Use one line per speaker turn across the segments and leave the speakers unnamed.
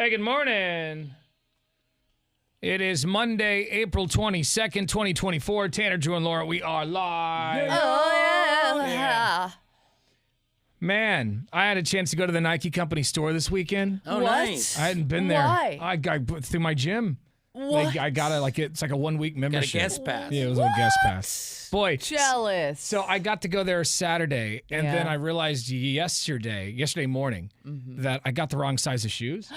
Hey, good morning. It is Monday, April 22nd, 2024. Tanner, Drew, and Laura, we are live.
Oh, yeah.
Man, I had a chance to go to the Nike company store this weekend.
Oh,
What?
nice.
I hadn't been there.
Why?
I got through my gym.
What?
I got it it's like a 1 week
Got a
membership.
guest pass.
Yeah, it was a guest pass. Boy,
Jealous.
so I got to go there Saturday, and
Yeah.
then I realized yesterday morning, that I got the wrong size of shoes.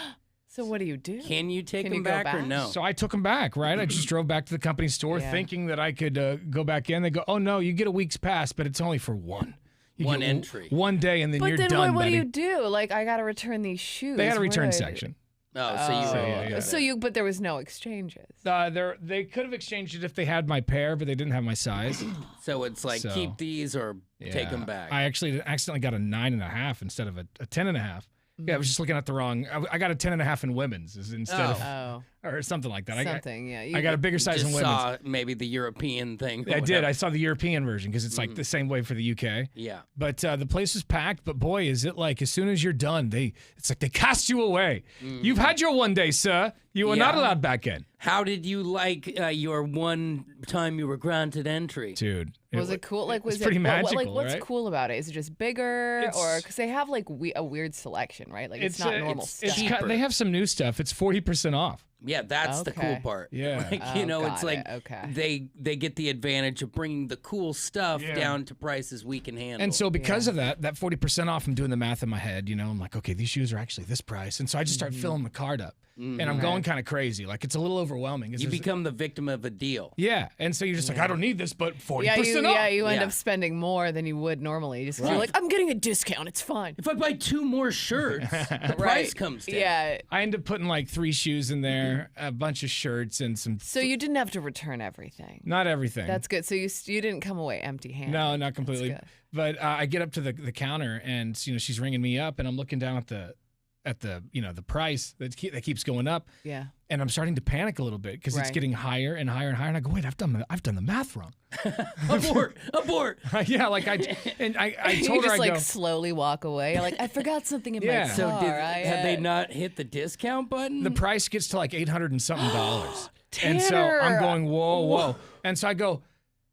So what do you do?
Can you take
Can
them
you go
back or
back?
no?
So I took them back, right? I just drove back to the company store
Yeah.
thinking that I could go back in. They go, oh, no, you get a week's pass, but it's only for one. You
One
get
entry.
One day, and then
But
you're
then
done,
what do
buddy.
you do? Like, I got to return these shoes.
They had a
What
return
do I do?
section.
Oh, so you
yeah.
So but there was no exchanges.
They could have exchanged it if they had my pair, but they didn't have my size.
So it's like
So,
keep these or take them back.
I actually accidentally got a 9.5 instead of a 10.5. Yeah, I was just looking at the wrong. I got a 10.5 in women's instead of
Oh,
or something like that.
something, yeah.
I got a bigger size
Just
in women's.
saw maybe the European thing. or
I did.
whatever.
I saw the European version because it's like the same way for the UK.
Yeah.
But the place was packed. But boy, is it like as soon as you're done, it's like they cast you away. You've had your one day, sir. You are not
Yeah.
allowed back in,
How did you like your one time you were granted entry?
dude.
Was it cool? Like, was
it's pretty
it
magical,
like what's
right?
cool about it? Is it just bigger,
It's-
or because they have like a weird selection, right? Like it's not normal stuff.
cheaper.
They have some new stuff. It's 40% off.
Yeah, that's the cool
Okay.
part.
Yeah.
Like,
Oh,
you know, it's
got
like
it. Okay.
they get the advantage of bringing the cool stuff
Yeah.
down to prices we can handle.
And so because of that 40% off, I'm doing the math in my head, I'm like, okay, these shoes are actually this price. And so I just start filling the card up. And I'm going kind of crazy. Like it's a little overwhelming.
you become the victim of a deal.
Yeah. And so you're just like, I don't need this, but 40%
Yeah,
off.
you end
Yeah.
up spending more than you would normally. Just 'cause you're like, I'm getting a discount. It's fine.
If I buy 2 more shirts, the price comes down.
Yeah.
I end up putting like 3 shoes in there, a bunch of shirts, and some.
So you didn't have to return everything.
Not everything.
That's good. So you didn't come away empty-handed.
No, not completely.
good.
But I get up to the counter, and she's ringing me up, and I'm looking down at the the price that keeps going up,
Yeah.
and I'm starting to panic a little bit because it's
Right.
getting higher and higher and higher. And I go, wait, I've done the math wrong.
Abort.
Yeah, like I
You
told her
just
I
like
go.
slowly walk away. You're like, I forgot something in
Yeah.
my car.
So had they
uh,
not hit the discount button?
The price gets to like $800 and something dollars. And so I'm
Tanner!
going, whoa. And so I go,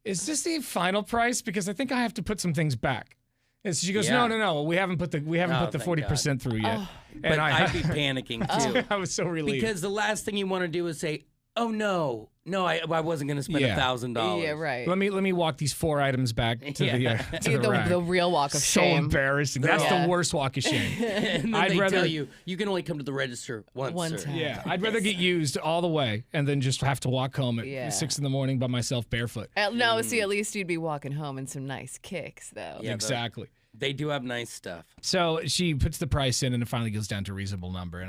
is this the final price? Because I think I have to put some things back. And so she goes,
Yeah.
no, we haven't put the
thank
40% through yet.
but
And
I'd be panicking too.
I was so relieved.
Because the last thing you want to do is say, "Oh no, I wasn't going to spend
Yeah.
$1,000."
Yeah, right.
let me walk these 4 items back to
Yeah.
the rack.
the real walk of
So
shame.
embarrassing. That's
Yeah.
the worst walk of shame.
And then
I'd
they
rather-
tell you can only come to the register once.
One
sir.
time.
Yeah, I'd rather get used all the way and then just have to walk home at
Yeah.
6 in the by myself barefoot.
No, see, at least you'd be walking home in some nice kicks, though.
Yeah,
Exactly.
They do have nice stuff.
So she puts the price in, and it finally goes down to a reasonable number.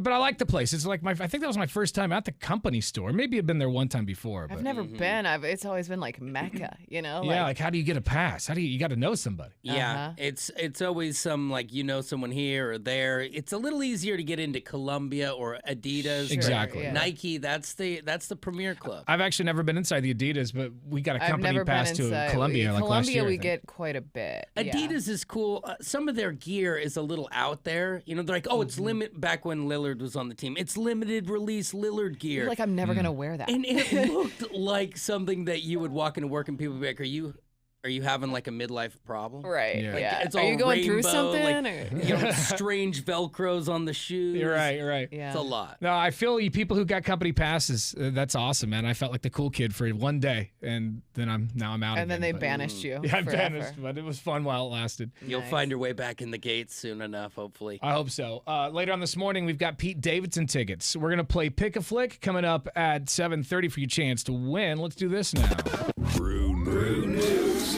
But I like the place. It's like I think that was my first time at the company store. Maybe I'd been there one time before. But
I've never been. It's always been like Mecca, you know?
yeah, like how do you get a pass? You got to know somebody?
Yeah, it's always some like someone here or there. It's a little easier to get into Columbia or Adidas.
Sure,
Exactly.
yeah.
Nike, that's the premier club.
I've actually never been inside the Adidas, but we got a
I've
company
never
pass
been inside.
to Columbia like last year. I
we
think.
get quite a bit. Yeah.
Adidas is cool. Some of their gear is a little out there. They're like, oh, it's limit. Back when Lillard was on the team, it's limited release Lillard gear.
You're like, I'm never going to wear that.
And it looked like something that you would walk into work and people would be like, are you having like a midlife problem?
Right.
Yeah.
Like,
Yeah.
it's
Are
all
you going through
rainbow,
something?
like,
or-
strange Velcros on the shoes.
You're right. You're right.
Yeah.
It's a lot.
No, I feel you people who got company passes. That's awesome, man. I felt like the cool kid for one day, and then I'm out.
And then they
again, but-
banished you.
Yeah, I
forever.
vanished, but it was fun while it lasted.
You'll
Nice.
find your way back in the gates soon enough, hopefully.
I hope so. Later on this morning, we've got Pete Davidson tickets. We're gonna play Pick a Flick coming up at 7:30 for your chance to win. Let's do this now.
Brew News.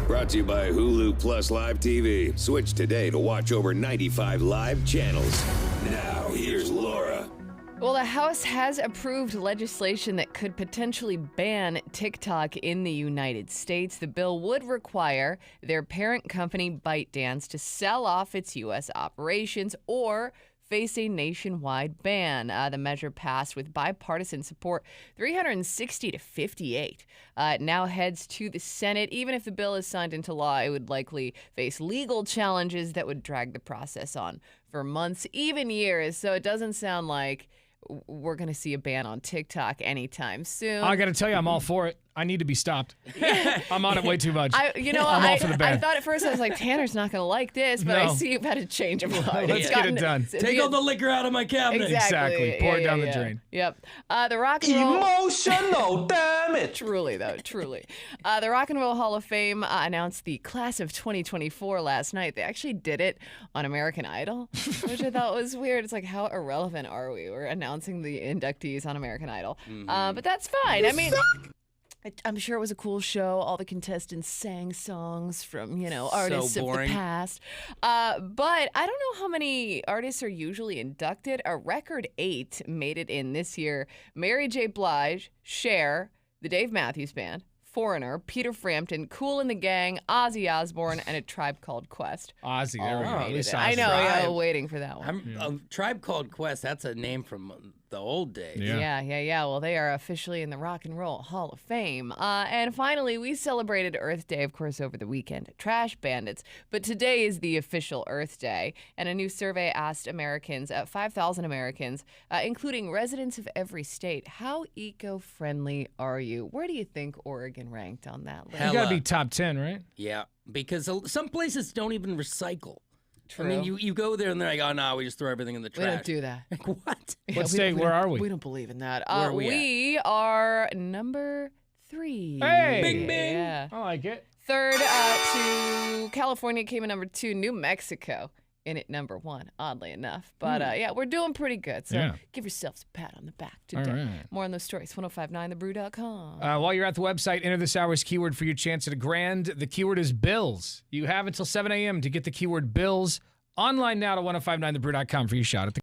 Brought to you by Hulu Plus Live TV. Switch today to watch over 95 live channels. Now, here's Laura.
Well, the House has approved legislation that could potentially ban TikTok in the United States. The bill would require their parent company, ByteDance, to sell off its U.S. operations or face a nationwide ban. The measure passed with bipartisan support, 360 to 58. It now heads to the Senate. Even if the bill is signed into law, it would likely face legal challenges that would drag the process on for months, even years. So it doesn't sound like we're going to see a ban on TikTok anytime soon.
I got to tell you, I'm all for it. I need to be stopped. I'm on it way too much.
I'm
all for the ban.
I thought at first, I was like, Tanner's not going to like this, but I
No.
see you've had a change of heart.
Let's get it done.
Take all the liquor out of my cabinet.
Exactly. Pour it down the drain.
Yep. The Rock and Roll...
Emotional damage.
Truly, though, truly. The Rock and Roll Hall of Fame announced the class of 2024 last night. They actually did it on American Idol, which I thought was weird. It's like, how irrelevant are we? We're announcing the inductees on American Idol. But that's fine. I mean... I'm sure it was a cool show. All the contestants sang songs from, artists of the past. But I don't know how many artists are usually inducted. A record 8 made it in this year. Mary J. Blige, Cher, the Dave Matthews Band, Foreigner, Peter Frampton, Kool and the Gang, Ozzy Osbourne, and A Tribe Called Quest.
Ozzy, there we go. At least
I
Ozzy.
know,
Tribe.
yeah, waiting for that one.
A Tribe Called Quest, that's a name from the old days.
Yeah.
Well, they are officially in the Rock and Roll Hall of Fame. And finally, we celebrated Earth Day, of course, over the weekend at Trash Bandits. But today is the official Earth Day. And a new survey asked Americans, 5,000 Americans, including residents of every state, how eco-friendly are you? Where do you think Oregon ranked on that list?
You got to be top 10, right?
Yeah, because some places don't even recycle.
True.
I mean, you go there and they're like, oh, no, we just throw everything in the trash.
We don't do that.
Like, what?
What state? Where are we?
We don't believe in that.
Where are we
we are number 3.
Hey!
Bing, bing.
Yeah.
I like it.
Third to California came in number 2. New Mexico in at number 1, oddly enough. But yeah, we're doing pretty good. So
Yeah.
give yourselves a pat on the back today.
All right.
More on those stories, 1059thebrew.com.
While you're at the website, enter this hour's keyword for your chance at $1,000. The keyword is bills. You have until 7 a.m. to get the keyword bills. Online now to 1059thebrew.com for your shot at the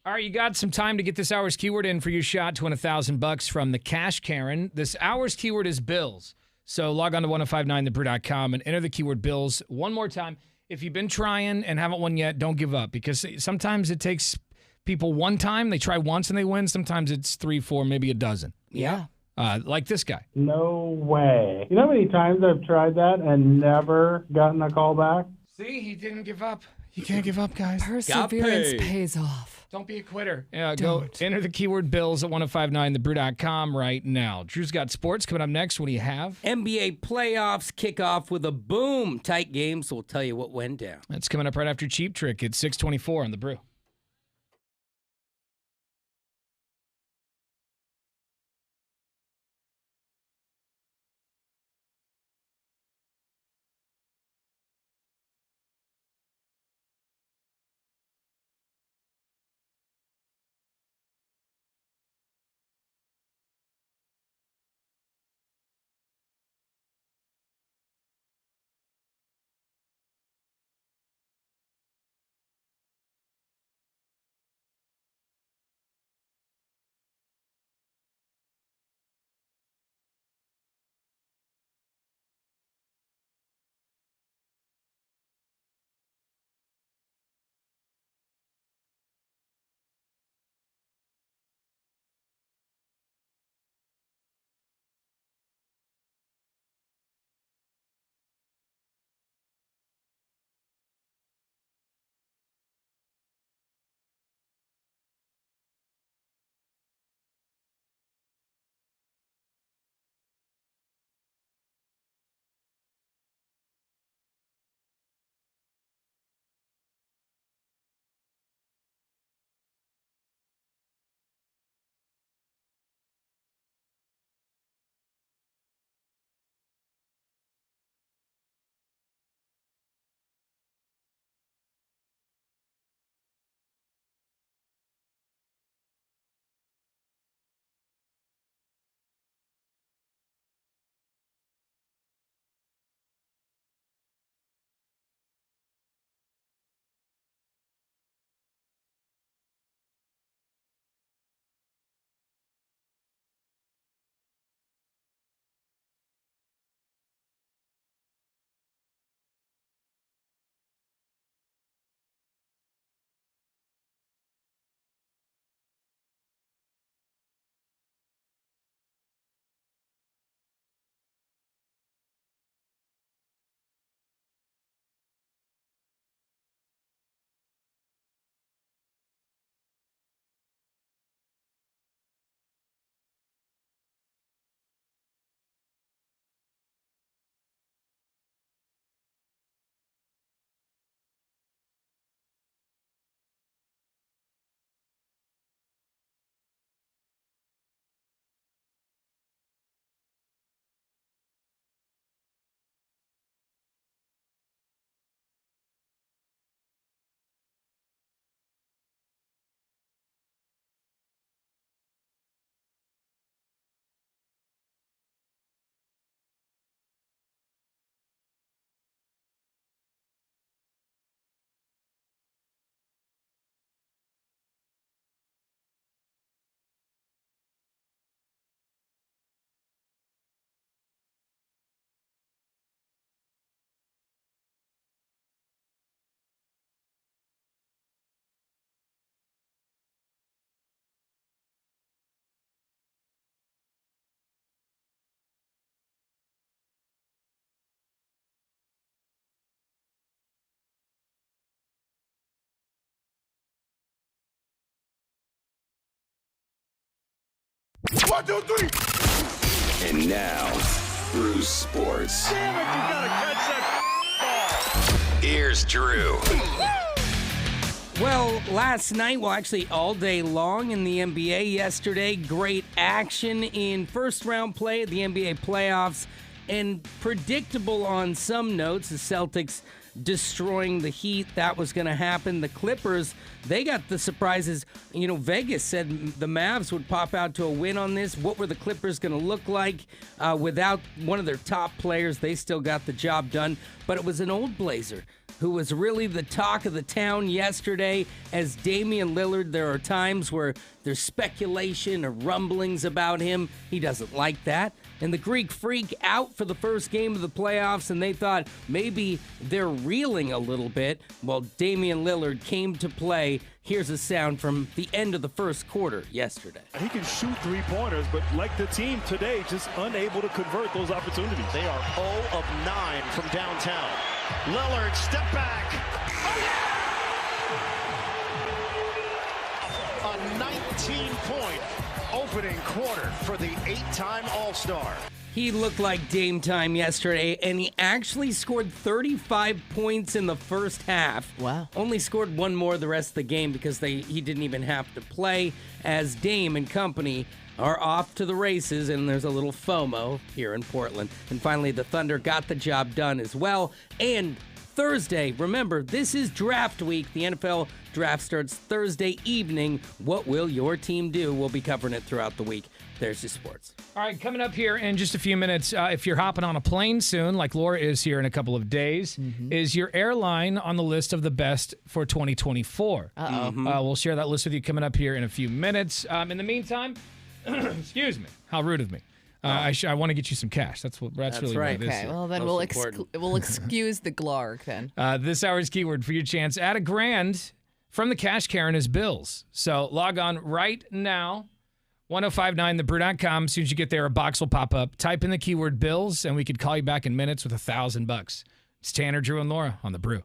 All right, you got some time to get this hour's keyword in for your shot to win $1,000 from the Cash Karen. This hour's keyword is bills. So log on to 1059thebrew.com and enter the keyword bills one more time. If you've been trying and haven't won yet, don't give up, because sometimes it takes people one time. They try once and they win. Sometimes it's 3, 4, maybe a dozen.
Yeah.
Like this guy.
No way. You know how many times I've tried that and never gotten a call back?
See, he didn't give up. You can't give up, guys.
Perseverance
paid.
pays off.
Don't be a quitter. Yeah, go enter the keyword bills at 1059thebrew.com right now. Drew's got sports coming up next. What do you have?
NBA playoffs kick off with a boom. Tight game, so we'll tell you what went down.
That's coming up right after Cheap Trick at 6:24 on the Brew.
And now, Brew Sports.
Damn it, you gotta catch that ball.
Here's Drew.
Well, last night, well, actually all day long in the NBA yesterday, great action in first-round play of the NBA playoffs, and predictable on some notes, the Celtics destroying the Heat. That was going to happen. The Clippers, they got the surprises. Vegas said the Mavs would pop out to a win on this. What were the Clippers going to look like without one of their top players? They still got the job done, but it was an old Blazer who was really the talk of the town yesterday. As Damian Lillard, there are times where there's speculation or rumblings about him. He doesn't like that. And the Greek Freak out for the first game of the playoffs, and they thought maybe they're reeling a little bit. Well, Damian Lillard came to play. Here's a sound from the end of the first quarter yesterday.
He can shoot three-pointers, but like the team today, just unable to convert those opportunities.
They are 0 of 9 from downtown. Lillard, step back. Oh, yeah! A 19-point opening quarter for the 8-time All-Star.
He looked like Dame time yesterday, and he actually scored 35 points in the first half.
Wow.
Only scored one more the rest of the game because he didn't even have to play, as Dame and company are off to the races, and there's a little FOMO here in Portland. And finally, the Thunder got the job done as well. And Thursday, remember, this is draft week. The NFL draft starts Thursday evening. What will your team do? We'll be covering it throughout the week. There's your sports.
All right, coming up here in just a few minutes, if you're hopping on a plane soon, like Laura is here in a couple of days, is your airline on the list of the best for 2024? We'll share that list with you coming up here in a few minutes. In the meantime, excuse me, how rude of me. I want to get you some cash. That's really
right.
what it is.
Okay, well then
Most
we'll excuse the glarg then.
This hour's keyword for your chance at $1,000 from the Cash Karen is bills. So log on right now, 1059thebrew.com. As soon as you get there, a box will pop up. Type in the keyword bills, and we could call you back in minutes with $1,000. It's Tanner, Drew, and Laura on The Brew.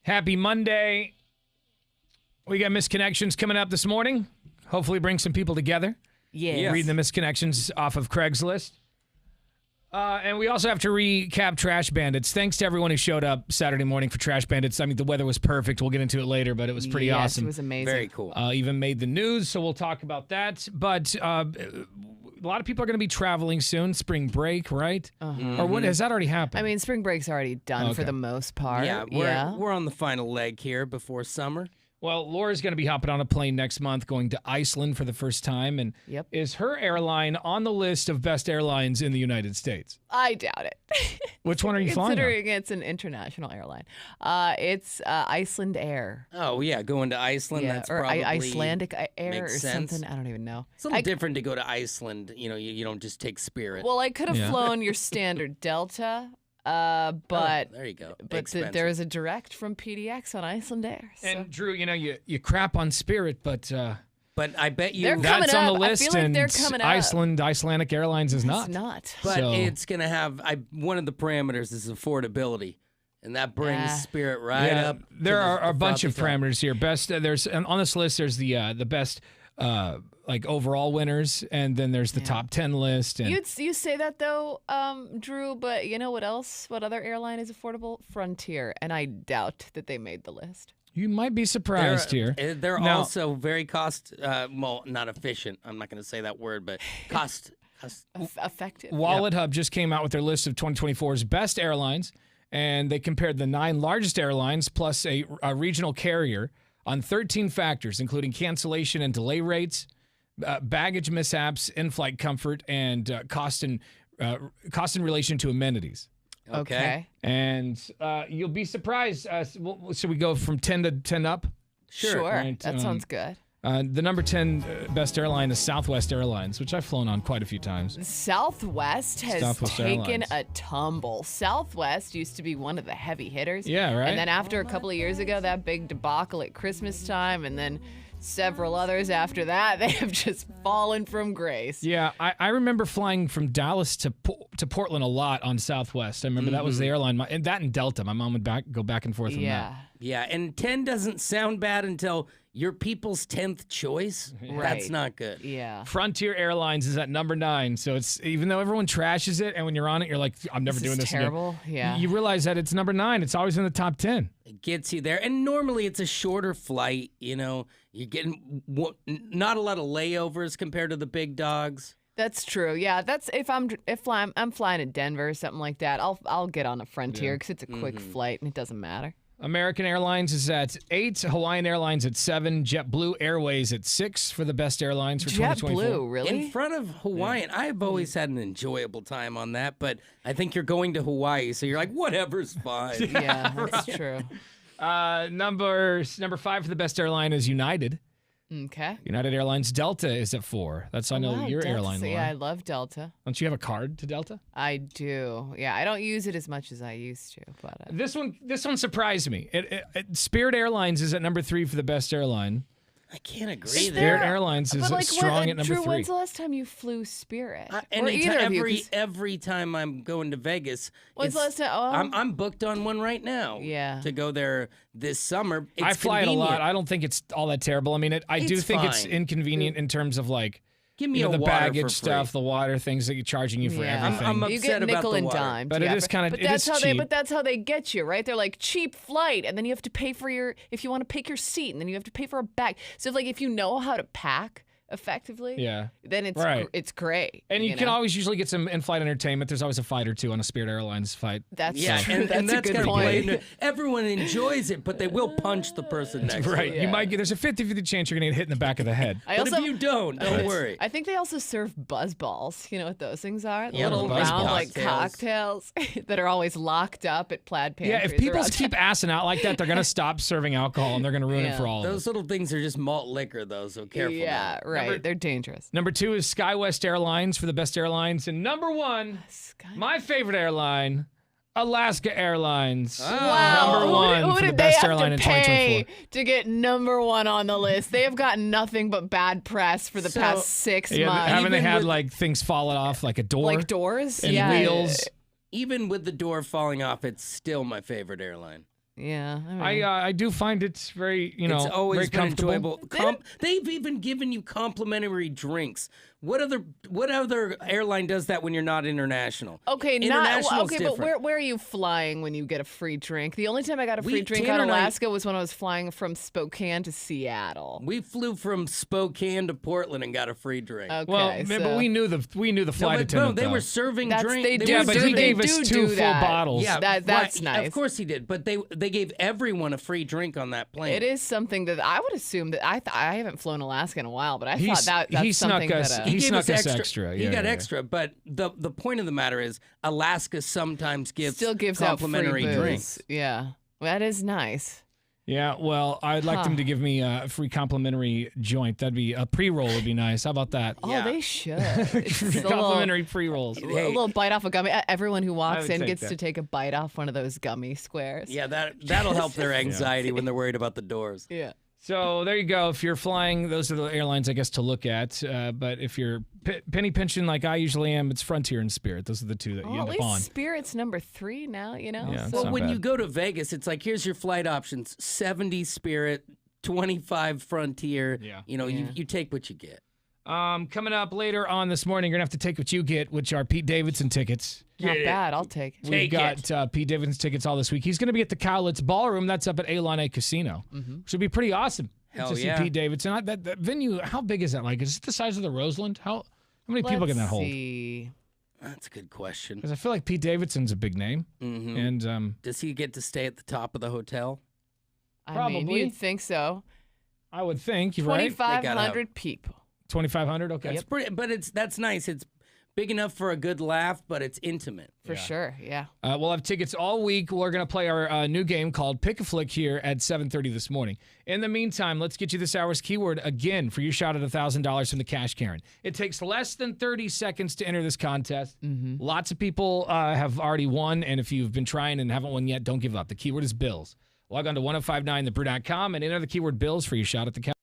Happy Monday. We got misconnections coming up this morning. Hopefully bring some people together.
Yes.
Reading the misconnections off of Craigslist. And we also have to recap Trash Bandits. Thanks to everyone who showed up Saturday morning for Trash Bandits. I mean, the weather was perfect. We'll get into it later, but it was pretty awesome.
It was amazing.
Very cool.
Even made the news, so we'll talk about that. But a lot of people are going to be traveling soon. Spring break, right? Or what, has that already happened?
I mean, spring break's already done for the most part.
Yeah, we're on the final leg here before summer.
Well, Laura's going to be hopping on a plane next month going to Iceland for the first time. And is her airline on the list of best airlines in the United States?
I doubt it.
Which one are you flying on?
Considering it's an international airline. It's Iceland Air.
Oh, yeah, going to Iceland, that's
or
probably
Icelandic Air
makes
or
sense.
something. I don't even know.
It's a little different to go to Iceland. You know, you don't just take Spirit.
Well, I could have flown your standard Delta. But
there you go.
But there is a direct from PDX on Iceland Air. So.
And Drew, you know, you crap on Spirit, but
I bet you
They're
that's
coming
on the
up.
list.
I feel like
and
they're coming up.
Icelandic Airlines is not.
It's not.
But
So-
it's going to have, one of the parameters is affordability. And that brings Spirit right up.
There are a
the
bunch of
frothy top.
parameters here. Best there's on this list. There's the best like overall winners, and then there's the top 10 list. And
You say that though, Drew, but you know what else? What other airline is affordable? Frontier, and I doubt that they made the list.
you might be surprised here.
They're
Now-
also very not efficient. I'm not going to say that word, but cost.
Effective.
Wallet Hub just came out with their list of 2024's best airlines, and they compared the 9 largest airlines plus a regional carrier on 13 factors, including cancellation and delay rates, baggage mishaps, in-flight comfort, and cost in relation to amenities.
Okay.
And you'll be surprised. Should we go from 10 to 10 up?
Sure.
Right,
That sounds good.
The number 10 best airline is Southwest Airlines, which I've flown on quite a few times.
Southwest has
Southwest
taken
Airlines.
a tumble. Southwest used to be one of the heavy hitters.
Yeah, right?
And then after a couple of years ago, that big debacle at Christmas time, and then several others after that, they have just fallen from grace.
Yeah, I remember flying from Dallas to Portland a lot on Southwest. I remember that was the airline, and that and Delta. My mom would go back and forth on that.
Yeah, and 10 doesn't sound bad until your people's 10th choice.
Right.
That's not good.
Yeah.
Frontier Airlines is at number 9, so it's even though everyone trashes it, and when you're on it, you're like, I'm never doing this
terrible.
again.
Yeah.
You realize that it's number 9. It's always in the top 10.
It gets you there. And normally it's a shorter flight, you know. You're getting not a lot of layovers compared to the big dogs.
That's true. Yeah, that's if I'm flying to Denver or something like that, I'll get on a Frontier because it's a quick flight and it doesn't matter.
American Airlines is at 8, Hawaiian Airlines at 7, JetBlue Airways at 6 for the best airlines for 2024.
JetBlue, really?
In front of Hawaiian, I've always had an enjoyable time on that, but I think you're going to Hawaii, so you're like, whatever's fine.
Yeah, that's true.
Number 5 for the best airline is United.
Okay.
United Airlines Delta is at 4. That's I know
Wow,
your
Delta.
airline.
Yeah,
Laura.
I love Delta.
Don't you have a card to Delta?
I do. Yeah, I don't use it as much as I used to, but
This one surprised me. Spirit Airlines is at number 3 for the best airline.
I can't agree
Is
there.
Spirit Airlines is
but like,
strong at number
Drew,
3.
when's the last time you flew Spirit?
And
or either of you? 'Cause
every time I'm going to Vegas,
When's the
it's-
last time? Oh.
I'm booked on one right now.
Yeah.
To go there this summer. It's
I fly it a lot.
convenient.
I don't think it's all that terrible. I mean, I do
It's
think it's
fine.
inconvenient in terms of like
Give me
the
a water
baggage
for
stuff,
free.
the water things that you're charging you for
Yeah.
everything.
I'm
you
upset
get
about
nickel
the
and
water.
dime.
But
yeah,
it is kinda-
but
it
that's
is
how
cheap.
but that's how they get you, right? They're like cheap flight, and then you have to pay for if you want to pick your seat, and then you have to pay for a bag. So if you know how to pack effectively,
Yeah.
then it's
Right.
it's great.
And you can
know?
always usually get some in-flight entertainment. There's always a fight or two on a Spirit Airlines flight.
That's
Yeah,
true.
and
that's a
that's
good
kind of
point.
blatant. Everyone enjoys it, but they will punch the person next to
Right.
you.
You might get there's a 50-50 chance you're going to get hit in the back of the head.
I
But
also,
if you don't worry.
I think they also serve buzz balls. You know what those things are? The
Yeah,
little
buzz
round
balls.
like cocktails that are always locked up at plaid pantries.
Yeah, if people
around
keep assing out like that, they're going to stop serving alcohol and they're going to ruin it
Yeah.
for all of us.
Those little things are just malt liquor, though, so careful.
Yeah,
now.
right. They're dangerous.
Number 2 is SkyWest Airlines for the best airlines. And number 1, my favorite airline, Alaska Airlines.
Wow.
Number 1
who
for the
did they
best
have
airline
to
in
pay
2024.
to get number 1 on the list? They have gotten nothing but bad press for the
So-
past 6
Yeah,
months.
haven't they
Even
had
with-
like things falling off like a door?
like doors?
and
yeah.
wheels.
Even with the door falling off, it's still my favorite airline.
Yeah. I mean,
I do find it very,
It's always
very
been
comfortable.
enjoyable. They've even given you complimentary drinks. What other airline does that when you're not international?
okay,
International's
but
different.
where are you flying when you get a free drink? The only time I got a free
We-
drink
Tanner
on
and I-
Alaska was when I was flying from Spokane to Seattle.
We flew from Spokane to Portland and got a free drink.
Okay,
Well, man,
so
but we knew the flight
but
attendant.
they
though.
were serving
That's-
drinks.
they do
Yeah, but he
serve- they
gave us
do
2
do
full
that.
bottles.
Yeah,
that's
right.
nice.
Of course he did, but they gave everyone a free drink on that plane.
it is something that I would assume that I haven't flown Alaska in a while, but I
He
thought
s-
that's
he snuck
something
us-
that
he
gave
snuck
us
us extra.
He
Yeah,
got
yeah,
extra, but the point of the matter is Alaska sometimes gives
still gives out
complimentary
free booze.
drinks.
Yeah, that is nice.
Yeah, well, I'd like them to give me a free complimentary joint. That'd be a pre-roll would be nice. How about that?
Oh,
Yeah.
they should. It's a little,
Complimentary pre-rolls.
a little bite off a gummy. Everyone who walks
would
in
take
gets
that.
to take a bite off one of those gummy squares.
Yeah, that'll help their anxiety when they're worried about the doors.
Yeah.
So there you go. If you're flying, those are the airlines, I guess, to look at. But if you're penny pinching like I usually am, it's Frontier and Spirit. Those are the two that you
Well,
end
at
up
least
on.
Spirit's number 3 now,
Yeah,
so
it's
Well,
not
when
bad.
you go to Vegas, it's like here's your flight options: 70 Spirit, 25 Frontier.
Yeah.
You take what you get.
Coming up later on this morning, you're going to have to take what you get, which are Pete Davidson tickets.
not bad. I'll take it.
We've got Pete Davidson tickets all this week. He's going to be at the Cowlitz Ballroom. That's up at A Casino. Which would be pretty awesome.
Hell
to
yeah.
see Pete Davidson. That venue, how big is that? Like, is it the size of the Roseland? How many people can that hold?
See.
That's a good question.
Because I feel like Pete Davidson's a big name.
Mm-hmm.
And
Does he get to stay at the top of the hotel?
I
Probably.
mean, you'd think so.
I would think, you're right.
2,500 people.
2,500? Okay.
That's pretty, but that's nice. It's big enough for a good laugh, but it's intimate.
For sure, yeah.
We'll have tickets all week. We're going to play our new game called Pick a Flick here at 7:30 this morning. In the meantime, let's get you this hour's keyword again for your shot at $1,000 from the Cash Karen. It takes less than 30 seconds to enter this contest. Lots of people have already won, and if you've been trying and haven't won yet, don't give up. The keyword is bills. Log on to 1059thebrew.com and enter the keyword bills for your shot at the Cash.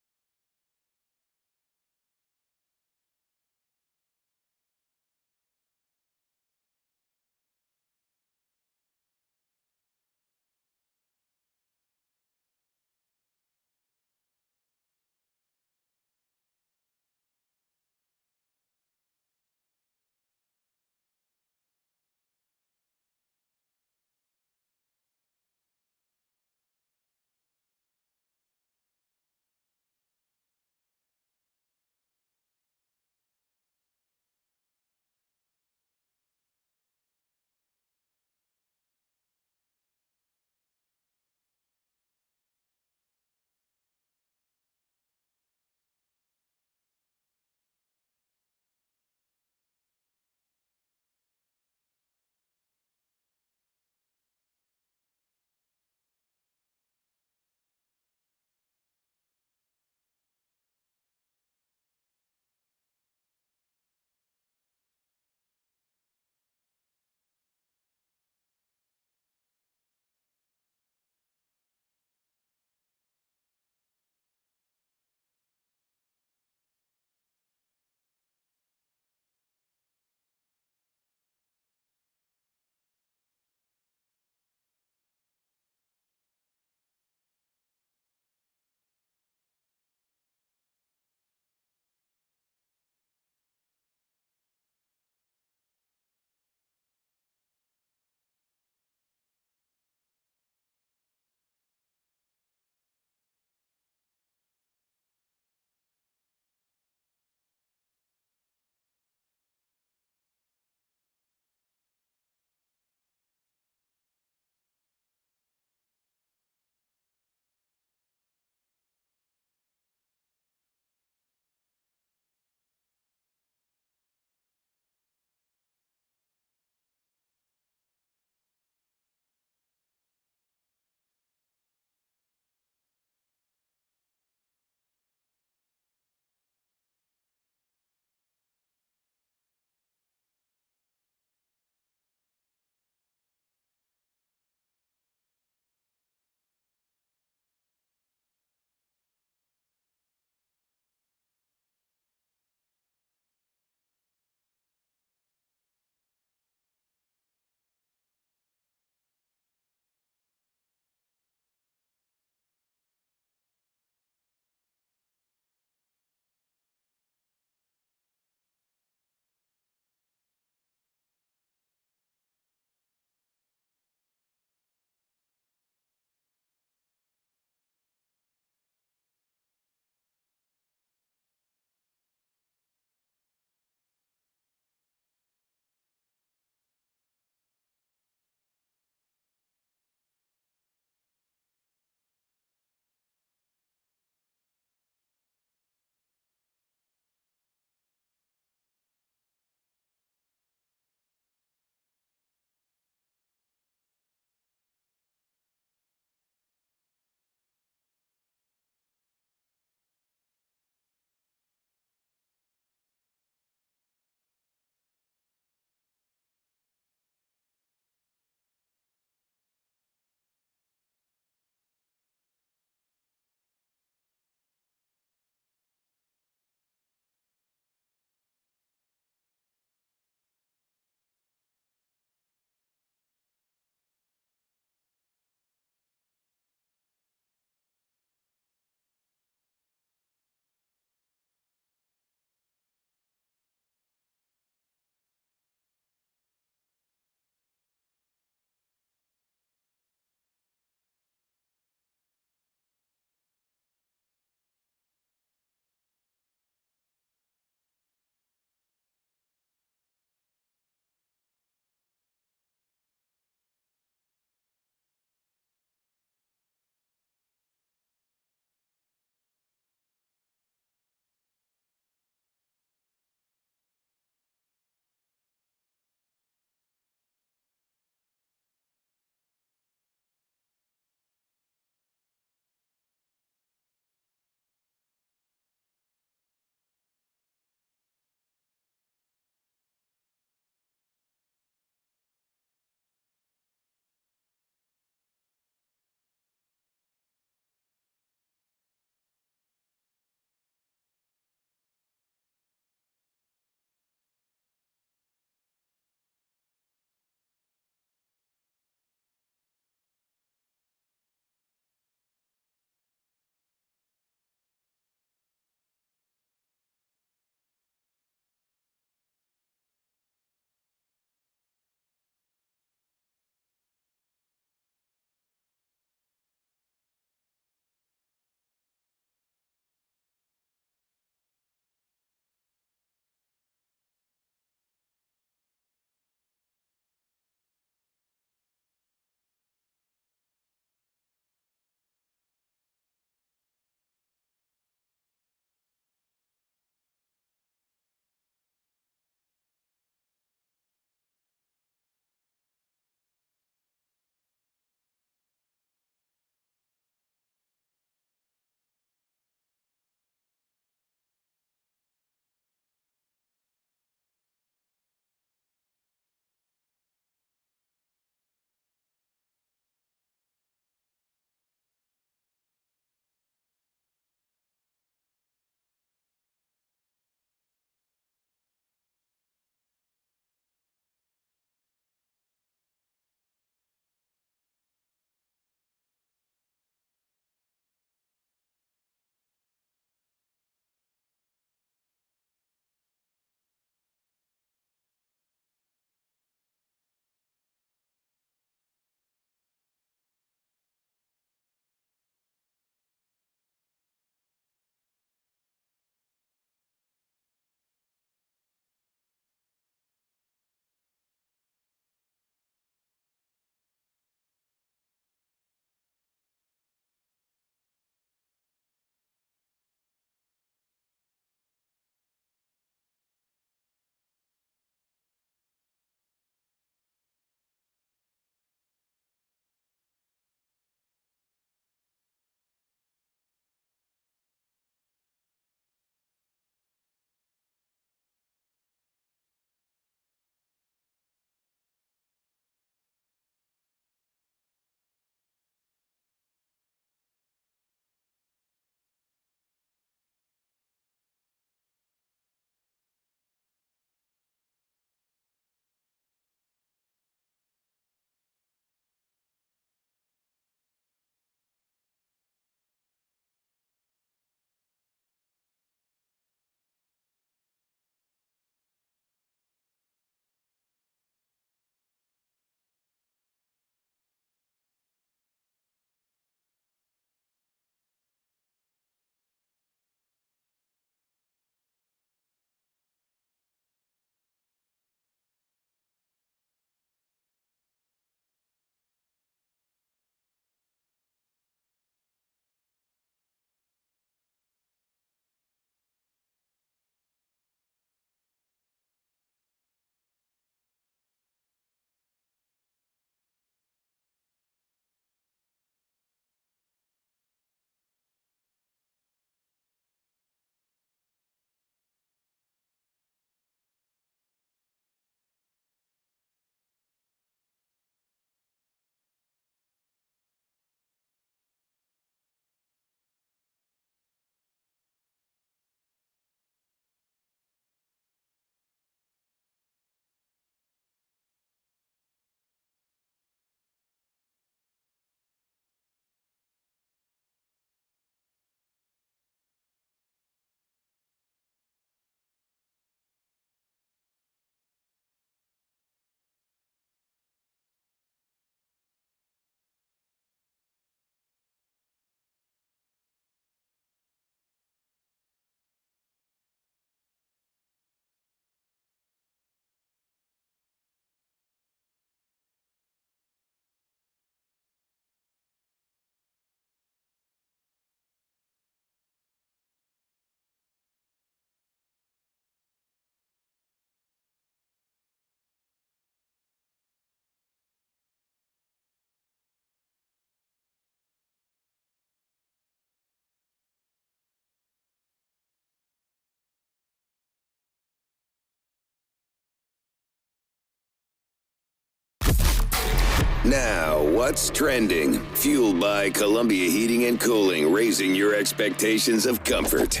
Now, what's trending? Fueled by Columbia Heating and Cooling, raising your expectations of comfort.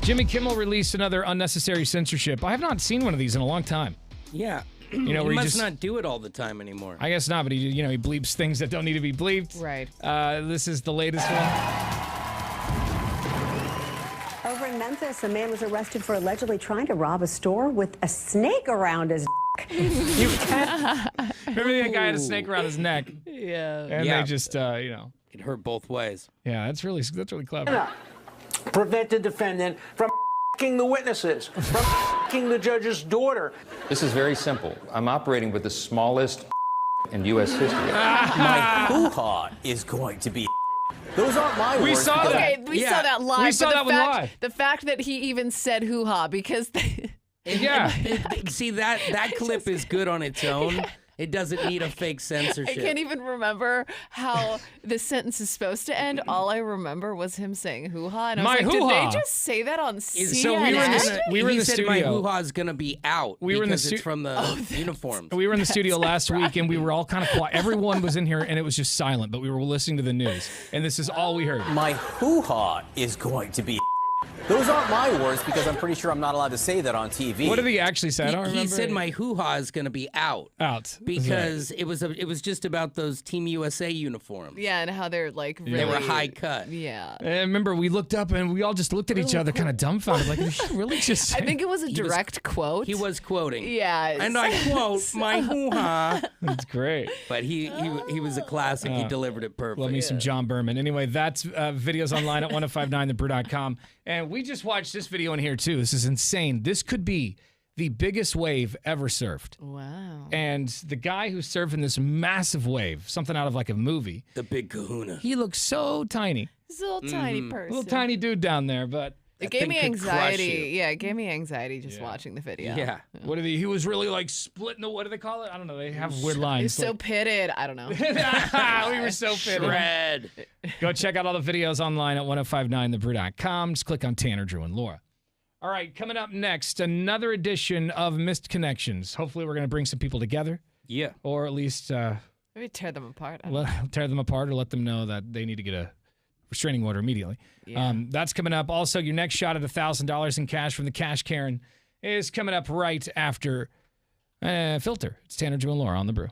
Jimmy Kimmel released another unnecessary censorship. I have not seen one of these in a long time.
Yeah.
You know,
he
where
must
just
not do it all the time anymore.
I guess not, but he bleeps things that don't need to be bleeped.
Right.
This is the latest one.
Over in Memphis, a man was arrested for allegedly trying to rob a store with a snake around his
You can't. Remember that guy had a snake around his neck,
Yeah.
and
Yeah.
they just
It hurt both ways.
yeah, that's really clever.
Prevent the defendant from the witnesses, from the judge's daughter.
This is very simple. I'm operating with the smallest in U.S. history.
My hoo-ha is going to be. Those aren't my
We
words.
saw that.
Okay, we saw that live.
We saw
but
that one live.
The fact that he even said hoo-ha because
Yeah.
See, that clip is good on its own. It doesn't need a fake
I
censorship.
can't even remember how the sentence is supposed to end. All I remember was him saying hoo-ha, and I was
My
like, did
hoo-ha.
they just say that on CNN?
So we were in
He
the
said
studio.
my hoo-ha is gonna be out
We were in the
because it's from the uniforms.
We were in the studio last week, and we were all kind of quiet. Everyone was in here, and it was just silent, but we were listening to the news, and this is all we heard.
My hoo-ha is going to be. Those aren't my words because I'm pretty sure I'm not allowed to say that on TV.
What did he actually say? I don't remember.
He said my hoo-ha is gonna be out.
Out.
Because it was just about those Team USA uniforms.
Yeah, and how they're like really...
They were high cut.
Yeah.
I remember we looked up, and we all just looked at each other kind of dumbfounded, like, did she really just say?
I think it was a direct quote.
He was quoting.
Yeah.
And I quote, my hoo-ha.
That's great.
But he was a classic. He delivered it perfect.
Love me some John Berman. Anyway, that's videos online at 1059thebrew.com. And we just watched this video in here, too. This is insane. This could be the biggest wave ever surfed.
Wow.
And the guy who's surfing this massive wave, something out of like a movie,
The big kahuna.
he looks so tiny.
This little tiny person.
Little tiny dude down there, but
It gave
thing
me
could crush
anxiety.
you.
Yeah, it gave me anxiety just watching the video.
Yeah.
he was really like splitting the, what do they call it? I don't know. They have weird
He's
lines.
so pitted. I don't know.
We were so pitted.
Shred.
Go check out all the videos online at 1059thebrew.com. Just click on Tanner, Drew, and Laura. All right, coming up next, another edition of Missed Connections. Hopefully, we're going to bring some people together,
Yeah.
or at least
Maybe tear them apart.
tear them apart, or let them know that they need to get a restraining order immediately.
Yeah.
That's coming up. Also, your next shot at $1,000 in cash from the Cash Karen is coming up right after Filter. It's Tanner, Drew, and Laura on the Brew.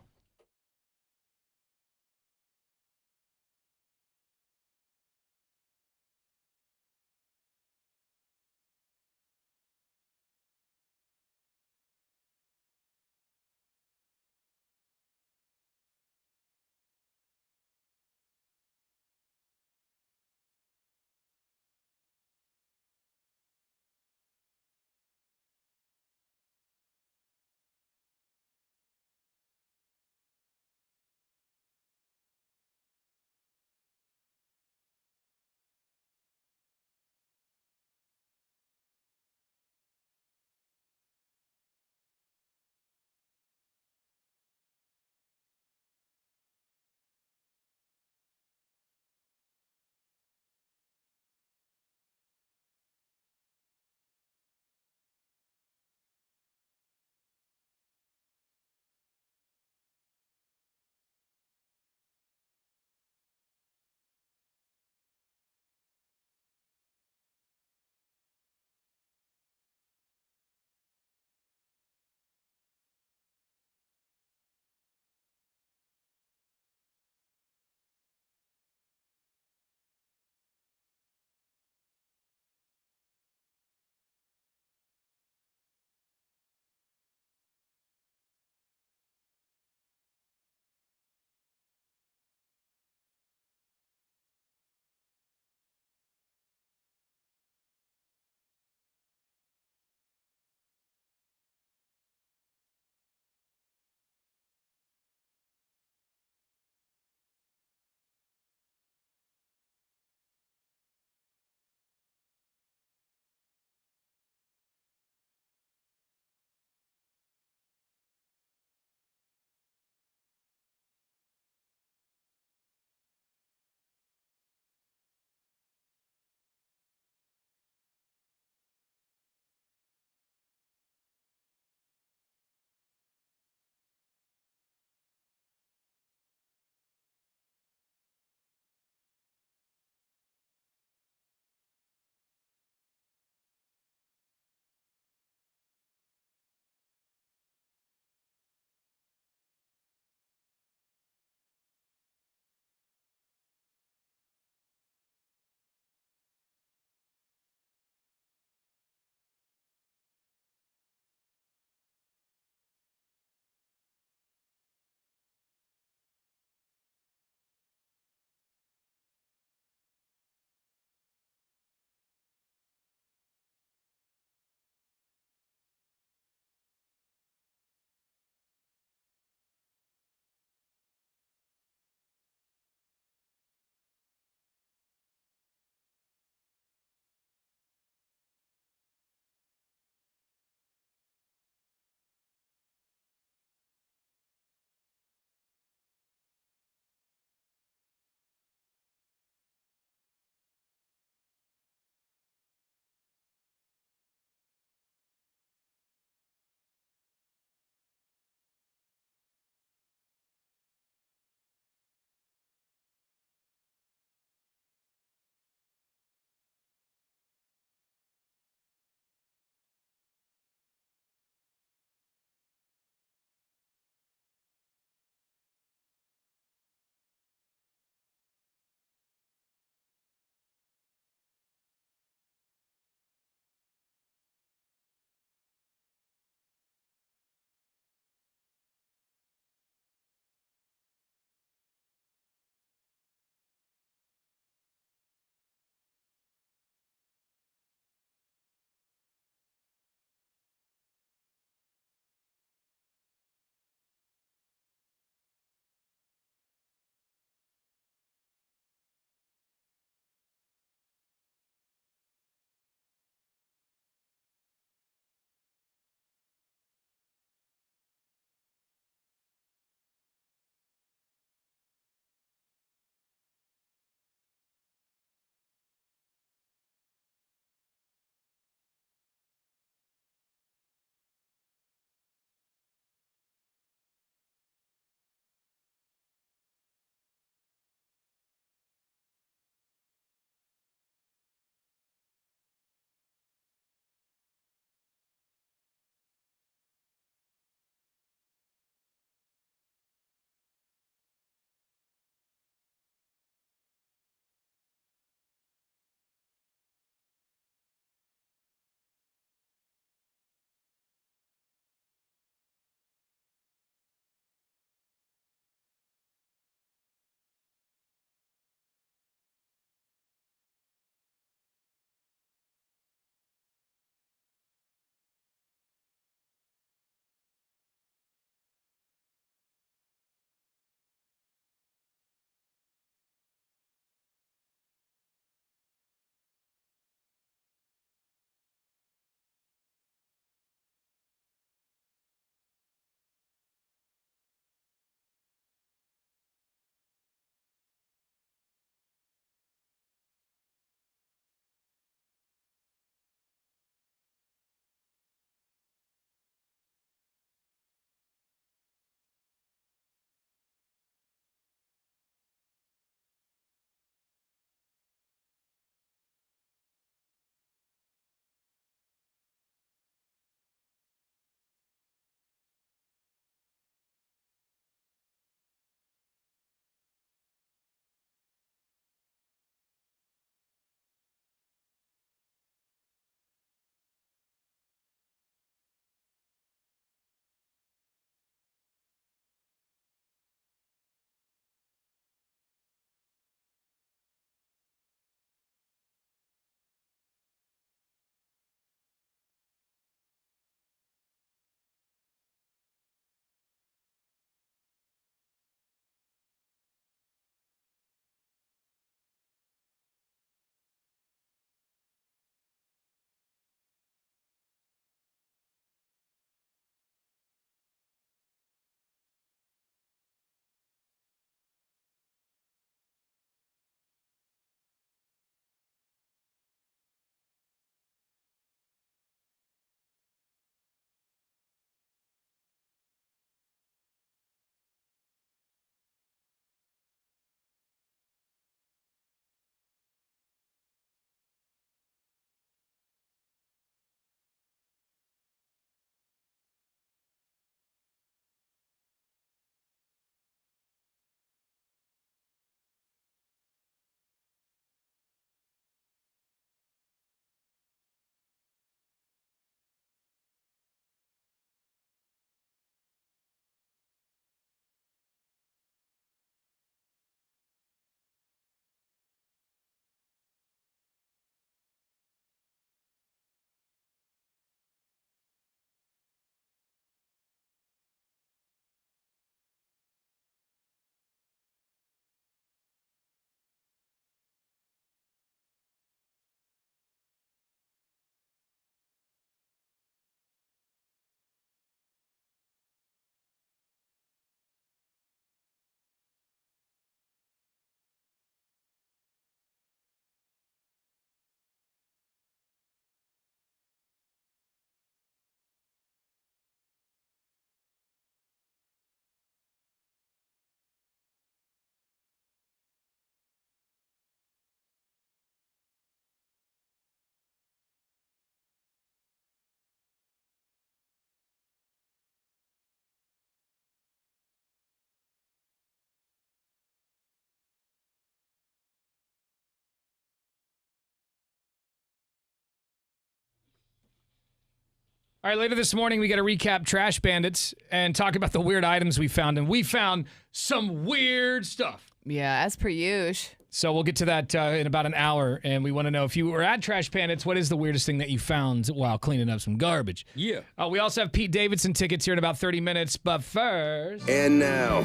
All right, later this morning, we got to recap Trash Bandits and talk about the weird items we found. And we found some weird stuff.
Yeah, as per usual.
So we'll get to that in about an hour. And we want to know, if you were at Trash Bandits, what is the weirdest thing that you found while cleaning up some garbage?
Yeah.
We also have Pete Davidson tickets here in about 30 minutes. But first...
And now,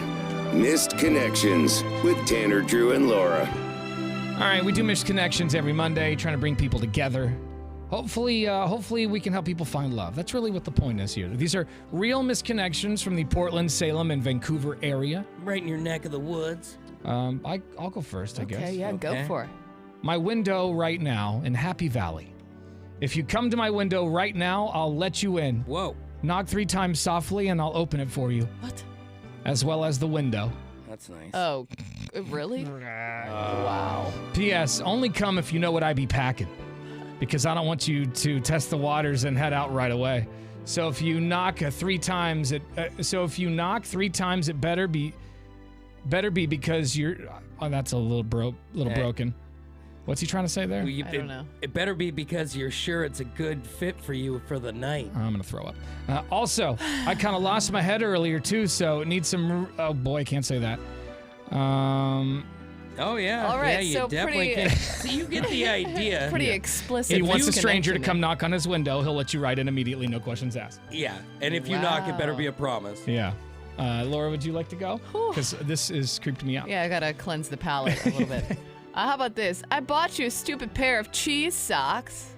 Missed Connections with Tanner, Drew, and Laura.
All right, we do Missed Connections every Monday, trying to bring people together. Hopefully we can help people find love. That's really what the point is here. These are real Missed Connections from the Portland, Salem, and Vancouver area.
Right in your neck of the woods.
I'll go first, I guess.
Okay, yeah, go for it.
My window right now in Happy Valley. If you come to my window right now, I'll let you in.
Whoa.
Knock 3 times softly and I'll open it for you.
What?
As well as the window.
That's nice.
Oh, really? Wow.
P.S. Only come if you know what I be packing. Because I don't want you to test the waters and head out right away. So if you knock 3 times, it better be because you're. Oh, that's a little broken. What's he trying to say there?
I don't know.
It better be because you're sure it's a good fit for you for the night.
I'm gonna throw up. Also, I kind of lost my head earlier too, so it needs some. Oh boy, I can't say that.
Oh yeah.
All right,
yeah, you
so
definitely
pretty-
can. So you get the idea.
Pretty explicit.
He wants a
Missed
stranger to
Connection
come knock on his window. He'll let you right in immediately, no questions asked.
Yeah, and if you knock, it better be a promise.
Yeah. Laura, would you like to go? Because this is creeped me out.
Yeah, I gotta cleanse the palate a little bit. How about this? I bought you a stupid pair of cheese socks.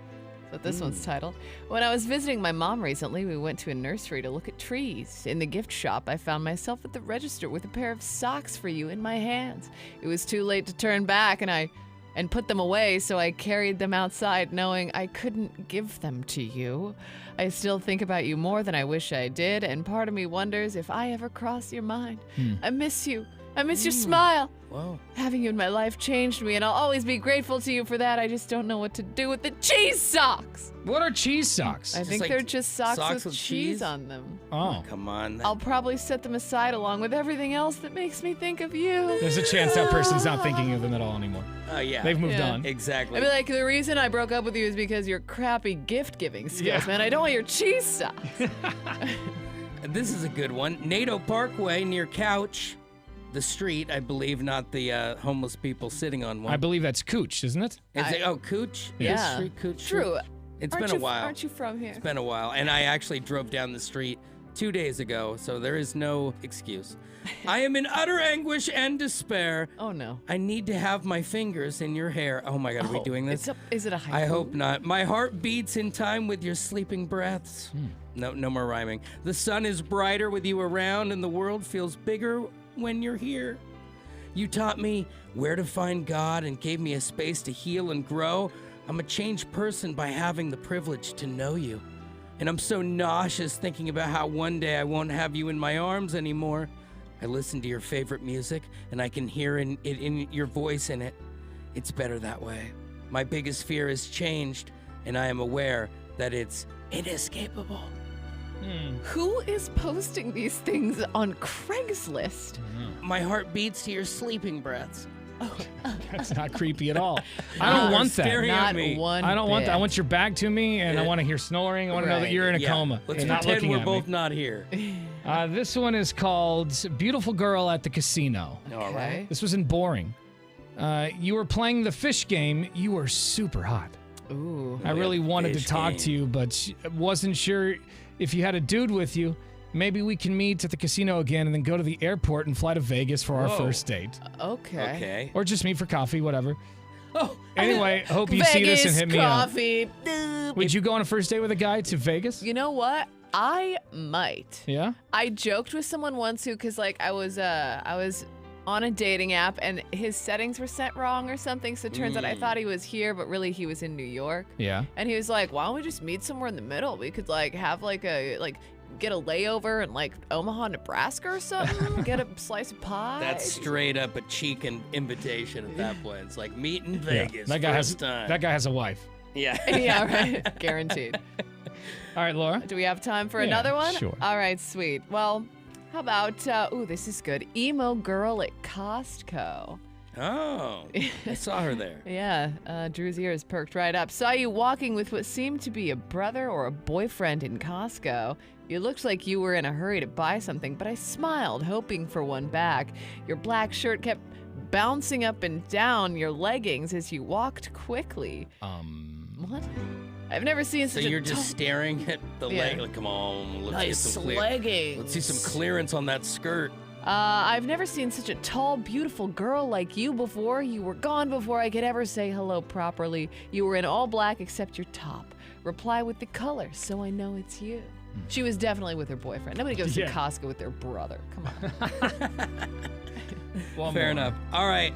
That's what this one's titled. When I was visiting my mom recently, we went to a nursery to look at trees. In the gift shop, I found myself at the register with a pair of socks for you in my hands. It was too late to turn back and put them away, so I carried them outside knowing I couldn't give them to you. I still think about you more than I wish I did, and part of me wonders if I ever cross your mind. I miss you. I miss your smile.
Whoa.
Having you in my life changed me, and I'll always be grateful to you for that. I just don't know what to do with the cheese socks.
What are cheese socks?
I think
like
they're just socks with
cheese?
cheese on them.
Oh.
Come on.
I'll probably set them aside along with everything else that makes me think of you.
There's a chance that person's not thinking of them at all anymore.
Yeah.
They've moved
Yeah.
on.
Exactly.
I'd be like, the reason I broke up with you is because your crappy gift-giving skills, man. I don't want your cheese socks.
This is a good one. NATO Parkway near Couch. The street, I believe, not the homeless people sitting on one.
I believe that's Cooch, isn't it?
Is it? Oh, Cooch?
Yeah.
This street, Cooch.
True.
It's been a while.
Aren't you from here?
It's been a while. And I actually drove down the street 2 days ago, so there is no excuse. I am in utter anguish and despair.
Oh, no.
I need to have my fingers in your hair. Oh, my God, are we doing this?
Is it a haiku?
I hope not. My heart beats in time with your sleeping breaths. No more rhyming. The sun is brighter with you around, and the world feels bigger when you're here. You taught me where to find God and gave me a space to heal and grow. I'm a changed person by having the privilege to know you. And I'm so nauseous thinking about how one day I won't have you in my arms anymore. I listen to your favorite music, and I can hear it in your voice in it. It's better that way. My biggest fear is changed, and I am aware that it's inescapable.
Who is posting these things on Craigslist?
My heart beats to your sleeping breaths.
That's not creepy at all. I don't want that.
Staring at
Not
me.
one
I don't want
bit.
that. I want your back to me, and I
Yeah.
want to hear snoring. I want to know that you're in a coma.
Let's
and not
pretend
looking
we're
at
both
me.
not here.
This one is called Beautiful Girl at the Casino.
All right.
This was in Boring. You were playing the fish game. You were super hot.
Ooh.
I really wanted to
fish
talk
game.
to you, but wasn't sure if you had a dude with you. Maybe we can meet at the casino again and then go to the airport and fly to Vegas for our
Whoa.
first date.
Okay.
Okay.
Or just meet for coffee, whatever.
Oh,
Anyway, hope you see this and hit me up.
coffee.
Would you go on a first date with a guy to Vegas?
You know what? I might.
Yeah?
I joked with someone once who, because like I was on a dating app and his settings were set wrong or something. So it turns out I thought he was here, but really he was in New York.
Yeah.
And he was like, "Why don't we just meet somewhere in the middle? We could like have like a get a layover in like Omaha, Nebraska or something. Get a slice of pie."
that's straight up a cheek and invitation at that point. It's like meet in Vegas.
That guy
first time.
That guy has a wife.
Yeah.
Yeah, right. Guaranteed.
All right, Laura.
Do we have time for
Yeah,
another one?
sure.
All right, sweet. Well, how about, this is good. Emo girl at Costco.
Oh, I saw her there.
Yeah, Drew's ears perked right up. Saw you walking with what seemed to be a brother or a boyfriend in Costco. You looked like you were in a hurry to buy something, but I smiled, hoping for one back. Your black shirt kept bouncing up and down your leggings as you walked quickly. What? I've never seen such
So
a
you're just staring at the leg. Like, come on, let's get some
leggings.
Let's see some clearance on that skirt.
I've never seen such a tall, beautiful girl like you before. You were gone before I could ever say hello properly. You were in all black except your top. Reply with the color so I know it's you. She was definitely with her boyfriend. Nobody goes to Costco with their brother. Come on.
Fair enough. All right.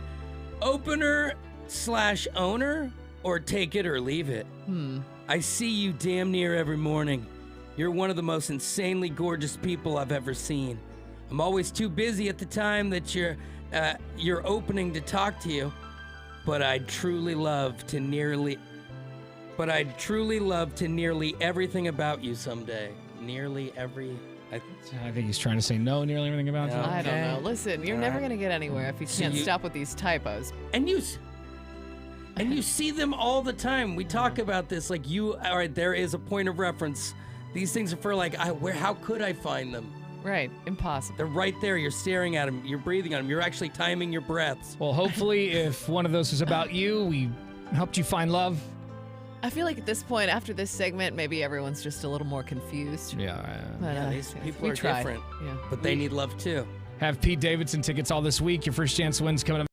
Opener/owner or take it or leave it? I see you damn near every morning. You're one of the most insanely gorgeous people I've ever seen. I'm always too busy at the time that you're opening to talk to you, but I'd truly love to nearly everything about you someday. Nearly every.
I think he's trying to say no, nearly everything about you.
I don't know. Listen, you're never going to get anywhere if you can't stop with these typos.
And you see them all the time. We talk about this like all right, there is a point of reference. These things are for like, how could I find them?
Right, impossible.
They're right there. You're staring at them. You're breathing on them. You're actually timing your breaths.
Well, hopefully, if one of those is about you, we helped you find love.
I feel like at this point, after this segment, maybe everyone's just a little more confused.
Yeah.
But,
these people are different, but they need love too.
Have Pete Davidson tickets all this week. Your first chance wins coming up.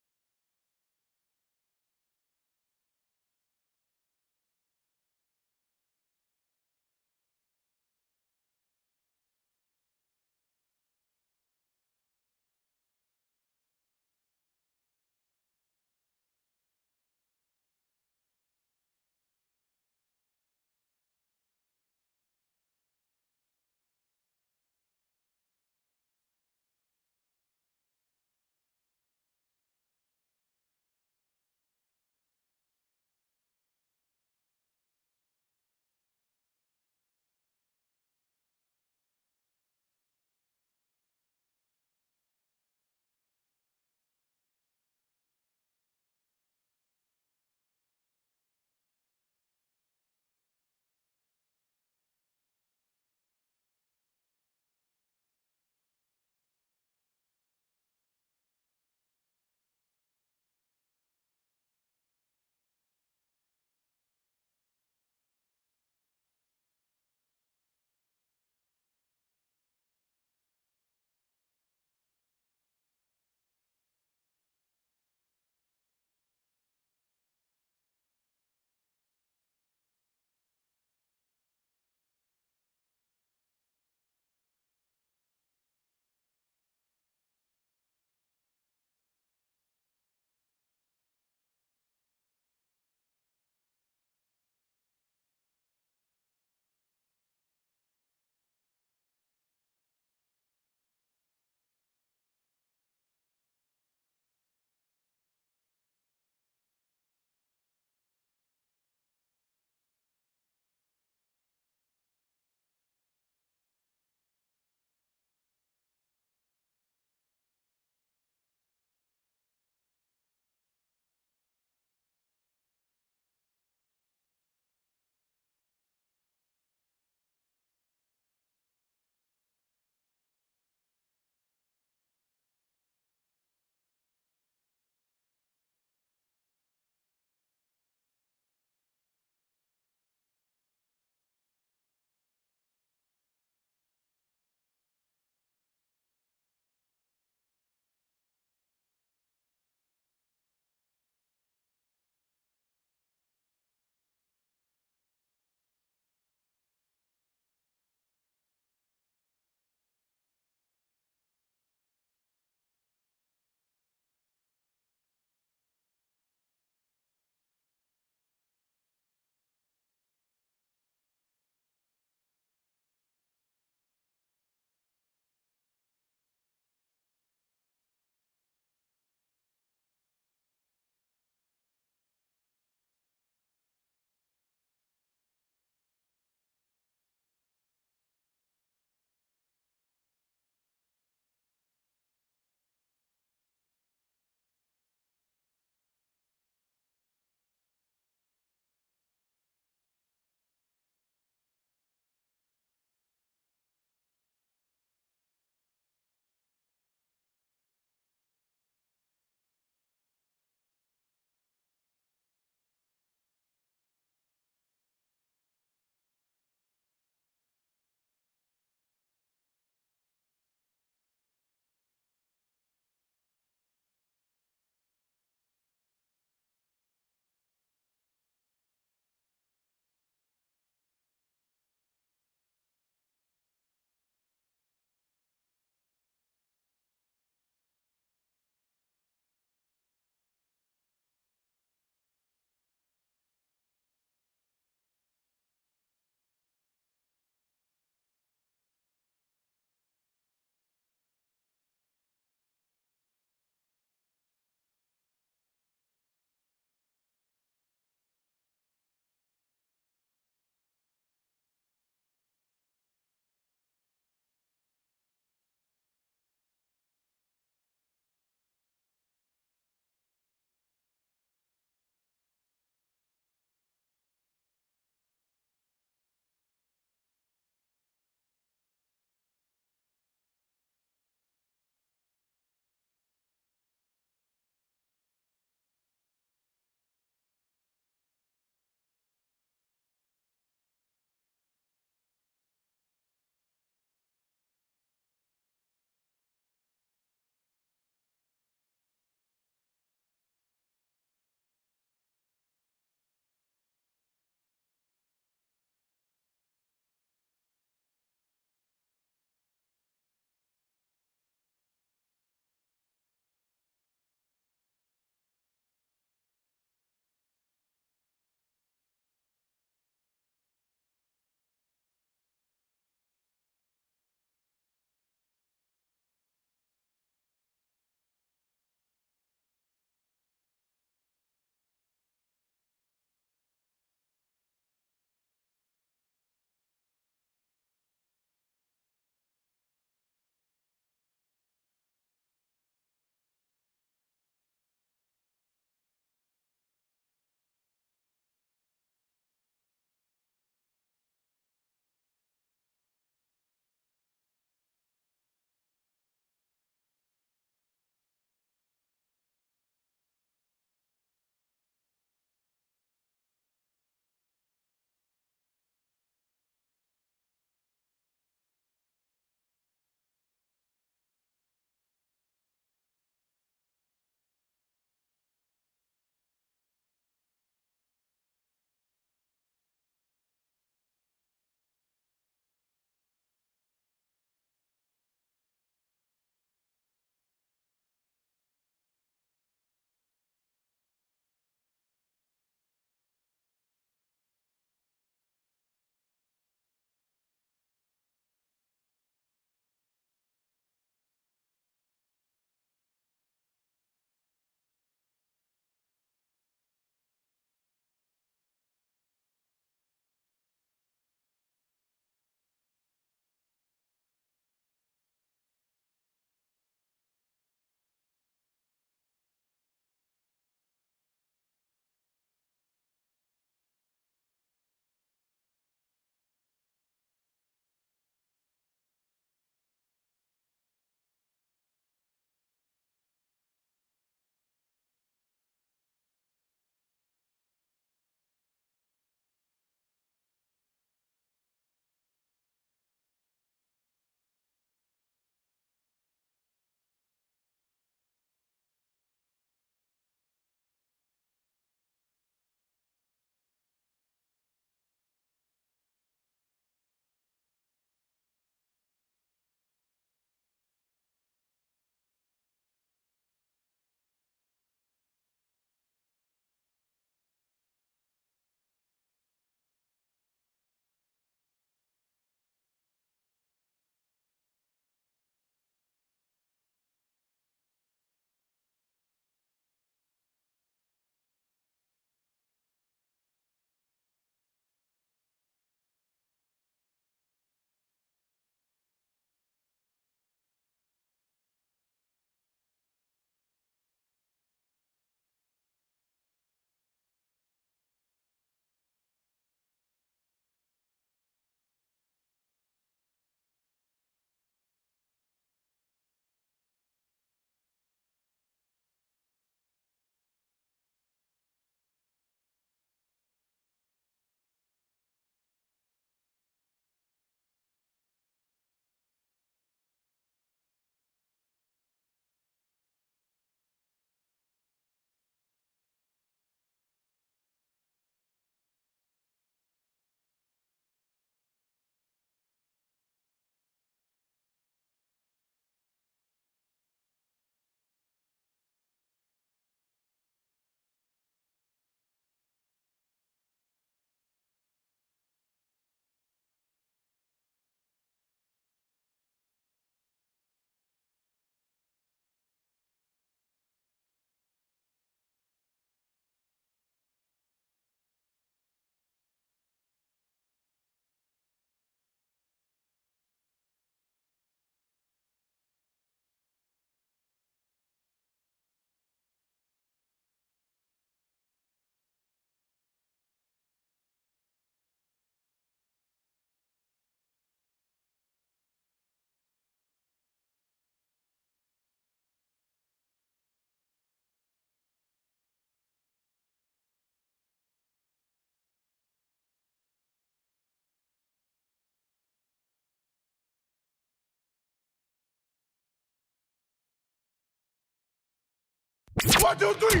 1, 2, 3.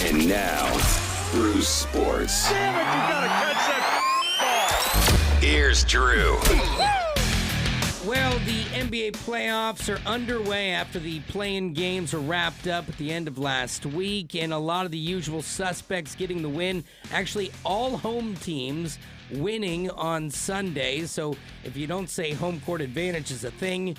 And now, Bruce Sports.
Damn it, you gotta catch that ball.
Here's Drew.
Well, the NBA playoffs are underway after the play-in games were wrapped up at the end of last week, and a lot of the usual suspects getting the win. Actually, all home teams winning on Sunday. So if you don't say home court advantage is a thing,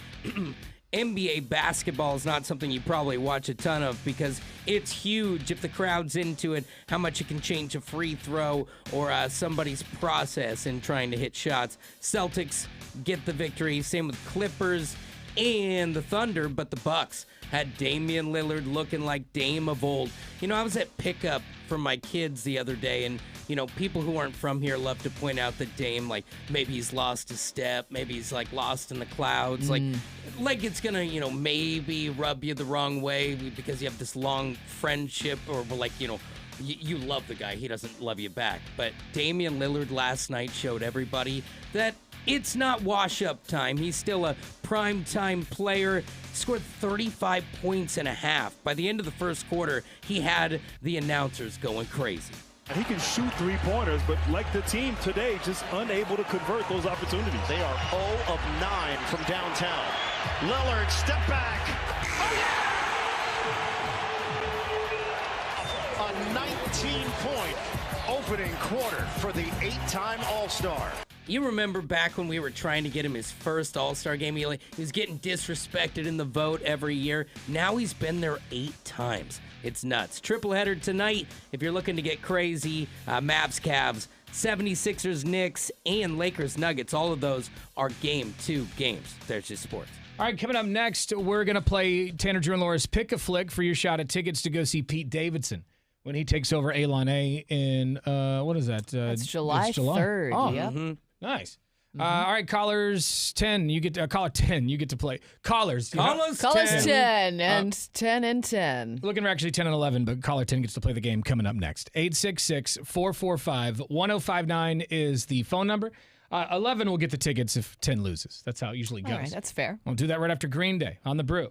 NBA basketball is not something you probably watch a ton of because it's huge if the crowd's into it, how much it can change a free throw or somebody's process in trying to hit shots. Celtics get the victory, same with Clippers and the Thunder, but the Bucks had Damian Lillard looking like Dame of old. You know, I was at pickup for my kids the other day, and you know, people who aren't from here love to point out that Dame, like, maybe he's lost his step, maybe he's, like, lost in the clouds, like it's gonna, you know, maybe rub you the wrong way because you have this long friendship, or, like, you know, you love the guy, he doesn't love you back. But Damian Lillard last night showed everybody that it's not wash-up time. He's still a prime-time player. Scored 35 points and a half. By the end of the first quarter, he had the announcers going crazy.
He can shoot three-pointers, but like the team today, just unable to convert those opportunities.
They are 0 of 9 from downtown. Lillard, step back. Oh, yeah! A 19-point opening quarter for the 8-time All-Star.
You remember back when we were trying to get him his first All-Star game, he was getting disrespected in the vote every year. Now he's been there 8 times. It's nuts. Triple header tonight if you're looking to get crazy. Mavs, Cavs, 76ers, Knicks, and Lakers, Nuggets. All of those are Game 2 games. There's your sports.
All right, coming up next, we're going to play Tanner, Drew, and Laura's Pick a Flick for your shot at tickets to go see Pete Davidson when he takes over Alon A in, what is that?
It's July 3rd.
Oh,
yep.
Nice. All right, callers 10, you get to, caller 10, you get to play. Callers 10.
And 10 and 10.
Looking for actually 10 and 11, but caller 10 gets to play the game coming up next. 866-445-1059 is the phone number. 11 will get the tickets if 10 loses. That's how it usually goes.
All right, that's fair.
We'll do that right after Green Day on The Brew.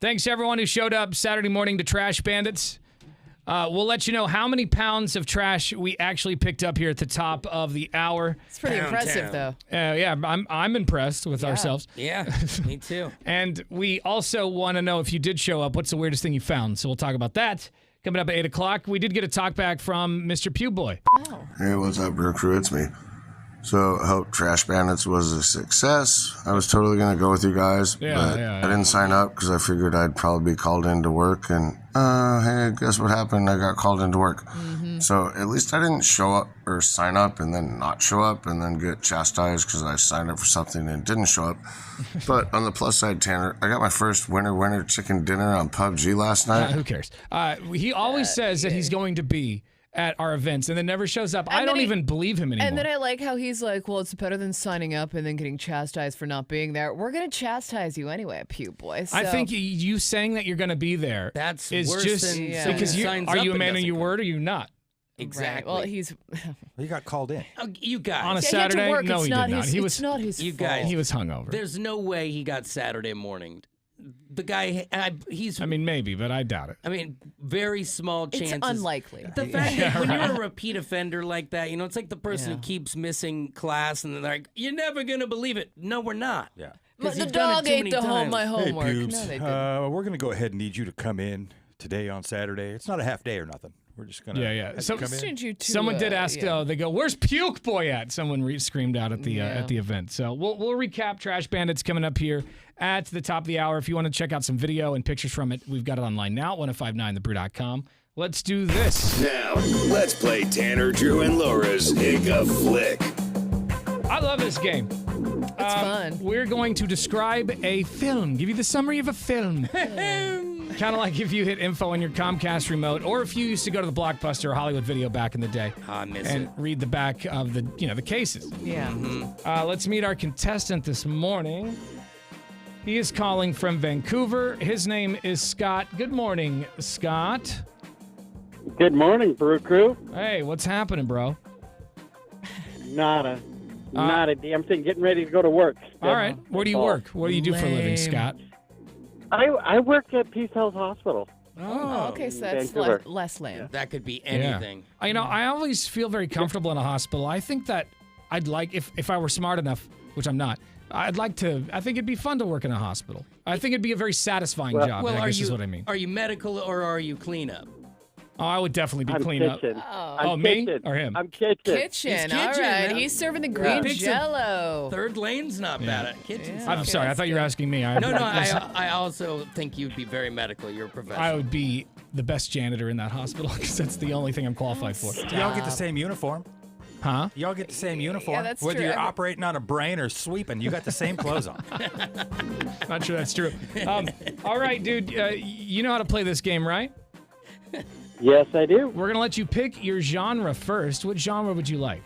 Thanks to everyone who showed up Saturday morning to Trash Bandits. We'll let you know how many pounds of trash we actually picked up here at the top of the hour.
It's pretty impressive, though.
Yeah, I'm impressed with ourselves.
Yeah, me too.
And we also want to know if you did show up, what's the weirdest thing you found? So we'll talk about that coming up at 8 o'clock. We did get a talk back from Mr. Pew Boy.
Oh.
Hey, what's up, Brew Crew? It's me. So, I hope Trash Bandits was a success. I was totally going to go with you guys, but I didn't sign up because I figured I'd probably be called into work. And, hey, guess what happened? I got called into work. So, at least I didn't show up or sign up and then not show up and then get chastised because I signed up for something and didn't show up. But on the plus side, Tanner, I got my first winner chicken dinner on PUBG last night.
Who cares? He always says that he's going to be at our events and then never shows up. I don't even believe him anymore.
And then I like how he's like, well, it's better than signing up and then getting chastised for not being there. We're going to chastise you anyway, Pew Boy. So.
I think you saying that you're going to be there is
worse
just
than
because are you a man of your word or you not?
Exactly.
Right. Well, he's.
He got called in.
Oh, you guys.
On a Saturday? No, he did not.
It's not his
you
fault.
guys.
He was hungover.
There's no way he got Saturday morning. The guy, he's.
I mean, maybe, but I doubt it.
I mean, very small chances.
It's unlikely.
The fact that when you're a repeat offender like that, it's like the person who keeps missing class and they're like, you're never going to believe it. No, we're not.
Yeah.
But the dog ate my homework.
Hey, Pubes,
No, they didn't.
we're going to go ahead and need you to come in today on Saturday. It's not a half day or nothing. We're just going to
So,
come in.
someone did ask, though. They go, where's Puke Boy at? Someone screamed out at the event. So we'll recap Trash Bandits coming up here at the top of the hour. If you want to check out some video and pictures from it, we've got it online now at 1059thebrew.com. Let's do this.
Now, let's play Tanner, Drew, and Laura's Hick a Flick.
I love this game.
It's fun.
We're going to describe a film, give you the summary of a film. Kind of like if you hit info on your Comcast remote, or if you used to go to the Blockbuster or Hollywood Video back in the day and read the back of the cases.
Yeah.
Let's meet our contestant this morning. He is calling from Vancouver. His name is Scott. Good morning, Scott.
Good morning, Brew Crew.
Hey, what's happening, bro?
Not a damn thing. Getting ready to go to work.
All right. Where do you work? What do you do for a living, Scott?
I work at Peace Health Hospital.
Oh, okay, so that's
Vancouver.
less lame.
That could be anything.
Yeah. I always feel very comfortable in a hospital. I think that I'd like, if I were smart enough, which I'm not, I think it'd be fun to work in a hospital. I think it'd be a very satisfying job, I guess is what I mean.
Are you medical or are you cleanup?
Oh, I would definitely be
I'm
cleanup.
kitchen.
Oh, me or him?
I'm kitchen.
Kitchen. All right. He's serving the green jello.
Third lane's not bad at kitchen.
I'm sorry. I thought you were asking me.
I also think you'd be very medical. You're a professional.
I would be the best janitor in that hospital because that's the only thing I'm qualified for.
Y'all get the same uniform.
Huh?
Y'all get the same uniform.
Yeah, that's
Whether
true.
you're operating on a brain or sweeping, you got the same clothes on.
Not sure that's true. All right, dude. You know how to play this game, right?
Yes, I do.
We're going to let you pick your genre first. What genre would you like?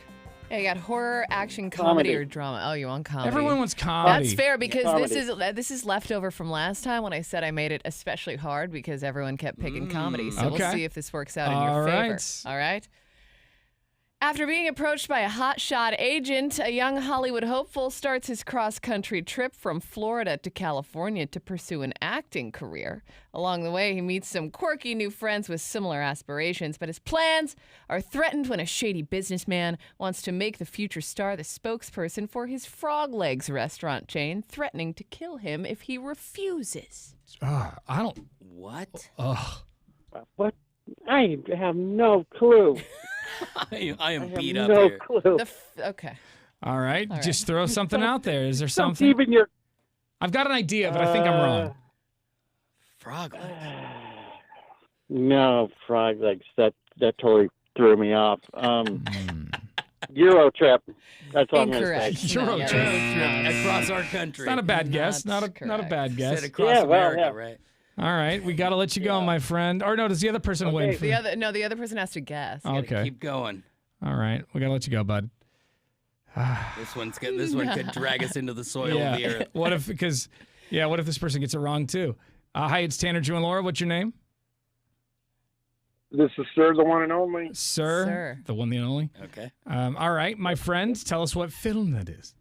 Yeah, you got horror, action, comedy, or drama. Oh, you want comedy?
Everyone wants comedy.
That's fair because
Comedy.
this is leftover from last time when I said I made it especially hard because everyone kept picking comedy. So we'll see if this works out in your favor. All right. After being approached by a hotshot agent, a young Hollywood hopeful starts his cross-country trip from Florida to California to pursue an acting career. Along the way, he meets some quirky new friends with similar aspirations, but his plans are threatened when a shady businessman wants to make the future star the spokesperson for his Frog Legs restaurant chain, threatening to kill him if he refuses.
I don't...
What?
Ugh.
What? I have no clue.
I am beat up
no
here.
clue.
Okay.
All right.
All right.
Just throw something out there. Is there
Don't
something?
even your.
I've got an idea, but I think I'm wrong.
Frog legs.
No, Frog Legs. That totally threw me off. Euro trip. That's all
Incorrect.
I'm going to say.
Euro
No,
trip.
yeah,
Across our country.
It's not a bad guess. Not a bad guess.
Said across America, right?
All right. We got to let you go, my friend. Or no, does the other person win?
The other person has to guess.
Okay.
Keep going.
All right. We got to let you go, bud.
This one could drag us into the soil of the earth.
What if this person gets it wrong too? Hi, it's Tanner, Drew, and Laura. What's your name?
This is Sir, the one and only.
Sir. The one and only.
Okay.
All right, my friend, tell us what film that is.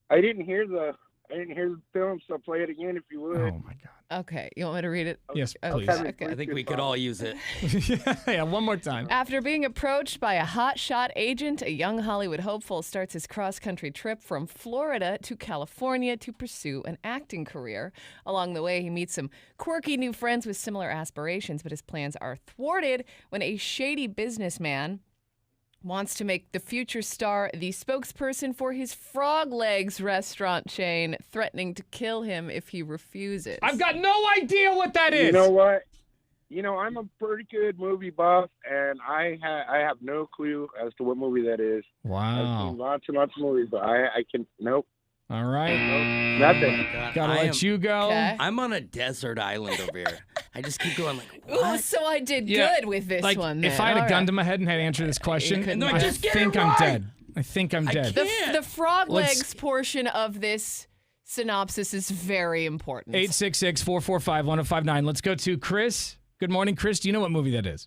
I didn't hear the
I didn't hear the film, so play it again if you would.
Oh my God.
Okay, you want me to read it?
Yes, please.
Okay.
I think we could all use it.
Yeah, one more time.
After being approached by a hotshot agent, a young Hollywood hopeful starts his cross-country trip from Florida to California to pursue an acting career. Along the way, he meets some quirky new friends with similar aspirations, but his plans are thwarted when a shady businessman wants to make the future star the spokesperson for his Frog Legs restaurant chain, threatening to kill him if he refuses.
I've got no idea what that is.
You know what? I'm a pretty good movie buff, and I have no clue as to what movie that is. I've seen lots and lots of movies, but I can nope.
All right.
Nope, nothing.
Gotta let you go.
Okay.
I'm on a desert island over here. I just keep going like,
Ooh,
what?
so I did
Yeah,
good with this
like,
one.
if
then.
I had a
All
gun
right.
to my head and had to answer this question,
couldn't
I
just
get
think
it
I'm
right.
dead. I think I'm dead.
The Frog
Let's-
Legs portion of this synopsis is very important.
866-445-1059. Let's go to Chris. Good morning, Chris. Do you know what movie that is?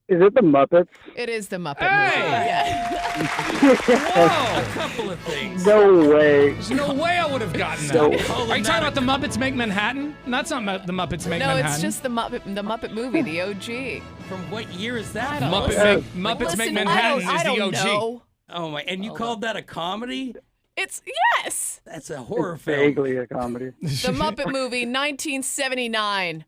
Is it the Muppets?
It is the Muppet
Hey!
movie. Yeah.
Whoa!
A couple of things.
No way.
There's no way I would have gotten that.
No.
Are you talking about the Muppets Make Manhattan? That's not the Muppets Make
No,
Manhattan.
it's just the Muppet movie, the OG.
From what year is that?
Muppets Make
Listen,
Manhattan
I
is the
don't
OG.
know.
Oh my! And you called that a comedy?
It's yes.
That's a horror film.
Vaguely a comedy.
The Muppet movie, 1979.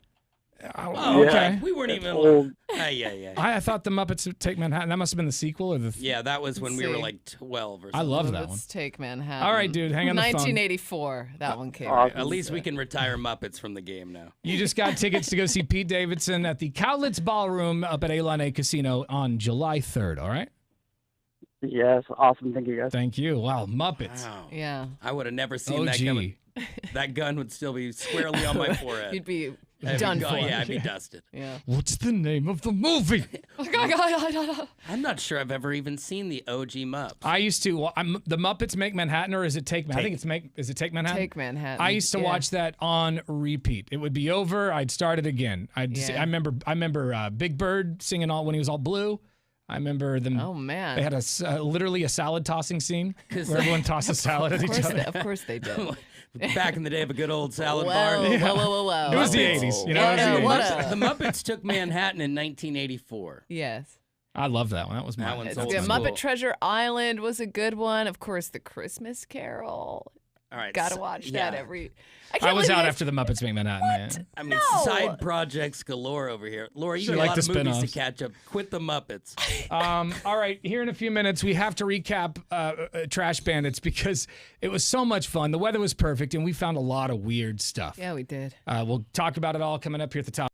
Oh, okay.
Yeah.
We weren't even.
Old.
Yeah.
I thought the Muppets Take Manhattan. That must have been the sequel or the.
Yeah, that was when we were
see.
like 12 or something.
I love that one.
Let's take Manhattan.
All right, dude, hang on the phone.
1984. That one came.
Awesome.
At least we can retire Muppets from the game now.
You just got tickets to go see Pete Davidson at the Cowlitz Ballroom up at A Casino on July 3rd. All right.
Yes, awesome. Thank you, guys.
Thank you. Wow, Muppets.
Wow.
Yeah.
I would have never seen
OG.
that coming. That gun would still be squarely on my forehead.
You'd be
I'd be
done
gone.
for.
Yeah, I'd be dusted.
Yeah.
What's the name of the movie?
I'm not sure I've ever even seen the OG Mupp.
I used to. The Muppets Make Manhattan, or is it Take Manhattan? I think it's Is it Take Manhattan?
Take Manhattan.
I used to
yeah.
watch that on repeat. It would be over. I'd start it again. I
Yeah.
remember Big Bird singing when he was all blue. I remember them.
Oh man.
They had literally a salad tossing scene where everyone tossed a salad at each other.
Of course they did.
Back in the day of a good old salad
Whoa,
bar.
whoa.
It was the 80s, you know. It was the 80s.
The Muppets took Manhattan in 1984.
Yes.
I love that one. That was
That
mine.
one's
It's
old
good.
school.
Muppet Treasure Island was a good one. Of course, The Christmas Carol.
All right.
Gotta watch that
yeah.
every.
I was
believe
out
you
after the Muppets Make Manhattan. Man.
I mean,
No.
side projects galore over here. Laura, you
She
got a
liked
lot
the
of movies to
spin-offs.
catch up. Quit the Muppets.
All right, here in a few minutes, we have to recap Trash Bandits because it was so much fun. The weather was perfect, and we found a lot of weird stuff.
Yeah, we did.
We'll talk about it all coming up here at the top.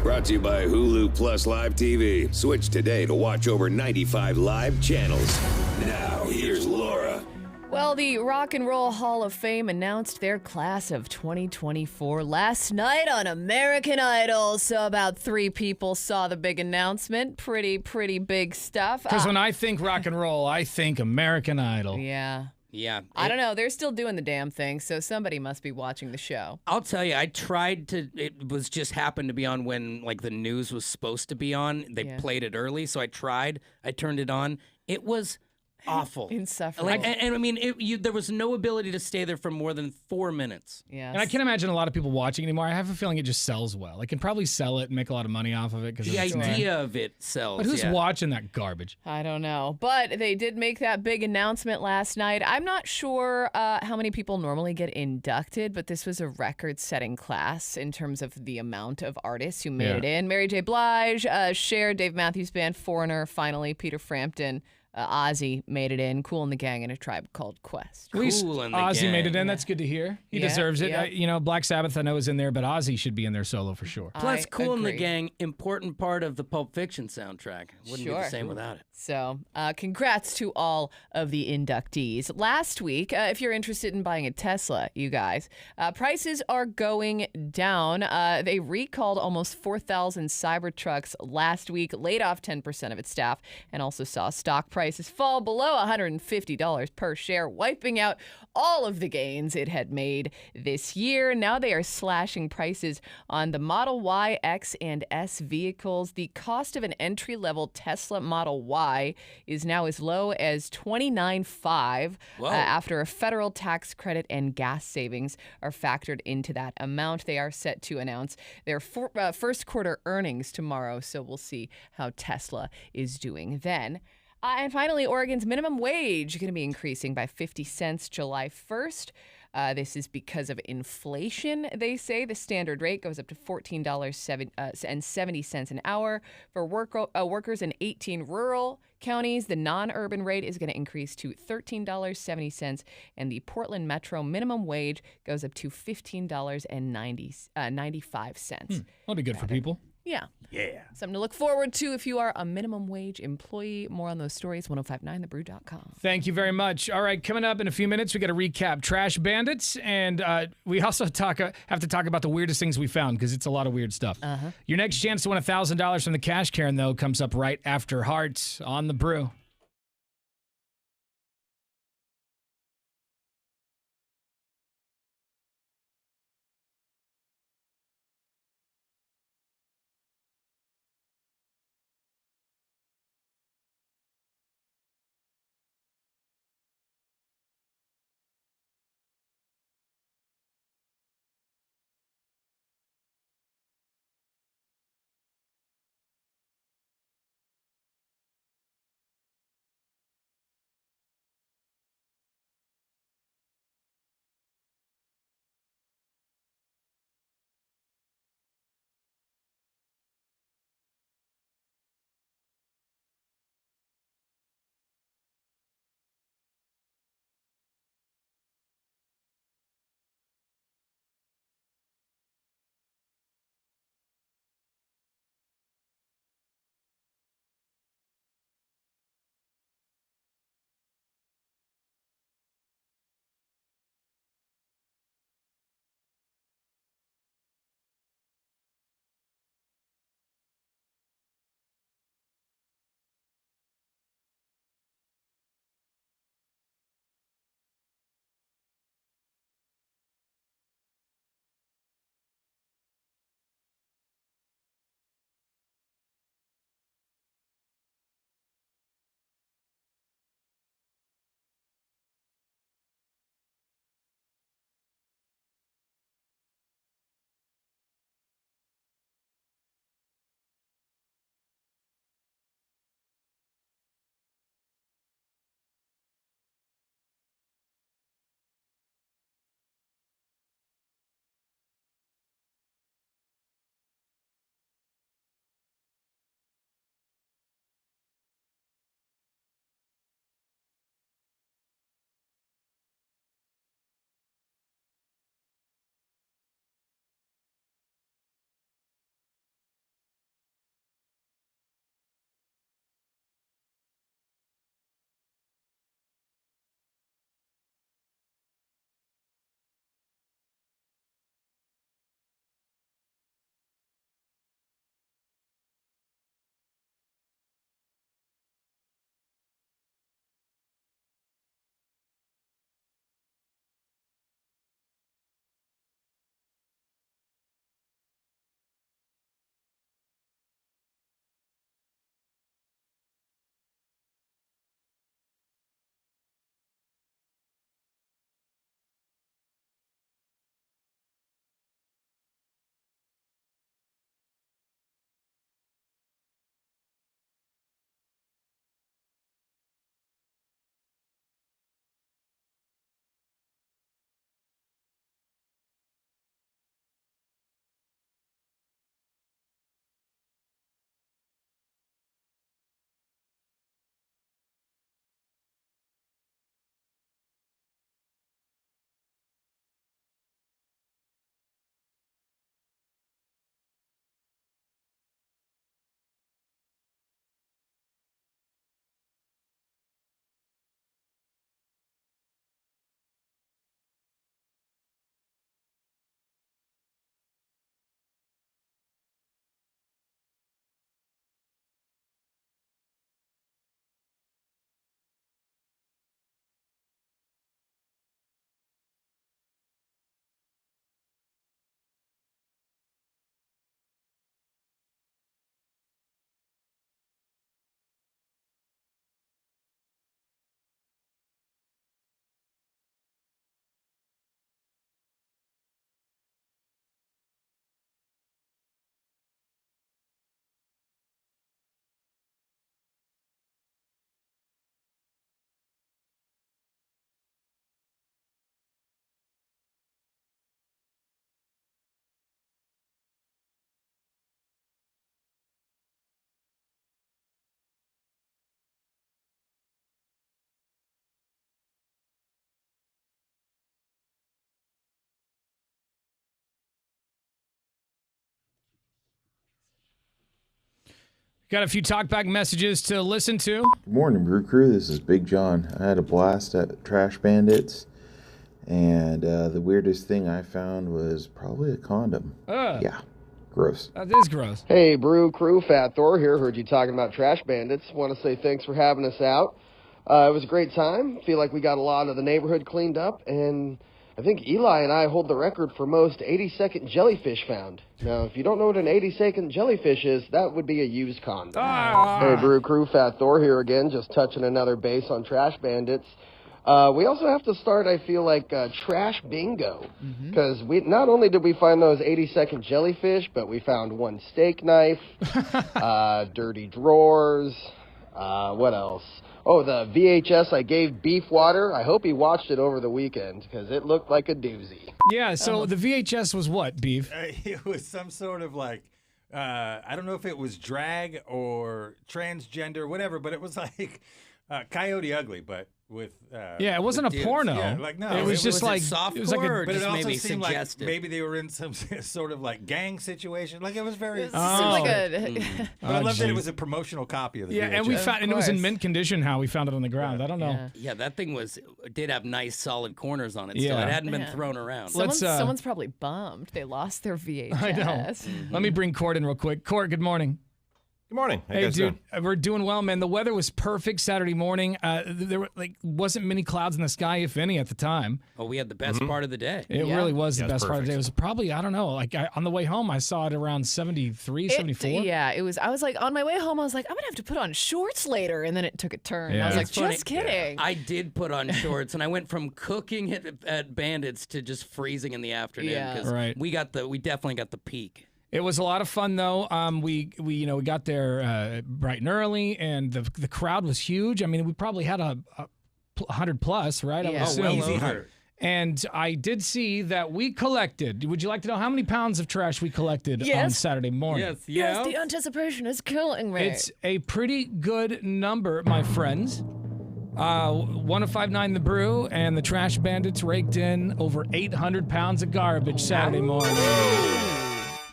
Brought to you by Hulu Plus Live TV. Switch today to watch over 95 live channels. Now, here's Laura.
Well, the Rock and Roll Hall of Fame announced their class of 2024 last night on American Idol. So about 3 people saw the big announcement. Pretty big stuff.
Because when I think rock and roll, I think American Idol.
Yeah.
Yeah.
I don't know. They're still doing the damn thing, so somebody must be watching the show.
I'll tell you, I tried to, it was just happened to be on when like the news was supposed to be on. They played it early, so I turned it on. It was awful.
Insufferable.
And I mean, there was no ability to stay there for more than 4 minutes.
Yeah.
And I can't imagine a lot of people watching anymore. I have a feeling it just sells well. I can probably sell it and make a lot of money off of it.
The idea of it sells.
But who's watching that garbage?
I don't know. But they did make that big announcement last night. I'm not sure how many people normally get inducted, but this was a record-setting class in terms of the amount of artists who made it in. Mary J. Blige, Cher, Dave Matthews Band, Foreigner, finally, Peter Frampton. Ozzy made it in. Kool and the Gang in A Tribe Called Quest.
At least Ozzy made it in. That's good to hear. He deserves it. Black Sabbath I know is in there, but Ozzy should be in there solo for sure.
Plus, Kool and the Gang, important part of the Pulp Fiction soundtrack. Wouldn't be the same without it.
So, congrats to all of the inductees. Last week, if you're interested in buying a Tesla, you guys, prices are going down. They recalled almost 4,000 Cybertrucks last week, laid off 10% of its staff, and also saw stock prices fall below $150 per share, wiping out all of the gains it had made this year. Now they are slashing prices on the Model Y, X, and S vehicles. The cost of an entry-level Tesla Model Y is now as low as $29,500 after a federal tax credit and gas savings are factored into that amount. They are set to announce their first quarter earnings tomorrow, so we'll see how Tesla is doing then. And finally, Oregon's minimum wage is going to be increasing by 50 cents July 1st. This is because of inflation, they say. The standard rate goes up to $14.70 an hour. For workers in 18 rural counties, the non-urban rate is going to increase to $13.70, and the Portland Metro minimum wage goes up to $15.95.
That'll be good for people.
Yeah. Something to look forward to if you are a minimum wage employee. More on those stories, 1059thebrew.com.
Thank you very much. All right, coming up in a few minutes, we got to recap Trash Bandits, and we also have to talk about the weirdest things we found, because it's a lot of weird stuff. Your next chance to win $1,000 from the Cash Karen, though, comes up right after Hearts on the Brew. Got a few talkback messages to listen to.
Good morning, Brew Crew. This is Big John. I had a blast at Trash Bandits, and the weirdest thing I found was probably a condom. Yeah, gross.
That is gross.
Hey, Brew Crew, Fat Thor here. Heard you talking about Trash Bandits. Want to say thanks for having us out. It was a great time. Feel like we got a lot of the neighborhood cleaned up, and I think Eli and I hold the record for most 80-second jellyfish found. Now, if you don't know what an 80-second jellyfish is, that would be a used condom. Hey, Brew Crew, Fat Thor here again, just touching another base on Trash Bandits. We also have to start, I feel like, trash bingo. Because we not only did we find those 80-second jellyfish, but we found one steak knife, dirty drawers, what else? Oh, the VHS I gave Beef Water. I hope he watched it over the weekend because it looked like a doozy.
Yeah, so the VHS was what, Beef?
It was some sort of like, I don't know if it was drag or transgender, whatever, but it was like Coyote Ugly, but with
yeah, it wasn't a porno.
Yeah, like no,
it was just like
softcore,
it was like a,
or
but it
just
also
maybe
seemed
suggestive.
like maybe they were in some sort of like gang situation. Like it was very.
It seemed like a.
But I love that it was a promotional copy of the.
Yeah,
VHS.
and we found, and it was in mint condition. How we found it on the ground, I don't know.
Yeah, that thing did have nice solid corners on it. Still, it hadn't been thrown around.
Someone's probably bummed they lost their VHS.
I know. Let me bring Court in real quick. Court, good morning.
Good morning. How you
Hey,
guys
dude,
doing?
we're doing well, man. The weather was perfect Saturday morning. There were, wasn't many clouds in the sky, if any, at the time.
Oh, we had the best part of the day.
It really was the
Yeah, it was
best part of the day. It
perfect.
was probably, I don't know, on the way home, I saw it around 73, 74.
Yeah, it was. I was like, on my way home, I was like, I'm gonna have to put on shorts later, and then it took a turn.
Yeah.
I was like,
It's funny.
just kidding.
I did put on shorts, and I went from cooking at Bandits to just freezing in the afternoon.
Yeah.
'Cause
Right.
we definitely got the peak.
It was a lot of fun, though. We got there bright and early, and the crowd was huge. I mean, we probably had a 100 plus, right? I would
Yeah.
assume.
Well over.
And I did see that we collected. Would you like to know how many pounds of trash we collected on
Yes.
Saturday morning?
Yes, the anticipation is killing me.
It's a pretty good number, my friends. 1059 The Brew and the Trash Bandits raked in over 800 pounds of garbage Saturday morning.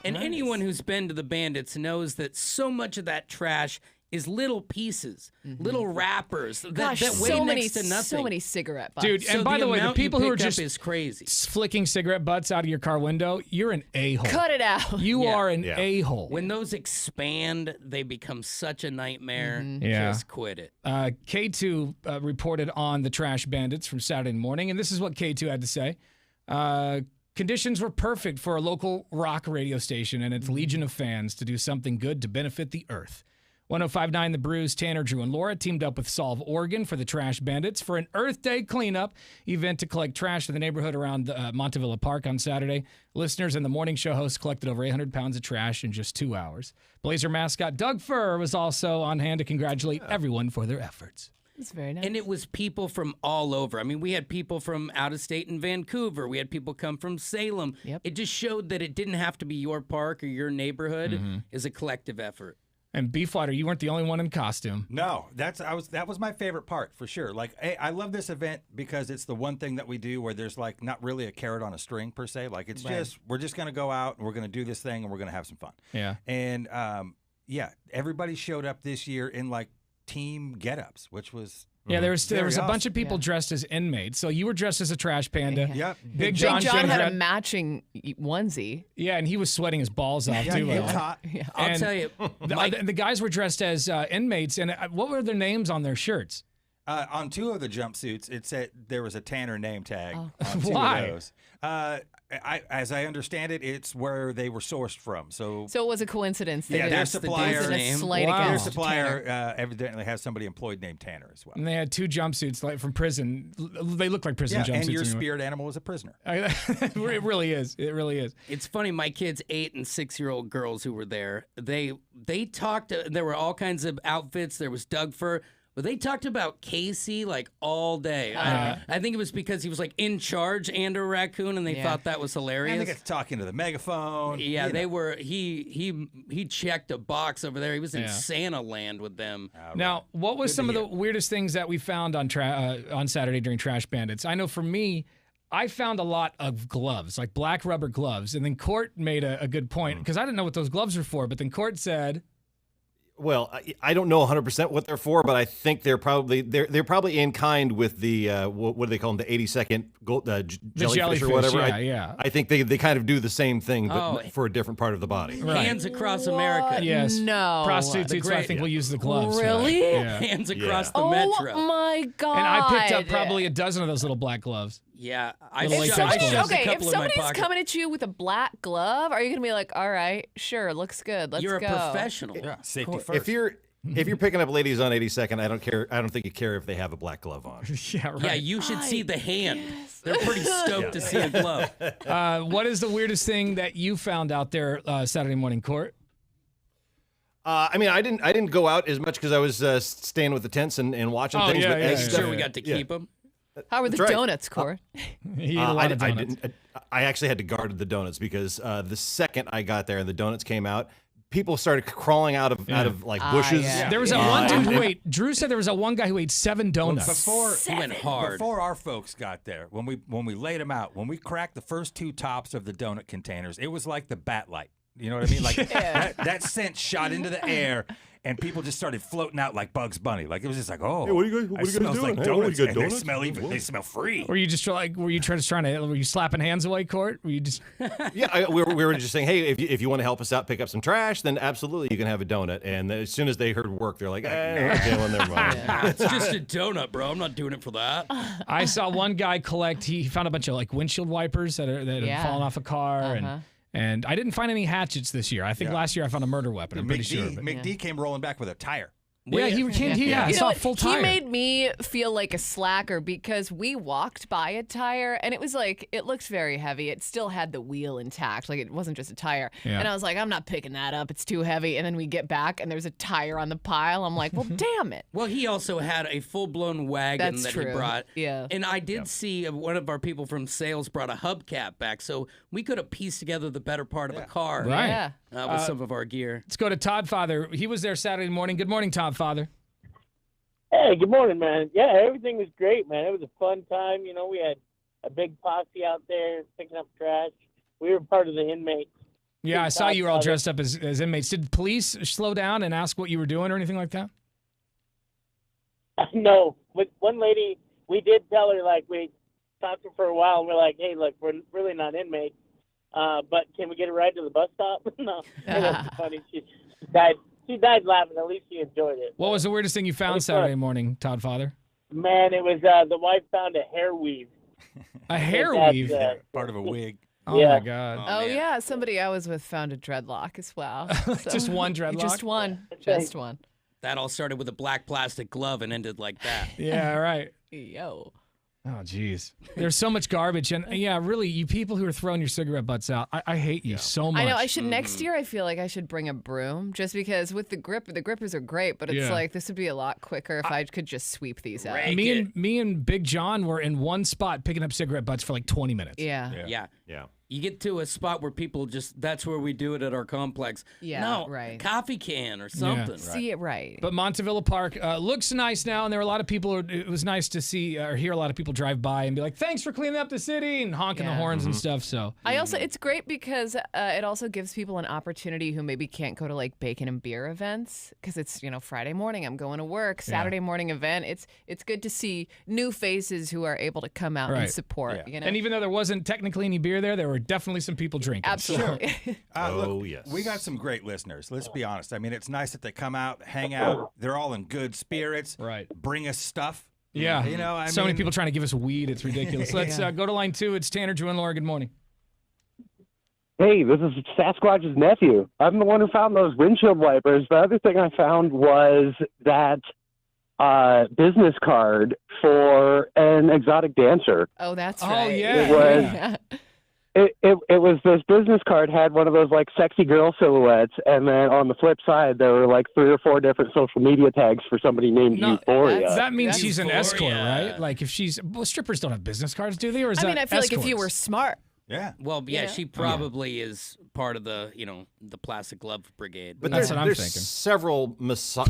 And anyone who's been to the Bandits knows that so much of that trash is little pieces, little wrappers that
Gosh,
weigh
so many,
next to nothing.
so many cigarette butts.
Dude,
So
and by the way, the
amount you
people who are
pick up
just
is crazy.
flicking cigarette butts out of your car window, you're an a-hole.
Cut it out.
You
Yeah.
are an
Yeah.
a-hole.
When those expand, they become such a nightmare.
Yeah.
Just quit it.
K2 reported on the Trash Bandits from Saturday morning, and this is what K2 had to say. Conditions were perfect for a local rock radio station and its legion of fans to do something good to benefit the earth. 1059 The Brew's Tanner, Drew, and Laura teamed up with Solve Oregon for the Trash Bandits for an Earth Day cleanup event to collect trash in the neighborhood around Montevilla Park on Saturday. Listeners and the morning show hosts collected over 800 pounds of trash in just 2 hours. Blazer mascot Doug Furr was also on hand to congratulate everyone for their efforts.
It's very nice.
And it was people from all over. I mean, we had people from out of state in Vancouver. We had people come from Salem.
Yep.
It just showed that it didn't have to be your park or your neighborhood. It's a collective effort.
And Beefwater, you weren't the only one in costume.
No, that was my favorite part for sure. Like, I love this event because it's the one thing that we do where there's like not really a carrot on a string per se. Like it's just we're just gonna go out and we're gonna do this thing and we're gonna have some fun.
Yeah.
And everybody showed up this year in like team get-ups, which was
Yeah, there was a
awesome.
bunch of people dressed as inmates. So you were dressed as a trash panda.
Yep.
Big
Big
John
had a
had-
matching onesie.
Yeah, and he was sweating his balls off
Yeah,
too.
it
like
was
that.
hot.
I'll
And
tell you,
the guys were dressed as inmates, and what were their names on their shirts?
On two of the jumpsuits, it said there was a Tanner name tag. On two
Why?
Of those. As I understand it, it's where they were sourced from. So
So it was a coincidence. That
yeah,
it
their
that's the
supplier,
wasn't a
name.
slight
Wow.
their
against
supplier
Tanner.
evidently has somebody employed named Tanner as well.
And they had two jumpsuits like from prison. They look like prison
Yeah,
jumpsuits.
and your
anyway.
spirit animal is a prisoner.
It really is. It really is.
it's funny. My kids, 8 and 6-year-old girls who were there, they talked. There were all kinds of outfits. There was Doug Fur. But they talked about Casey like all day. I think it was because he was like in charge and a raccoon, and they thought that was hilarious.
And they get to talk into the megaphone.
Yeah,
you
they
know.
were. He checked a box over there. He was in Santa Land with them.
Now, what was some of the weirdest things that we found on Saturday during Trash Bandits? I know for me, I found a lot of gloves, like black rubber gloves. And then Court made a good point, because I didn't know what those gloves were for. But then Court said,
Well, I don't know 100% what they're for, but I think they're probably in kind with the what do they call them, the 80-second jellyfish or whatever.
Yeah.
I think they kind of do the same thing, but for a different part of the body.
Right.
Hands across America.
Yes.
No.
Prostitutes, I think, will use the gloves. for that.
Really?
Yeah.
Hands across the metro.
Oh my God.
And I picked up probably a dozen of those little black gloves.
Yeah,
If
somebody's coming at you with a black glove, are you gonna be like, "All right, sure, looks good, let's go"?
You're a professional.
Yeah, safety first.
If you're picking up ladies on 82nd, I don't care. I don't think you care if they have a black glove on.
Yeah, right.
Yeah, you should see the hand. They're pretty stoked to see a glove.
What is the weirdest thing that you found out there Saturday morning, Court?
I mean, I didn't go out as much because I was staying with the tents and watching things.
Yeah,
but
yeah,
Sure, we got to keep them.
How were the donuts, Court?
He ate a lot of donuts.
I actually had to guard the donuts because the second I got there and the donuts came out, people started crawling out of like bushes.
Yeah.
There was a one dude who ate. Drew said there was a one guy who ate 7 donuts.
He went hard.
Before our folks got there, when we laid them out, when we cracked the first 2 tops of the donut containers, it was like the bat light. You know what I mean? Like that scent shot into the air, and people just started floating out like Bugs Bunny. Like it was just like, oh,
hey, what are you guys doing?
Like
Hey,
donuts,
what are you
and
donuts?
they smell free.
Were you just like? Were you trying to? Were you slapping hands away, Court? Were you just?
Yeah, we were just saying, hey, if you want to help us out, pick up some trash, then absolutely you can have a donut. And as soon as they heard work, they're like, okay, well, never mind.
It's just a donut, bro. I'm not doing it for that.
I saw one guy collect. He found a bunch of like windshield wipers that had fallen off a car, and I didn't find any hatchets this year. I think last year I found a murder weapon. I'm pretty sure. But
McD came rolling back with a tire.
Yeah, he came. Yeah, I saw a full tire.
He made me feel like a slacker because we walked by a tire and it was like, it looked very heavy. It still had the wheel intact. Like it wasn't just a tire.
Yeah.
And I was like, I'm not picking that up. It's too heavy. And then we get back and there's a tire on the pile. I'm like, well, damn it.
Well, he also had a full-blown wagon
That's
that
true.
he brought.
Yeah.
And I did see one of our people from sales brought a hubcap back, so we could have pieced together the better part of a car.
Right.
Yeah.
With some of our gear.
Let's go to Todd Father. He was there Saturday morning. Good morning, Todd Father.
Hey, good morning, man. Yeah, everything was great, man. It was a fun time. You know, we had a big posse out there picking up trash. We were part of the inmates.
Yeah, I saw you were all dressed up as inmates. Did police slow down and ask what you were doing or anything like that?
No, with one lady, we did tell her, like, we talked to her for a while, and we're like, hey, look, we're really not inmates, but can we get a ride to the bus stop? No, it was funny. She died laughing. At least she enjoyed it.
What was the weirdest thing you found Saturday morning, Todd Father?
Man, it was the wife found a hair weave.
A hair weave?
Part of a wig.
Oh, my God.
Oh, yeah. Somebody I was with found a dreadlock as well.
Just one dreadlock?
Just one. Just one.
That all started with a black plastic glove and ended like that.
Yeah, right.
Yo.
Oh, jeez. There's so much garbage. And, yeah, really, you people who are throwing your cigarette butts out, I hate you so much.
I know. I should next year, I feel like I should bring a broom just because with the grippers are great, but it's like this would be a lot quicker if I could just sweep these out.
Me and Big John were in one spot picking up cigarette butts for like 20 minutes.
Yeah. You get to a spot where people that's where we do it at our complex.
Yeah,
no,
right.
Coffee can or something.
See it right.
But Montevilla Park looks nice now, and there were a lot of people. It was nice to see or hear a lot of people drive by and be like, "Thanks for cleaning up the city," and honking the horns and stuff. So
it's great because it also gives people an opportunity who maybe can't go to like bacon and beer events because it's Friday morning I'm going to work, Saturday morning event. It's good to see new faces who are able to come out and support.
Yeah.
You know?
And even though there wasn't technically any beer there were definitely some people drinking.
Absolutely.
Look, yes. We got some great listeners. Let's be honest. I mean, it's nice that they come out, hang out. They're all in good spirits.
Right.
Bring us stuff.
Yeah.
So
many people trying to give us weed. It's ridiculous. Let's go to line 2. It's Tanner, Drew, and Laura. Good morning.
Hey, this is Sasquatch's nephew. I'm the one who found those windshield wipers. The other thing I found was that business card for an exotic dancer.
Oh, that's right.
Oh, yeah.
It was. It was this business card had one of those like sexy girl silhouettes, and then on the flip side there were like 3 or 4 different social media tags for somebody named Euphoria.
That means she's an escort, right? Like if strippers don't have business cards, do they? Or is
I
that
mean, I feel like if you
escorts?
were smart,
Yeah.
Well, yeah,
You know?
she probably is part of the, the plastic glove brigade.
But
That's what I'm
there's
thinking.
several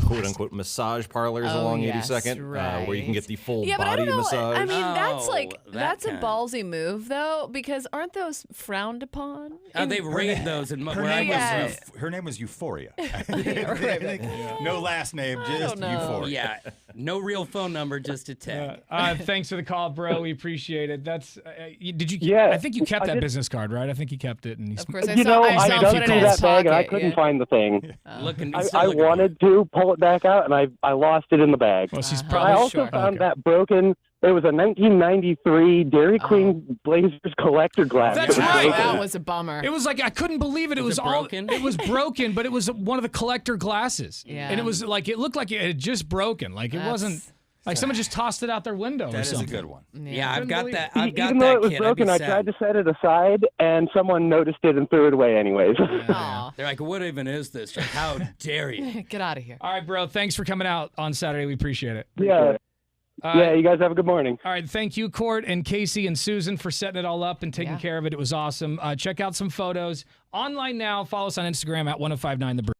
quote unquote massage parlors along
yes,
82nd where you can get the full
Yeah, but I
body
don't know.
massage.
I mean, that's that's
kind.
a ballsy move, though, because aren't those frowned upon?
They raid those in
Her
where I
name,
was.
her name was Euphoria.
Right.
No last name, just Euphoria.
Yeah, no real phone number, just a tag.
Thanks for the call, bro. We appreciate it. That's did you?
Yeah,
I think you kept
I
that
did.
business card, right? I think you kept it, and
Of course, I
You
saw,
know,
I
I
saw him
dug
put it
through
in his
that bag and I
pocket,
couldn't
yeah.
find the thing. I
looking
wanted to pull it back out, and I lost it in the bag.
Well, she's
I
probably
also
sure.
found that broken. It was a 1993 Dairy Queen Blazers collector glass.
That's
It was
right.
broken.
That was a bummer.
It was like I couldn't believe it. It was
it
all
broken?
It was broken, but it was one of the collector glasses.
Yeah.
And it was like it looked like it had just broken. Like it wasn't like someone just tossed it out their window or
That is a
something.
good one.
Yeah, I've
Couldn't
got
believe
that.
it.
I've got
Even
that
though it was
kid.
broken,
I'd
I
be
tried
sad.
to set it aside, and someone noticed it and threw it away anyways.
Aw.
They're like, what even is this? Like, how dare you?
Get out of here.
All right, bro. Thanks for coming out on Saturday. We appreciate it.
Yeah. Yeah, you guys have a good morning.
All right, thank you, Court and Casey and Susan, for setting it all up and taking care of it. It was awesome. Check out some photos online now. Follow us on Instagram at 1059 The Brew.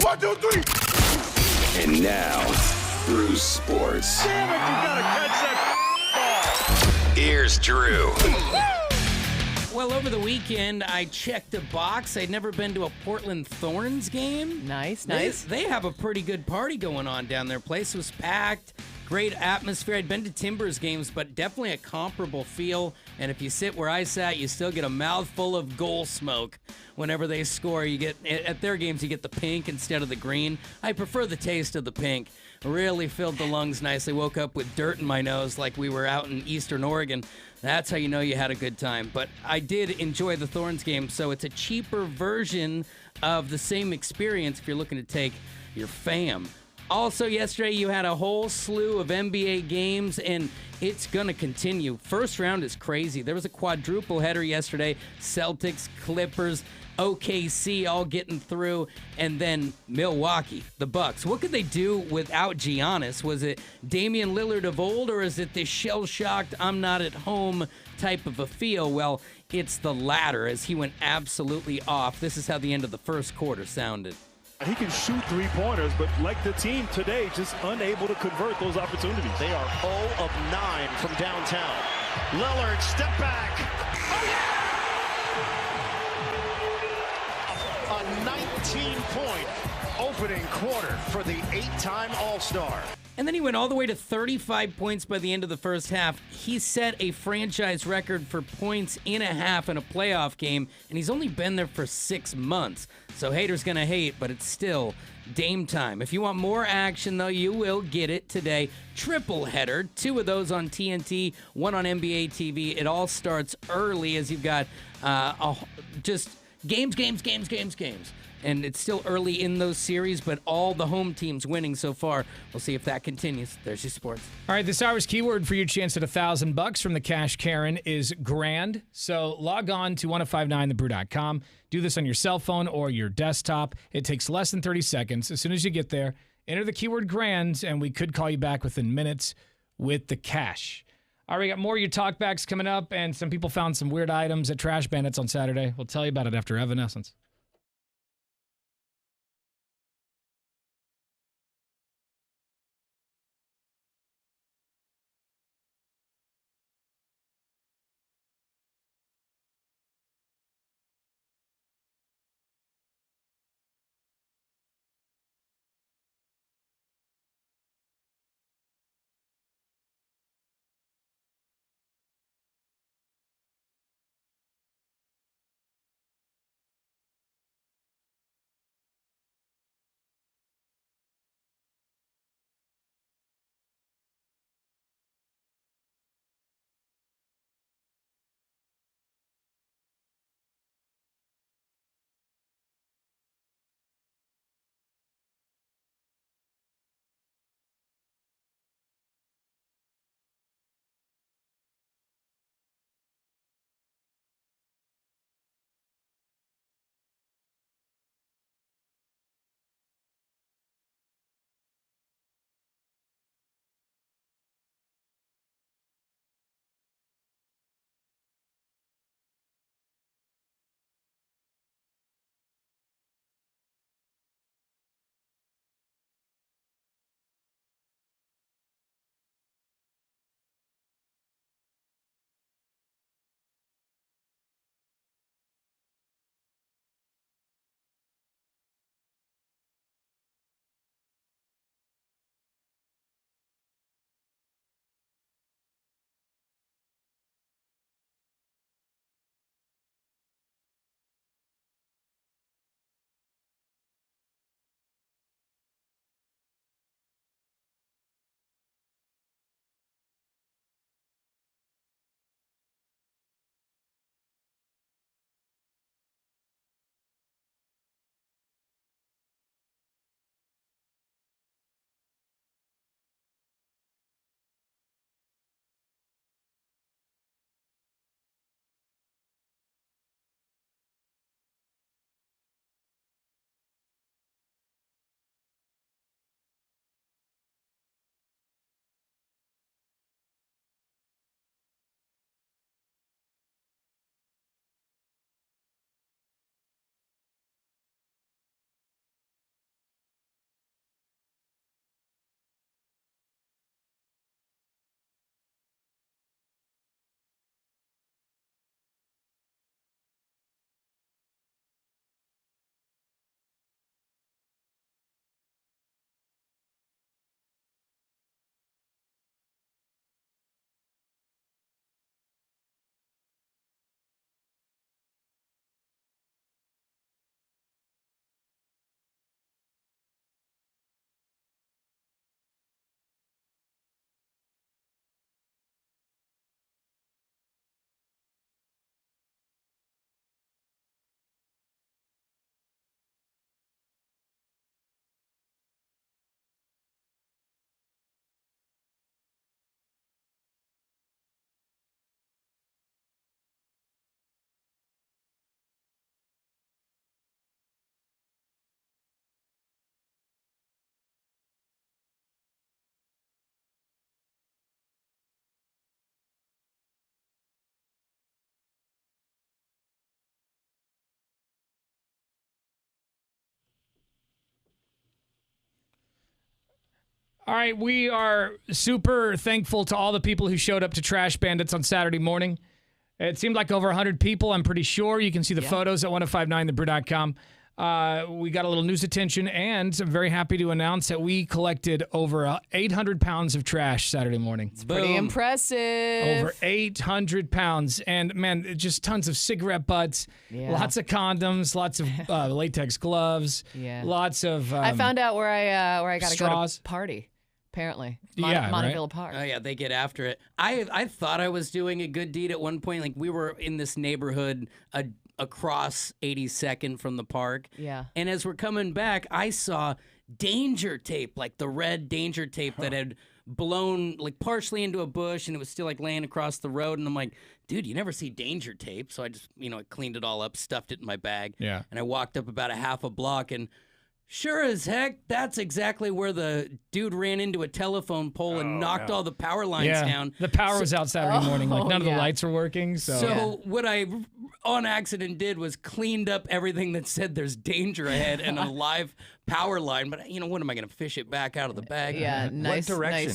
1, 2, 3. And now, Bruce Sports.
Damn it, you gotta catch that ball.
Here's Drew.
Well, over the weekend, I checked a box. I'd never been to a Portland Thorns game.
Nice.
They have a pretty good party going on down there. Place was packed, great atmosphere. I'd been to Timbers games, but definitely a comparable feel. And if you sit where I sat, you still get a mouthful of goal smoke whenever they score. You get at their games, you get the pink instead of the green. I prefer the taste of the pink. Really filled the lungs nicely. Woke up with dirt in my nose like we were out in Eastern Oregon. That's how you know you had a good time. But I did enjoy the Thorns game, so it's a cheaper version of the same experience if you're looking to take your fam. Also, yesterday you had a whole slew of NBA games, and it's going to continue. First round is crazy. There was a quadruple header yesterday. Celtics, Clippers, OKC all getting through, and then Milwaukee, the Bucks. What could they do without Giannis? Was it Damian Lillard of old, or is it this shell-shocked, I'm not at home type of a feel? Well, it's the latter, as he went absolutely off. This is how the end of the first quarter sounded.
He can shoot three-pointers, but like the team today, just unable to convert those opportunities.
They are 0 of 9 from downtown. Lillard, step back. Oh, yeah! A 19-point opening quarter for the 8-time All-Star.
And then he went all the way to 35 points by the end of the first half. He set a franchise record for points in a half in a playoff game, and he's only been there for 6 months. So haters gonna hate, but it's still Dame time. If you want more action, though, you will get it today. Triple header, 2 of those on TNT, 1 on NBA TV. It all starts early as you've got just games. And it's still early in those series, but all the home teams winning so far. We'll see if that continues. There's your sports.
All right, this hour's keyword for your chance at $1,000 from the Cash Karen is grand. So log on to 1059thebrew.com. Do this on your cell phone or your desktop. It takes less than 30 seconds. As soon as you get there, enter the keyword grand, and we could call you back within minutes with the cash. All right, we got more of your talkbacks coming up, and some people found some weird items at Trash Bandits on Saturday. We'll tell you about it after Evanescence. All right, we are super thankful to all the people who showed up to Trash Bandits on Saturday morning. It seemed like over 100 people, I'm pretty sure. You can see the photos at 1059thebrew.com. We got a little news attention, and I'm very happy to announce that we collected over 800 pounds of trash Saturday morning.
It's pretty impressive.
Over 800 pounds. And, man, just tons of cigarette butts, lots of condoms, lots of latex gloves, lots of
I found out where I got to go to party, apparently. Monteville
right?
Park.
Oh, yeah, they get after it. I thought I was doing a good deed at one point. Like, we were in this neighborhood across 82nd from the park.
Yeah.
And as we're coming back, I saw danger tape, like the red danger tape that had blown like partially into a bush, and it was still like laying across the road. And I'm like, dude, you never see danger tape. So I just, I cleaned it all up, stuffed it in my bag.
Yeah.
And I walked up about a half a block, and sure as heck, that's exactly where the dude ran into a telephone pole and knocked all the power lines down.
The power was out Saturday morning. Like, none of the lights were working. So
what I, on accident, did was cleaned up everything that said there's danger ahead and a live power line. But, what am I going to fish it back out of the bag?
Yeah, nice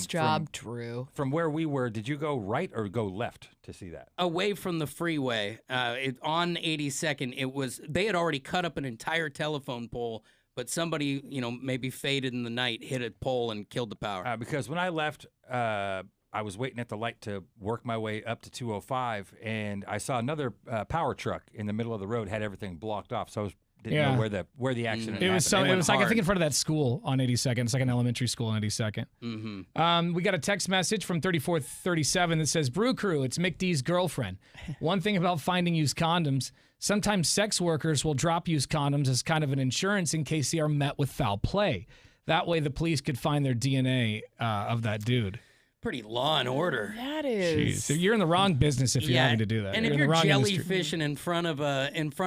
job,
from,
Drew.
From where we were, did you go right or go left to see that?
Away from the freeway. On 82nd, they had already cut up an entire telephone pole. But somebody, maybe faded in the night, hit a pole and killed the power.
Because when I left, I was waiting at the light to work my way up to 205, and I saw another power truck in the middle of the road, had everything blocked off. So I didn't know where the accident happened.
It was like, I think, in front of that school on 82nd. It's like an elementary school on 82nd.
Mm-hmm.
We got a text message from 3437 that says, Brew Crew, it's Mick D's girlfriend. One thing about finding used condoms, sometimes sex workers will drop used condoms as kind of an insurance in case they are met with foul play. That way the police could find their DNA of that dude.
Pretty Law and Order.
That is.
Jeez. You're in the wrong business if you're having to do that.
And
you're
if you're
jellyfishing
in front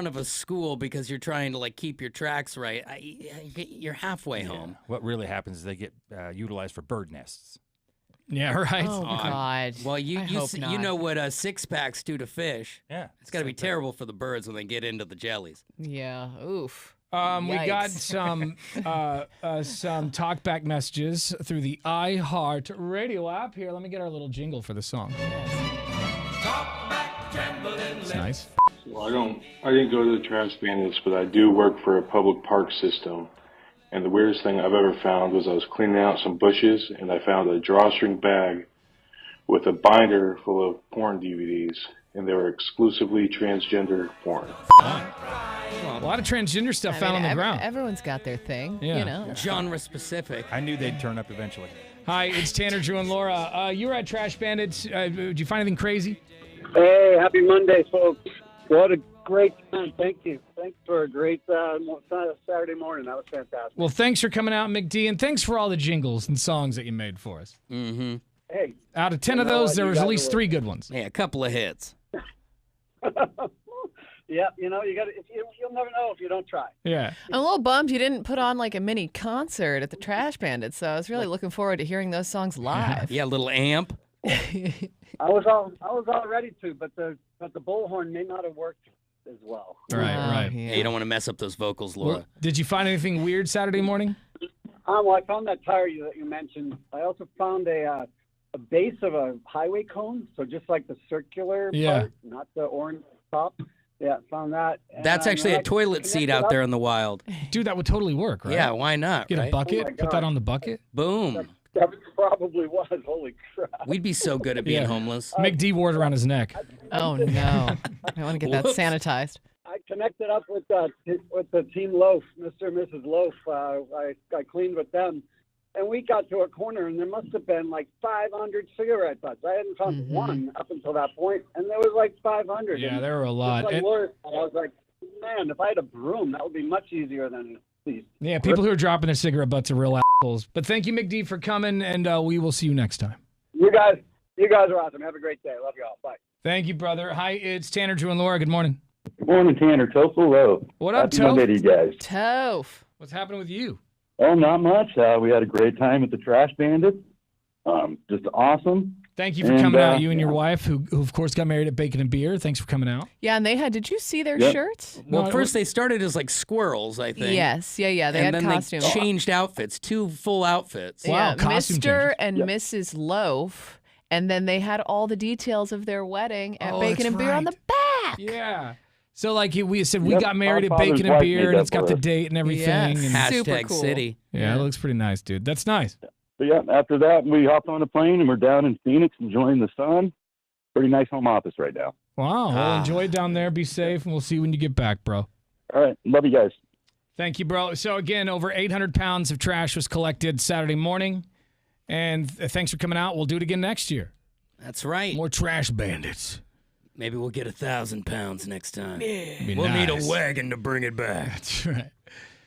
of a school because you're trying to keep your tracks right, you're halfway home.
What really happens is they get utilized for bird nests.
Yeah, right.
Oh, God.
Well, you know what six packs do to fish.
Yeah,
it's got to be terrible for the birds when they get into the jellies.
Yeah. Oof.
We got some talkback messages through the iHeart Radio app. Here, let me get our little jingle for the song. It's nice.
Well, I didn't go to the Trash Bandits, but I do work for a public park system. And the weirdest thing I've ever found was I was cleaning out some bushes, and I found a drawstring bag with a binder full of porn DVDs, and they were exclusively transgender porn.
Well, a lot of transgender stuff found on the ground.
Everyone's got their thing,
Genre specific.
I knew they'd turn up eventually.
Hi, it's Tanner, Drew, and Laura. You were at Trash Bandits. Did you find anything crazy?
Hey, happy Monday, folks. What a great time. Thank you. Thanks for a great Saturday morning. That was fantastic.
Well, thanks for coming out, McD, and thanks for all the jingles and songs that you made for us.
Mm-hmm.
Hey.
Out of 10 of those, there was at least 3 good ones.
Yeah, a couple of hits.
Yeah, you got to. You'll never know if you don't try.
Yeah.
I'm a little bummed you didn't put on a mini concert at the Trash Bandits, so I was really looking forward to hearing those songs live.
Yeah, a little amp.
I was all ready to, but the bullhorn may not have worked as well.
Right.
Yeah, you don't want to mess up those vocals, Laura.
Well, did you find anything weird Saturday morning?
Well, I found that tire that you mentioned. I also found a base of a highway cone, so just like the circular part, not the orange top. Yeah, found that. And
that's actually a toilet seat out there in the wild.
Dude, that would totally work, right?
Yeah, why not?
Get a bucket, put that on the bucket.
Boom.
That probably was. Holy crap.
We'd be so good at being homeless.
McD wore it around his neck.
Oh, no. I want to get that sanitized.
I connected up with the Team Loaf, Mr. and Mrs. Loaf. I cleaned with them. And we got to a corner, and there must have been 500 cigarette butts. I hadn't found one up until that point, and there was 500.
Yeah, there were a lot.
I was like, man, if I had a broom, that would be much easier than these.
Yeah, people who are dropping their cigarette butts are real assholes. But thank you, McD, for coming, and we will see you next time.
You guys are awesome. Have a great day. Love you all. Bye.
Thank you, brother. Hi, it's Tanner, Drew, and Laura. Good morning.
Good morning, Tanner. Toph Low.
What up,
Happy Monday to you guys.
Toph.
What's happening with you?
Oh, not much. We had a great time at the Trash Bandits. Just awesome.
Thank you for coming out, you and your wife, who of course got married at Bacon and Beer. Thanks for coming out.
Yeah, and they had. Did you see their
Yep.
shirts?
Well, first they started as like squirrels, I think.
Yes, yeah. They
and
had
then
costumes.
they changed outfits, 2 full outfits.
Yeah, Mr. and Mrs. Loaf, and then they had all the details of their wedding at Bacon and Beer on the back.
Yeah. So like we said, we
Yep,
got married
my
at Bacon
father's
and
wife
Beer,
made
and
that
it's got
for
the
us.
date and everything.
Yes.
And
Super
Hashtag
cool.
city.
Yeah, it looks pretty nice, dude. That's nice.
But yeah, after that, we hopped on a plane and we're down in Phoenix enjoying the sun. Pretty nice home office right now.
Wow. Well, enjoy it down there. Be safe, and we'll see you when you get back, bro.
All right. Love you guys.
Thank you, bro. So again, over 800 pounds of trash was collected Saturday morning, and thanks for coming out. We'll do it again next year.
That's right.
More trash bandits.
Maybe we'll get 1,000 pounds next time.
Be
We'll need a
nice.
wagon to bring it back.
That's right.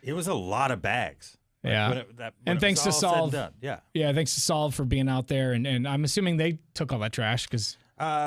It was a lot of bags.
Yeah.
When when
And
it
thanks
was
to
all said
Solve.
and done. Yeah.
Yeah, thanks to Solve for being out there, and I'm assuming they took all that trash because.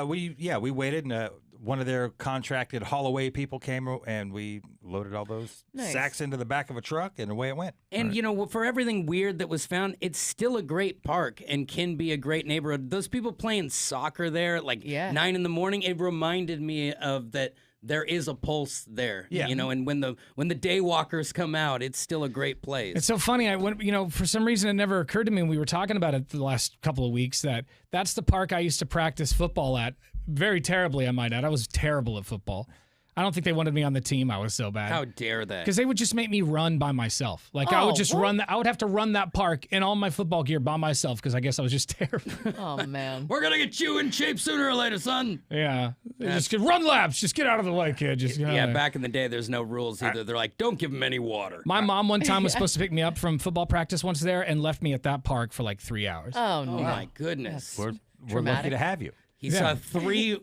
We waited, and one of their contracted haul away people came, and we loaded all those
Nice.
sacks into the back of a truck, and away it went.
And, you know, for everything weird that was found, it's still a great park and can be a great neighborhood. Those people playing soccer there at like 9 in the morning, it reminded me of that there is a pulse there.
Yeah.
You know, and when the day walkers come out, it's still a great place.
It's so funny. I went, for some reason, it never occurred to me when we were talking about it the last couple of weeks that that's the park I used to practice football at. Very terribly, I might add. I was terrible at football. I don't think they wanted me on the team. I was so bad.
How dare they?
Because they would just make me run by myself. Like I would just run. I would have to run that park in all my football gear by myself because I guess I was just terrible.
Oh man.
We're gonna get you in shape sooner or later, son.
Yeah. Just run laps. Just get out of the way, kid. Just get out of
Yeah,
there.
back in the day, there's no rules either. They're like, don't give him any water.
My mom one time was supposed to pick me up from football practice once there and left me at that park for like 3 hours.
Oh no.
Oh my goodness.
We're lucky
Dramatic.
to have you.
He saw 3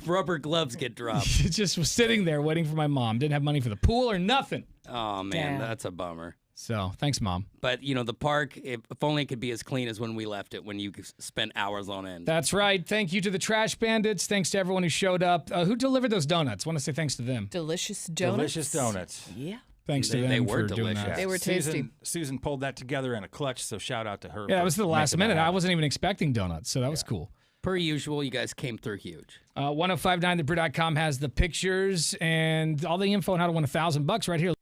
rubber gloves get dropped.
He just was sitting there waiting for my mom. Didn't have money for the pool or nothing.
Oh man,
Damn.
that's a bummer.
So thanks, Mom.
But you know, the park, if only it could be as clean as when we left it, when you spent hours on end.
That's right. Thank you to the Trash Bandits. Thanks to everyone who showed up. Who delivered those donuts? Want to say thanks to them.
Delicious donuts.
Delicious donuts.
Yeah.
Thanks to them
they were
for doing
delicious.
that.
They were tasty.
Susan pulled that together in a clutch, so shout out to her.
Yeah, that
for
was the last
making that
minute. I
happen.
wasn't even expecting donuts, so that was cool.
Per usual, you guys came through huge.
1059thebrew.com has the pictures and all the info on how to win $1,000 right here.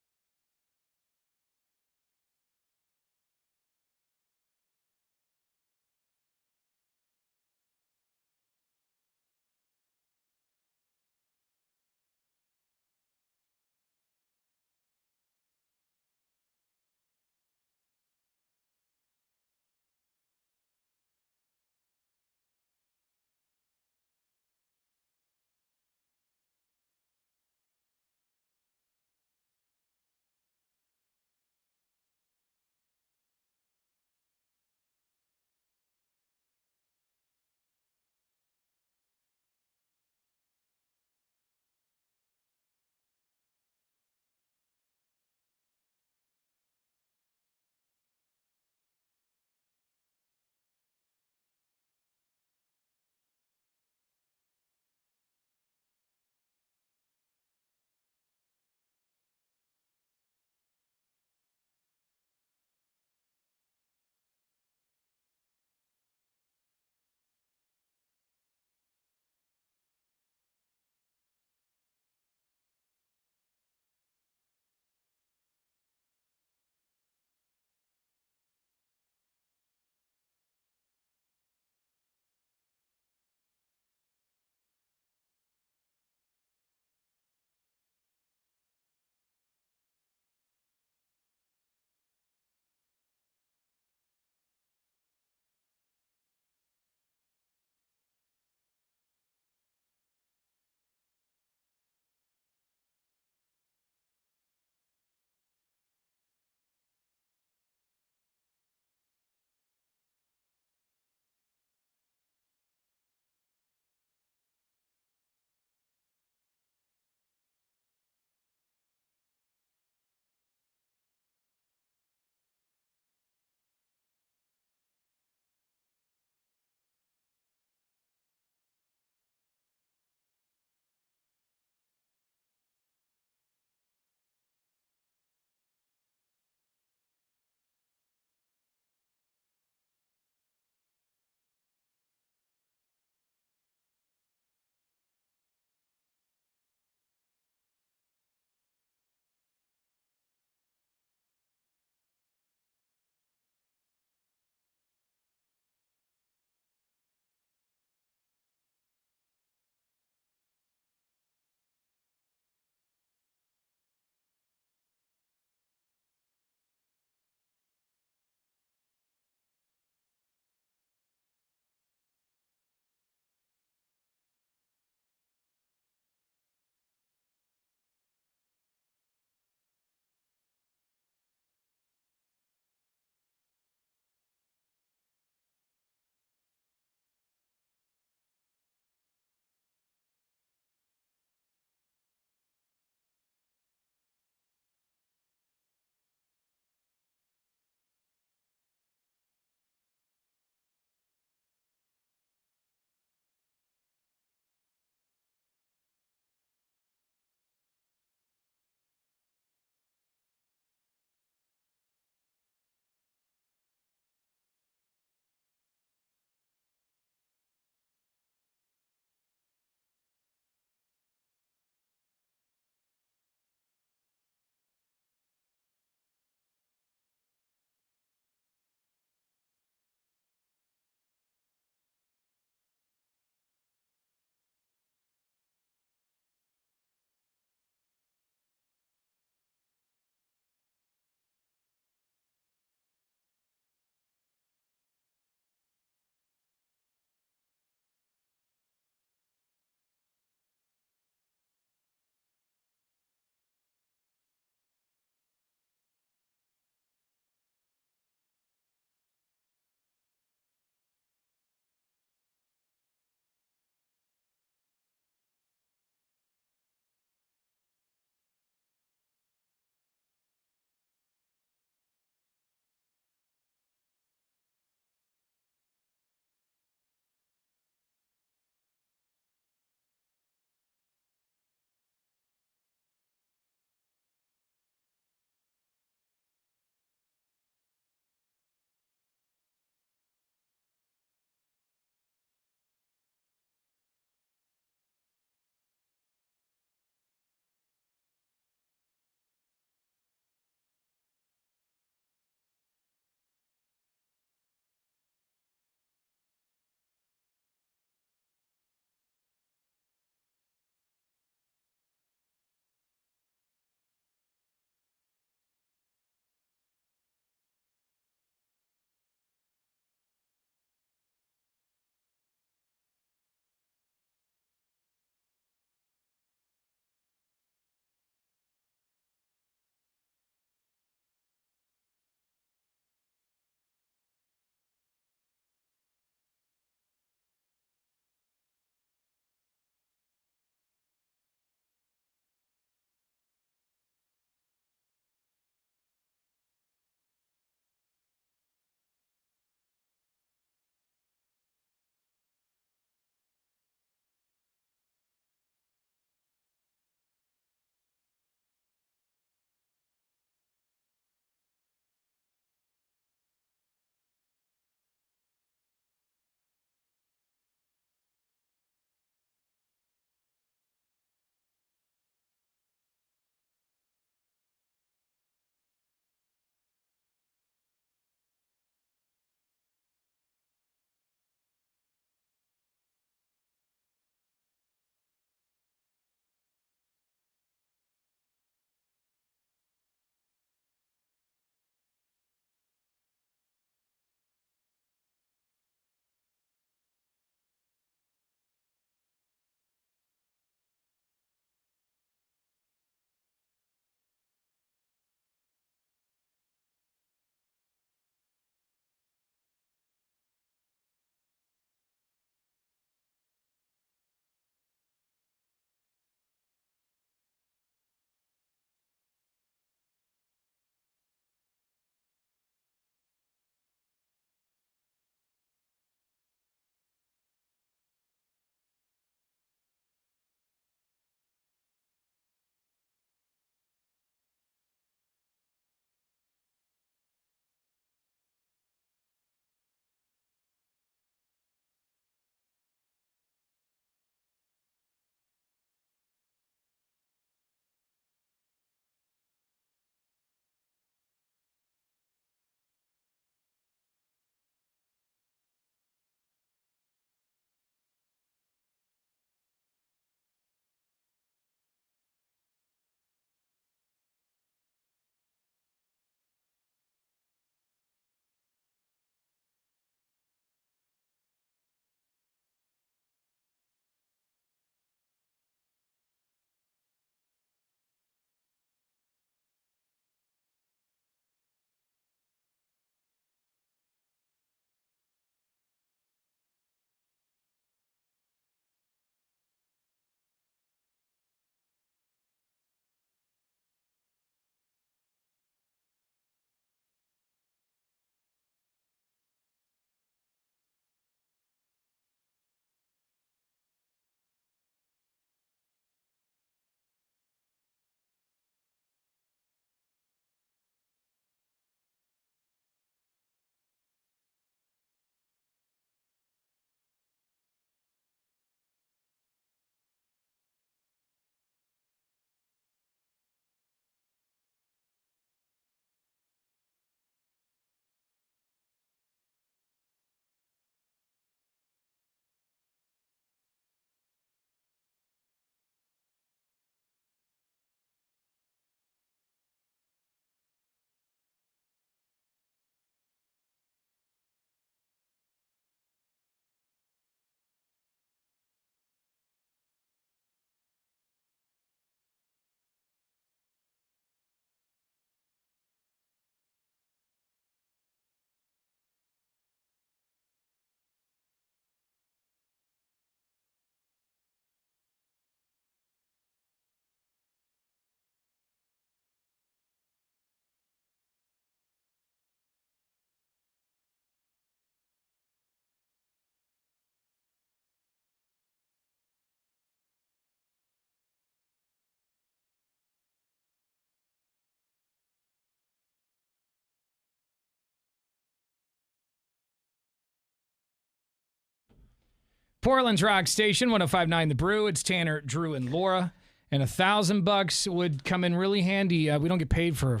Portland's Rock Station, 105.9 The Brew. It's Tanner, Drew, and Laura. And $1,000 would come in really handy. We don't get paid for,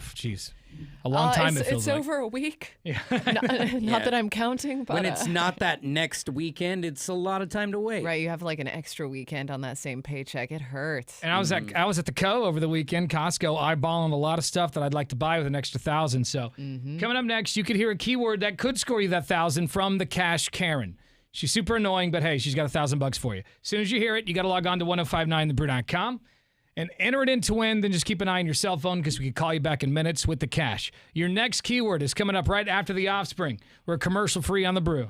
a long time.
It's over a week. Yeah. Not that I'm counting, but
when it's not that next weekend, it's a lot of time to wait.
Right, you have like an extra weekend on that same paycheck. It hurts.
And I was at the Co over the weekend, Costco, eyeballing a lot of stuff that I'd like to buy with an extra $1,000. So coming up next, you could hear a keyword that could score you that $1,000 from the Cash Karen. She's super annoying, but hey, she's got $1,000 for you. As soon as you hear it, you got to log on to 1059thebrew.com. And enter it in to win, then just keep an eye on your cell phone because we can call you back in minutes with the cash. Your next keyword is coming up right after The Offspring. We're commercial free on The Brew.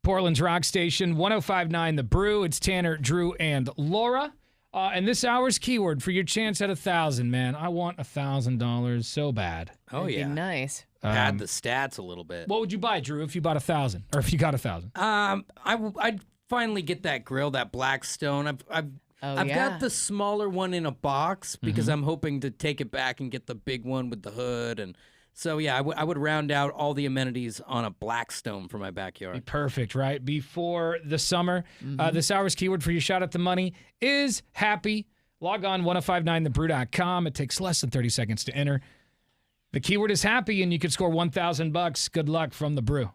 Portland's Rock Station, 105.9 The Brew. It's Tanner, Drew, and Laura. And this hour's keyword for your chance at 1,000, man. I want $1,000 so bad.
Oh,
That'd
yeah.
be nice.
Pad the stats a little bit.
What would you buy, Drew, if you bought 1,000? Or if you got 1,000?
I'd finally get that grill, that Blackstone. I've got the smaller one in a box because I'm hoping to take it back and get the big one with the hood. And so, yeah, I would round out all the amenities on a Blackstone for my backyard.
Be perfect, right? Before the summer. This hour's keyword for your shot at the money is happy. Log on 1059thebrew.com. It takes less than 30 seconds to enter. The keyword is happy, and you could score $1,000. Good luck from the Brew.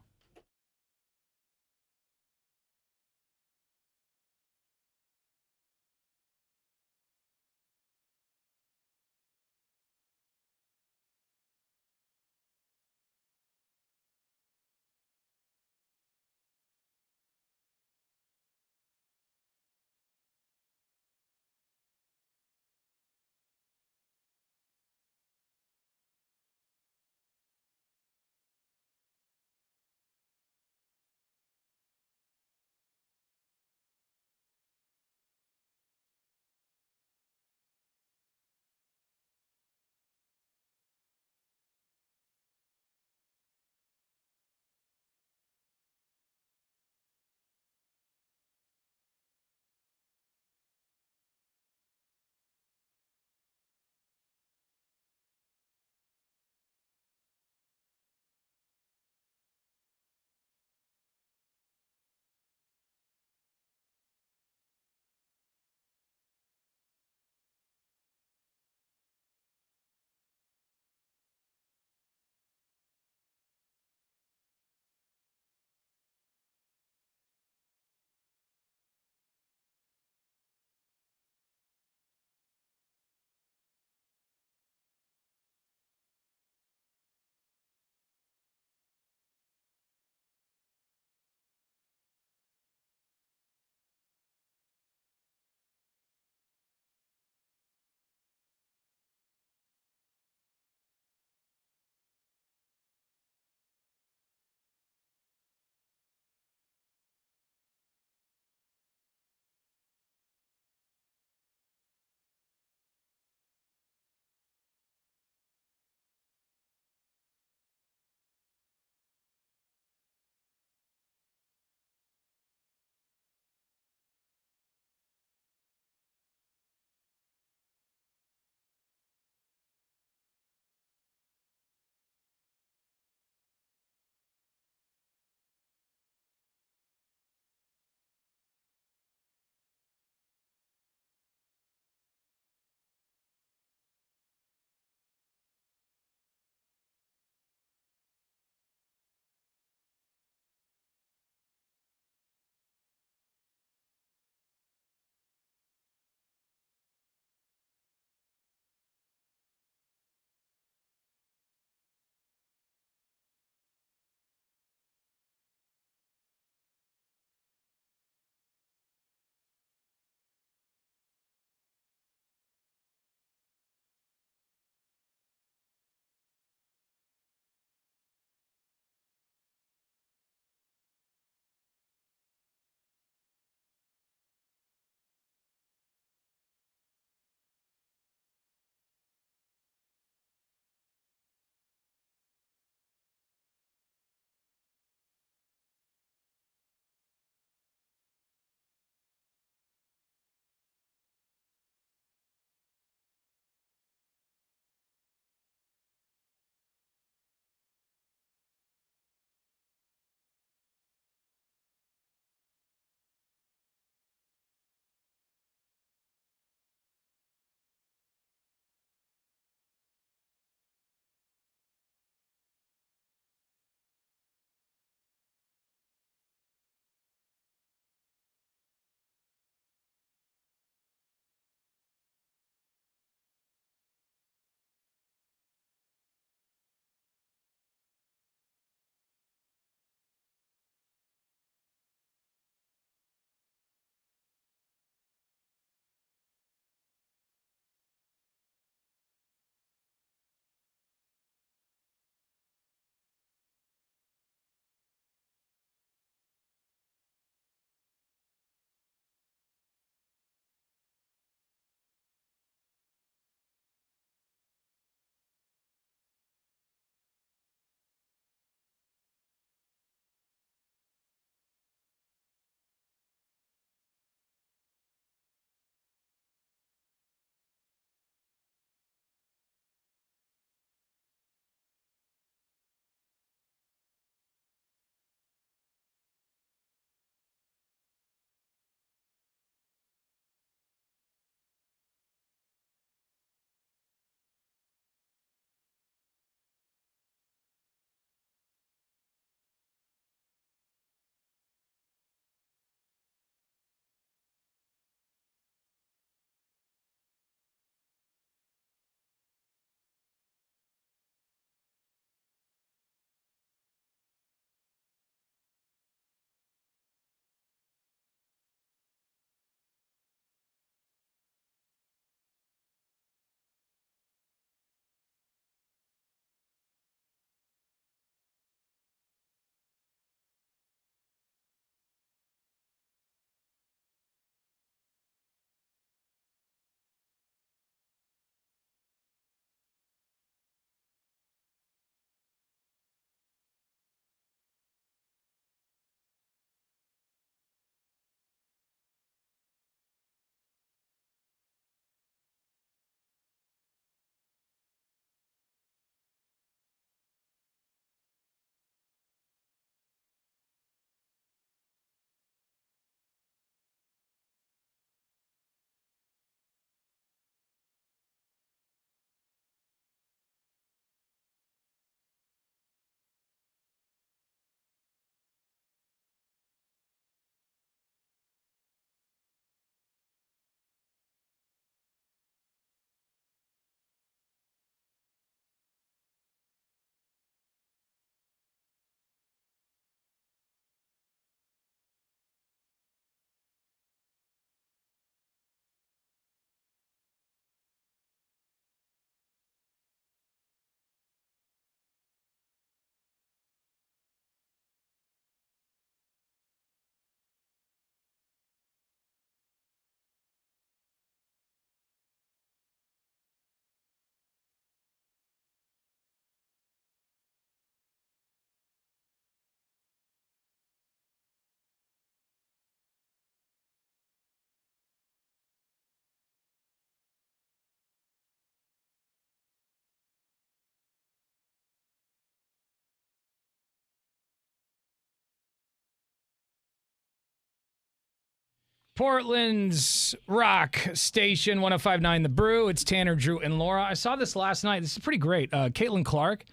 Portland's rock station, 105.9 The Brew. It's Tanner, Drew, and Laura. I saw this last night. This is pretty great. Caitlin Clark,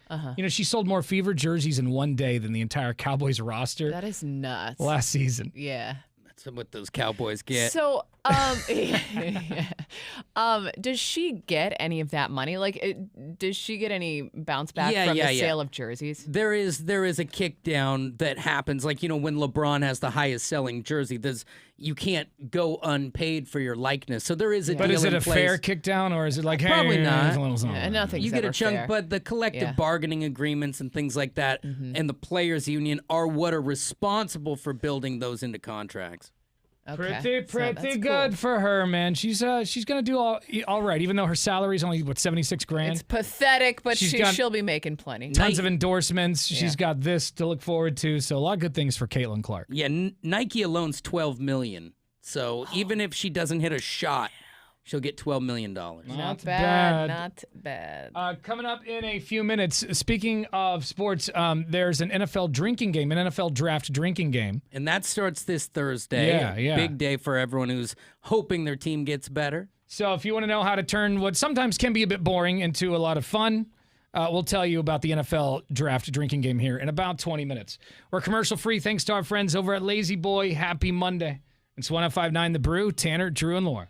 she sold more Fever jerseys in one day than the entire Cowboys roster.
That is nuts.
Last season.
Yeah.
That's what those Cowboys get.
So, does she get any of that money? Like, does she get any bounce back from the sale of jerseys?
There is a kick down that happens. Like, when LeBron has the highest selling jersey, you can't go unpaid for your likeness. So there is a deal
But is it
in
a
place.
fair kick down, or is it like, hey,
Probably not.
there's a little something?
Nothing's
You get a
ever
chunk,
fair.
but the collective bargaining agreements and things like that and the players' union are what are responsible for building those into contracts.
Okay.
Pretty good for her, man. She's gonna do all right, even though her salary is only $76,000.
It's pathetic, but she'll be making plenty.
Tons of endorsements. She's got this to look forward to. So a lot of good things for Caitlin Clark.
Yeah, Nike alone's $12 million. So even if she doesn't hit a shot, she'll get $12 million.
Not bad. Not bad.
Coming up in a few minutes, speaking of sports, there's an NFL drinking game, an NFL draft drinking game.
And that starts this Thursday.
Yeah.
Big day for everyone who's hoping their team gets better.
So if you want to know how to turn what sometimes can be a bit boring into a lot of fun, we'll tell you about the NFL draft drinking game here in about 20 minutes. We're commercial free thanks to our friends over at Lazy Boy. Happy Monday. It's 105.9 The Brew, Tanner, Drew, and Laura.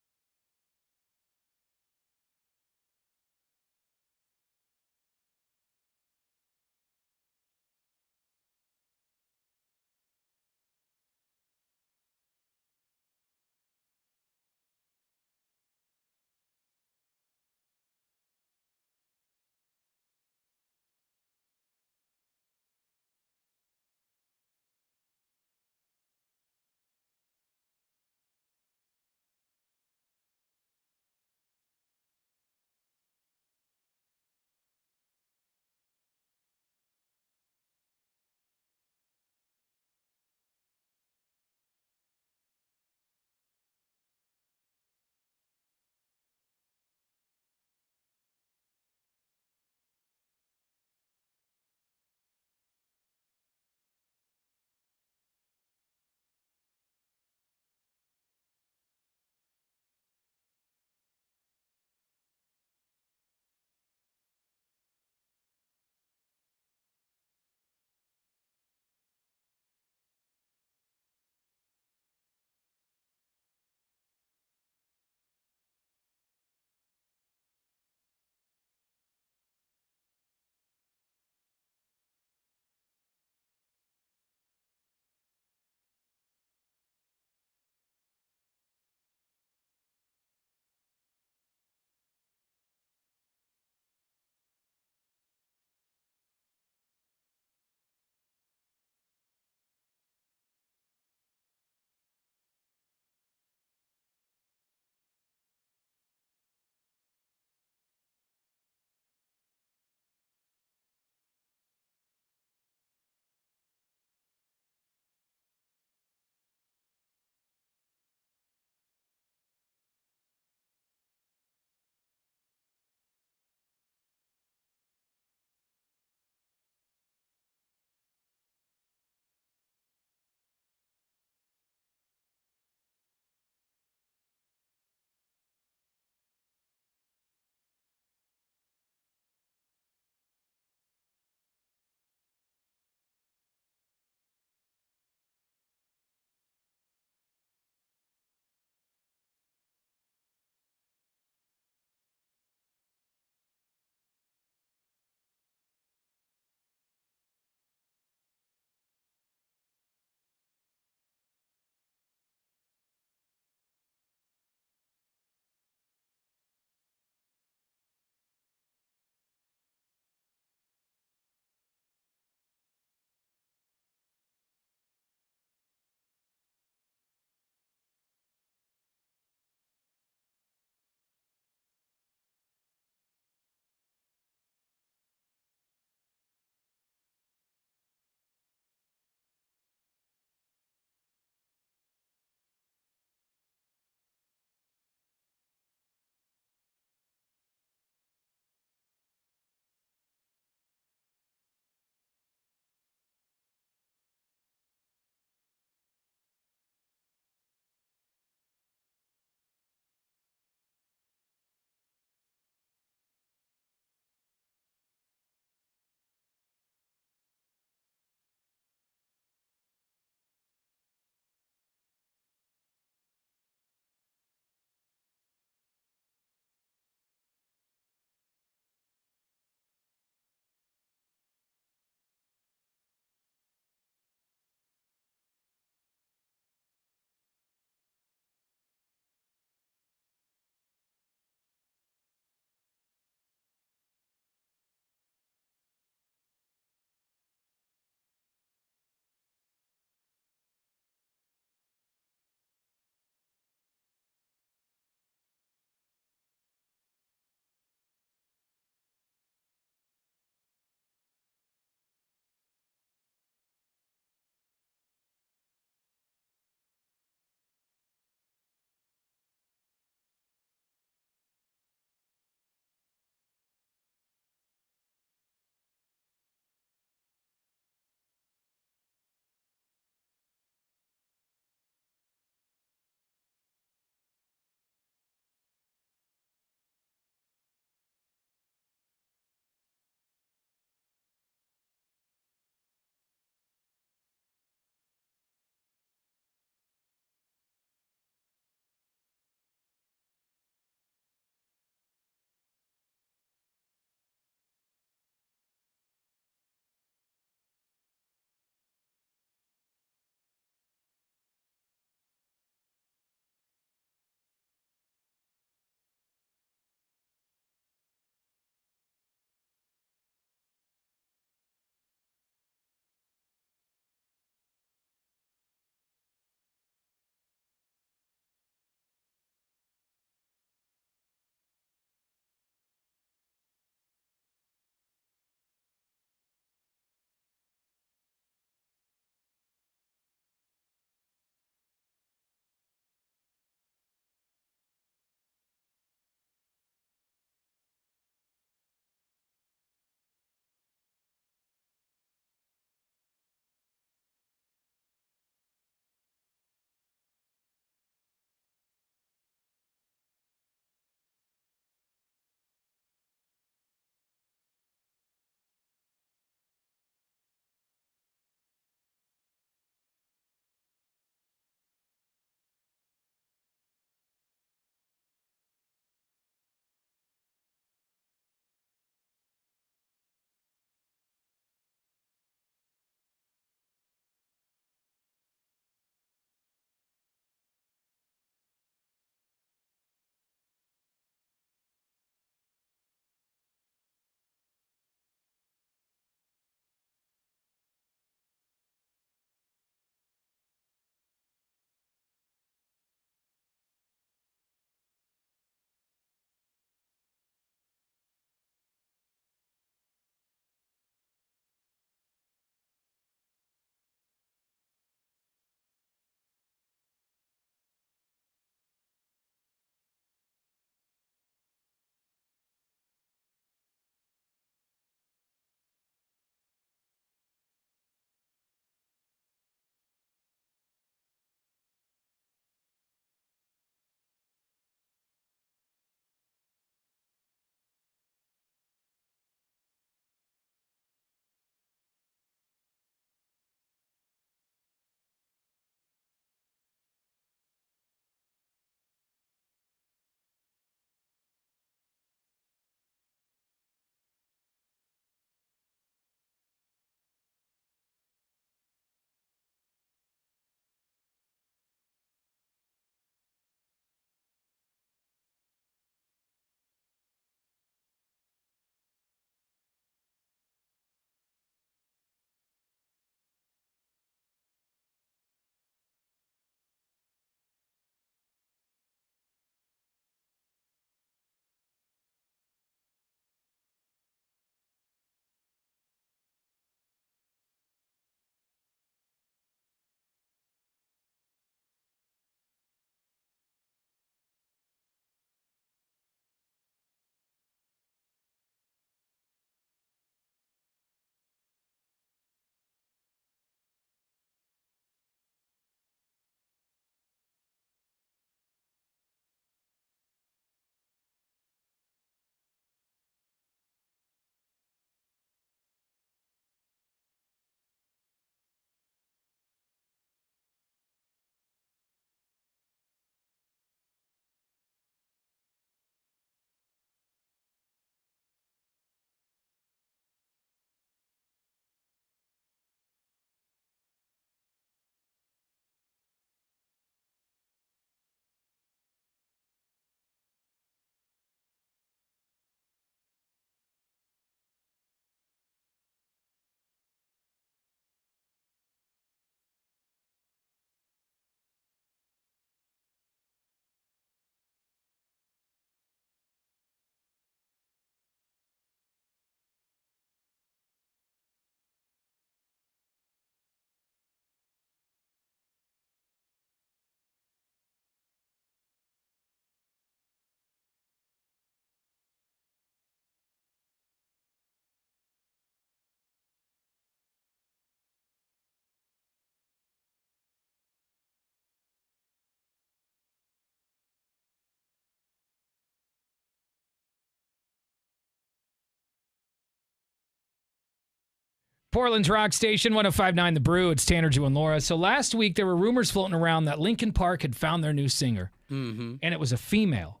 Portland's Rock Station, 105.9 The Brew. It's Tanner, Drew, and Laura. So last week, there were rumors floating around that Linkin Park had found their new singer.
Mm-hmm.
And it was a female.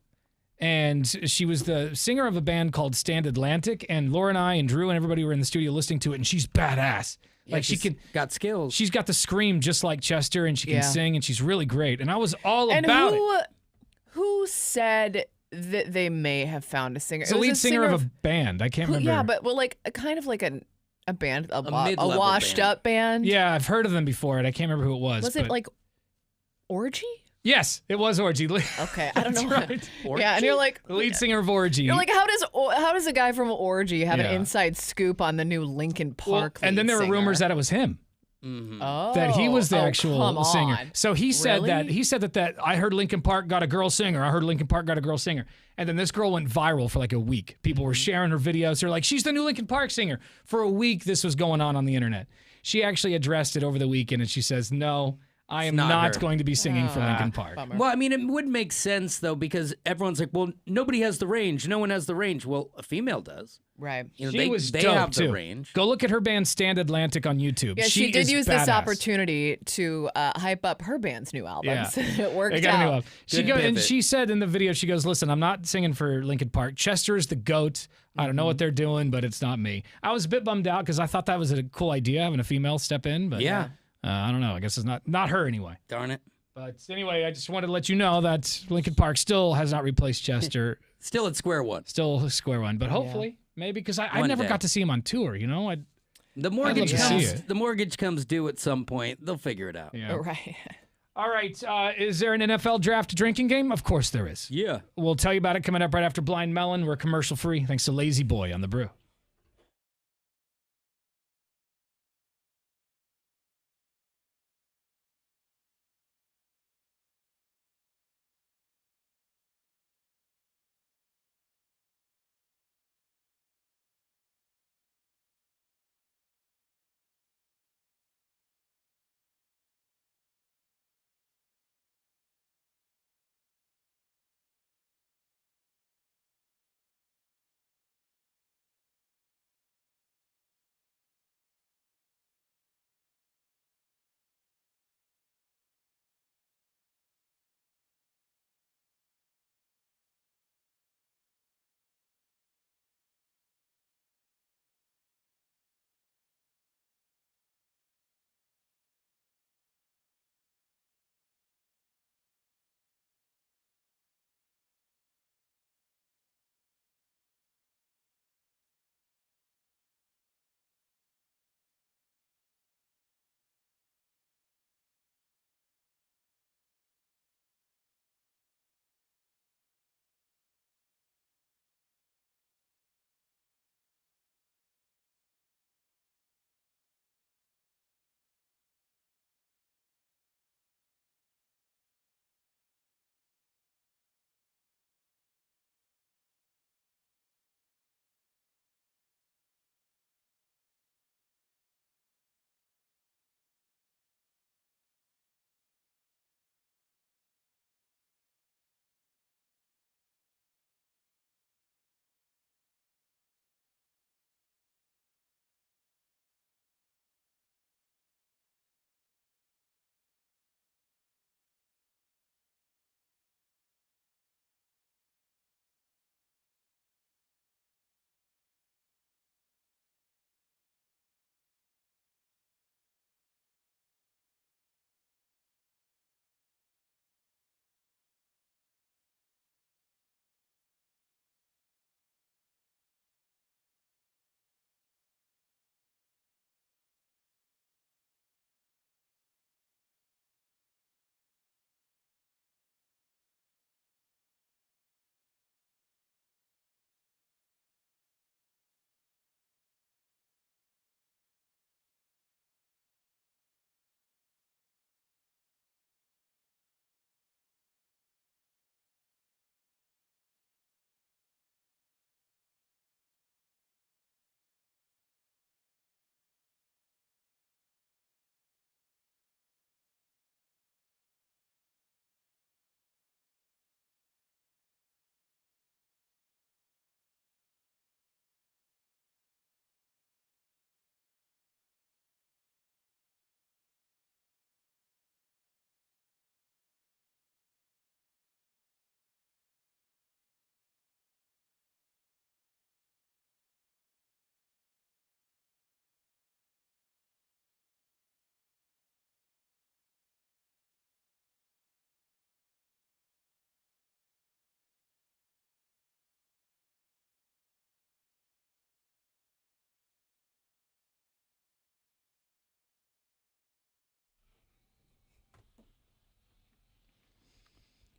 And she was the singer of a band called Stand Atlantic. And Laura and I and Drew and everybody were in the studio listening to it. And she's badass.
Yeah,
like, she can
got skills.
She's got the scream just like Chester, and she can sing, and she's really great. And I was all
and
about it.
Who said that they may have found a singer?
It's the lead singer of a band. I can't remember.
Yeah, but like kind of like a band, a
mid-level
washed-up band.
Yeah, I've heard of them before, and I can't remember who it was.
Was it like Orgy?
Yes, it was Orgy.
Okay, I don't know.
Right.
Yeah, and you're like
the lead singer of Orgy.
You're like, how does a guy from Orgy have an inside scoop on the new Linkin Park?
And then there were rumors that it was him.
Mm-hmm.
Oh,
That he was the actual singer.
on.
So he said
Really?
that I heard Linkin Park got a girl singer. I heard Linkin Park got a girl singer. And then this girl went viral for like a week. People were sharing her videos. They're like, she's the new Linkin Park singer. For a week, this was going on the internet. She actually addressed it over the weekend, and she says, no, I am not
her.
going to be singing for Linkin Park.
Bummer.
Well, I mean, it would make sense, though, because everyone's like, well, nobody has the range. No one has the range. Well, a female does.
Right.
You know,
She was
they
dope,
have
too.
the range.
Go look at her band Stand Atlantic on YouTube.
Yeah, she did
is
use this
badass.
opportunity to hype up her band's new albums.
Yeah.
It worked
They got a new
out.
album.
Good
And
pivot.
she said in the video, she goes, listen, I'm not singing for Linkin Park. Chester is the GOAT. I don't know what they're doing, but it's not me. I was a bit bummed out because I thought that was a cool idea, having a female step in. But
Yeah.
I don't know. I guess it's not her anyway.
Darn it.
But anyway, I just wanted to let you know that Linkin Park still has not replaced Chester.
Still at square one.
Still square one. But hopefully, maybe, because I
One
never
day.
got to see him on tour, you know?
The
love
mortgage
to see
comes.
it.
The mortgage comes due at some point. They'll figure it out.
Yeah.
Right.
All right. Is there an NFL draft drinking game? Of course there is.
Yeah.
We'll tell you about it coming up right after Blind Melon. We're commercial free. Thanks to Lazy Boy on the Brew.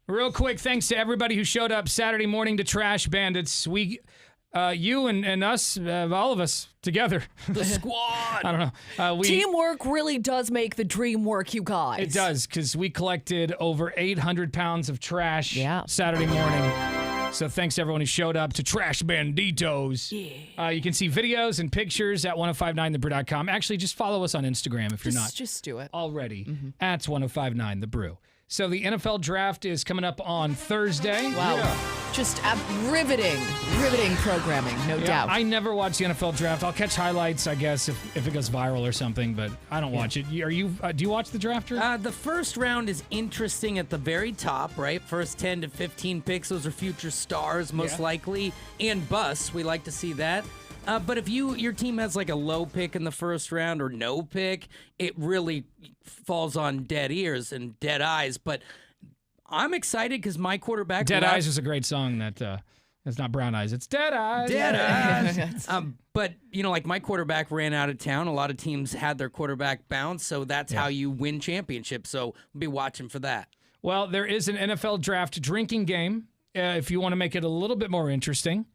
Real quick, thanks to everybody who showed up Saturday morning to Trash Bandits. We, you and us, all of us together.
The squad.
I don't know.
Teamwork really does make the dream work, you guys.
It does, because we collected over 800 pounds of trash Saturday morning. So thanks to everyone who showed up to Trash Banditos. Yeah. You can see videos and pictures at 1059thebrew.com. Actually, just follow us on Instagram if you're not.
Just do it.
Already at 1059thebrew. So the NFL draft is coming up on Thursday.
Wow. Just riveting programming, no doubt.
I never watch the NFL draft. I'll catch highlights, I guess, if it goes viral or something, but I don't watch it. Are you? Do you watch the draft?
The first round is interesting at the very top, right? First 10 to 15 picks, those are future stars, most likely, and busts. We like to see that. But if your team has like a low pick in the first round or no pick, it really falls on dead ears and dead eyes. But I'm excited because my quarterback...
Dead Eyes is a great song that... it's not Brown Eyes, it's Dead Eyes.
Dead Eyes. But, like my quarterback ran out of town. A lot of teams had their quarterback bounce, so that's how you win championships. So we'll be watching for that.
Well, there is an NFL draft drinking game if you want to make it a little bit more interesting.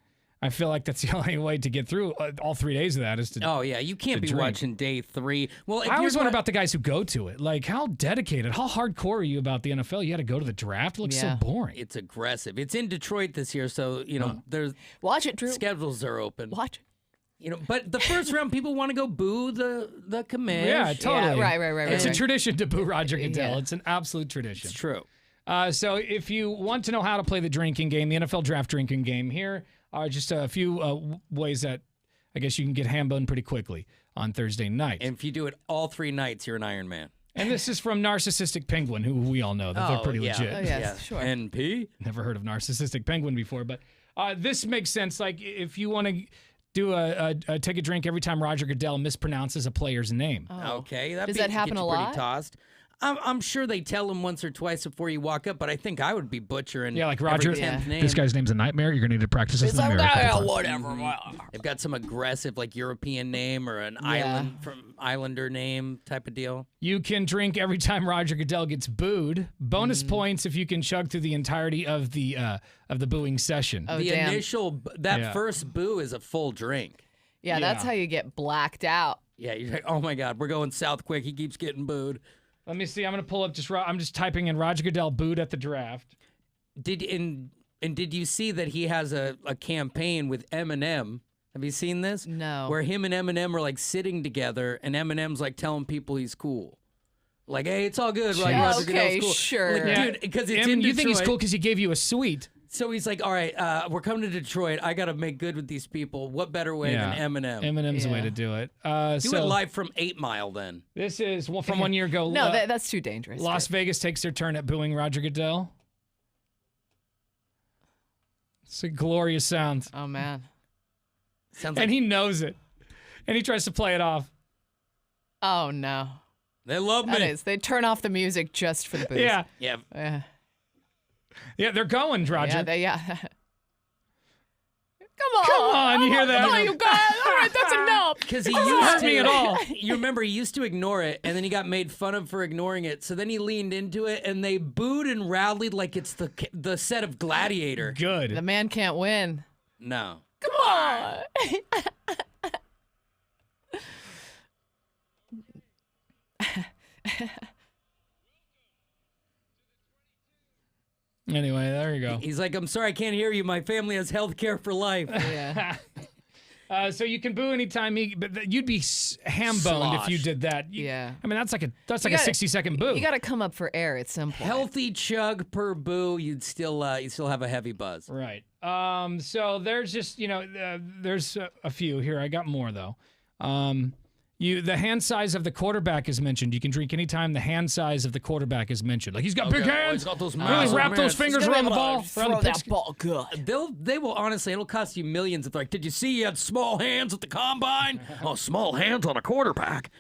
I feel like that's the only way to get through all 3 days of that is to.
Oh yeah, you can't be watching day 3. Well,
I always wonder about the guys who go to it. Like, how dedicated, how hardcore are you about the NFL? You got to go to the draft. It looks so boring.
It's aggressive. It's in Detroit this year, so there's
watch it, Drew.
Schedules are open.
Watch it.
But the first round, people want to go boo the commish.
Yeah, totally.
Yeah, right.
It's a tradition to boo Roger Goodell. Yeah. It's an absolute tradition.
It's true.
So if you want to know how to play the drinking game, the NFL draft drinking game, here are just a few ways that I guess you can get ham-boned pretty quickly on Thursday night.
And if you do it all 3 nights, you're an Iron Man.
And this is from Narcissistic Penguin, who we all know that they're pretty legit.
Oh, yes, sure.
NP?
Never heard of Narcissistic Penguin before, but this makes sense. Like, if you want to do take a drink every time Roger Goodell mispronounces a player's name.
Oh.
Okay.
Does that happen a lot?
Pretty tossed. I'm sure they tell him once or twice before you walk up, but I think I would be butchering
like Roger,
every 10th name.
This guy's name's a nightmare. You're going to need to practice this in the mirror.
Whatever.
They've got some aggressive, like, European name or an Islander name type of deal.
You can drink every time Roger Goodell gets booed. Bonus points if you can chug through the entirety of the booing session.
Oh,
the initial, first boo is a full drink.
Yeah, that's how you get blacked out.
Yeah, you're like, oh my God, we're going south quick. He keeps getting booed.
Let me see. I'm going to pull up I'm just typing in Roger Goodell booed at the draft.
Did you see that he has a campaign with Eminem? Have you seen this?
No.
Where him and Eminem are like sitting together, and Eminem's like telling people he's cool. Like, hey, it's all good, right? Roger Goodell's cool.
Sure.
Like, dude, because it's in Detroit.
You think he's cool because he gave you a suite.
So he's like, all right, we're coming to Detroit. I got to make good with these people. What better way than Eminem?
Eminem's the way to do it.
Do it live from 8 Mile then.
This is from 1 year ago.
No, that's too dangerous.
Las Vegas takes their turn at booing Roger Goodell. It's a glorious sound.
Oh, man.
And he knows it. And he tries to play it off.
Oh, no.
They love me.
They turn off the music just for the booze.
Yeah.
Yeah, they're going, Roger.
Yeah.
Come on, you hear that?
Come on, you guys. All right, that's enough.
Because he
hurt me at all.
You remember, he used to ignore it, and then he got made fun of for ignoring it. So then he leaned into it, and they booed and rallied like it's the set of Gladiator.
Good.
The man can't win.
No.
Come on.
Anyway, there you go.
He's like, I'm sorry, I can't hear you. My family has health care for life.
Yeah.
So you can boo anytime, but you'd be ham-boned if you did that. I mean, that's like a 60-second boo.
You got to come up for air at some point.
Healthy chug per boo, you'd still have a heavy buzz.
Right. So there's just there's a few here. I got more though. The hand size of the quarterback is mentioned. You can drink anytime the hand size of the quarterback is mentioned. Like, he's got big hands.
He's got those
really wrap those fingers around the ball.
Throw that ball good.
They will honestly, it'll cost you millions. If like, did you see he had small hands at the combine? Oh, small hands on a quarterback.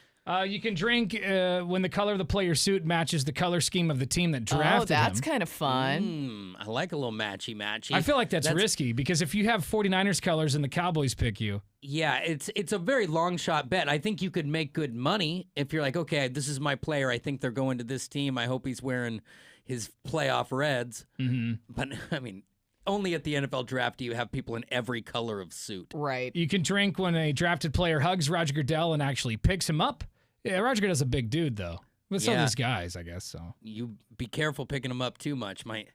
You can drink when the color of the player's suit matches the color scheme of the team that drafted him.
Oh, that's kind of fun.
I like a little matchy-matchy.
I feel like that's risky because if you have 49ers colors and the Cowboys pick you.
Yeah, it's a very long shot bet. I think you could make good money if you're like, okay, this is my player. I think they're going to this team. I hope he's wearing, his playoff Reds.
Mm-hmm.
But, I mean, only at the NFL draft do you have people in every color of suit.
Right.
You can drink when a drafted player hugs Roger Goodell and actually picks him up. Yeah, Roger Goodell's a big dude, though. But so are these guys, I guess. So
you be careful picking him up too much. Might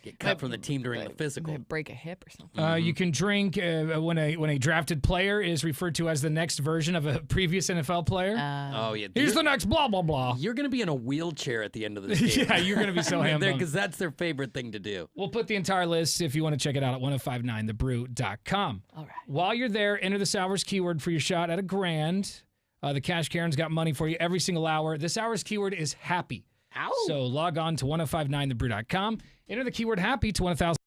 get cut from the team during the physical.
Might break a hip or something.
You can drink when a drafted player is referred to as the next version of a previous NFL player.
Oh, yeah.
Here's the next blah, blah, blah.
You're going to be in a wheelchair at the end of this game.
Yeah, you're going to be so hammed
because that's their favorite thing to do.
We'll put the entire list if you want to check it out at 1059thebrew.com.
All right.
While you're there, enter this hour's keyword for your shot at $1,000. The Cash Karen's got money for you every single hour. This hour's keyword is happy.
Ow.
So log on to 1059thebrew.com. Enter the keyword happy to 1,000.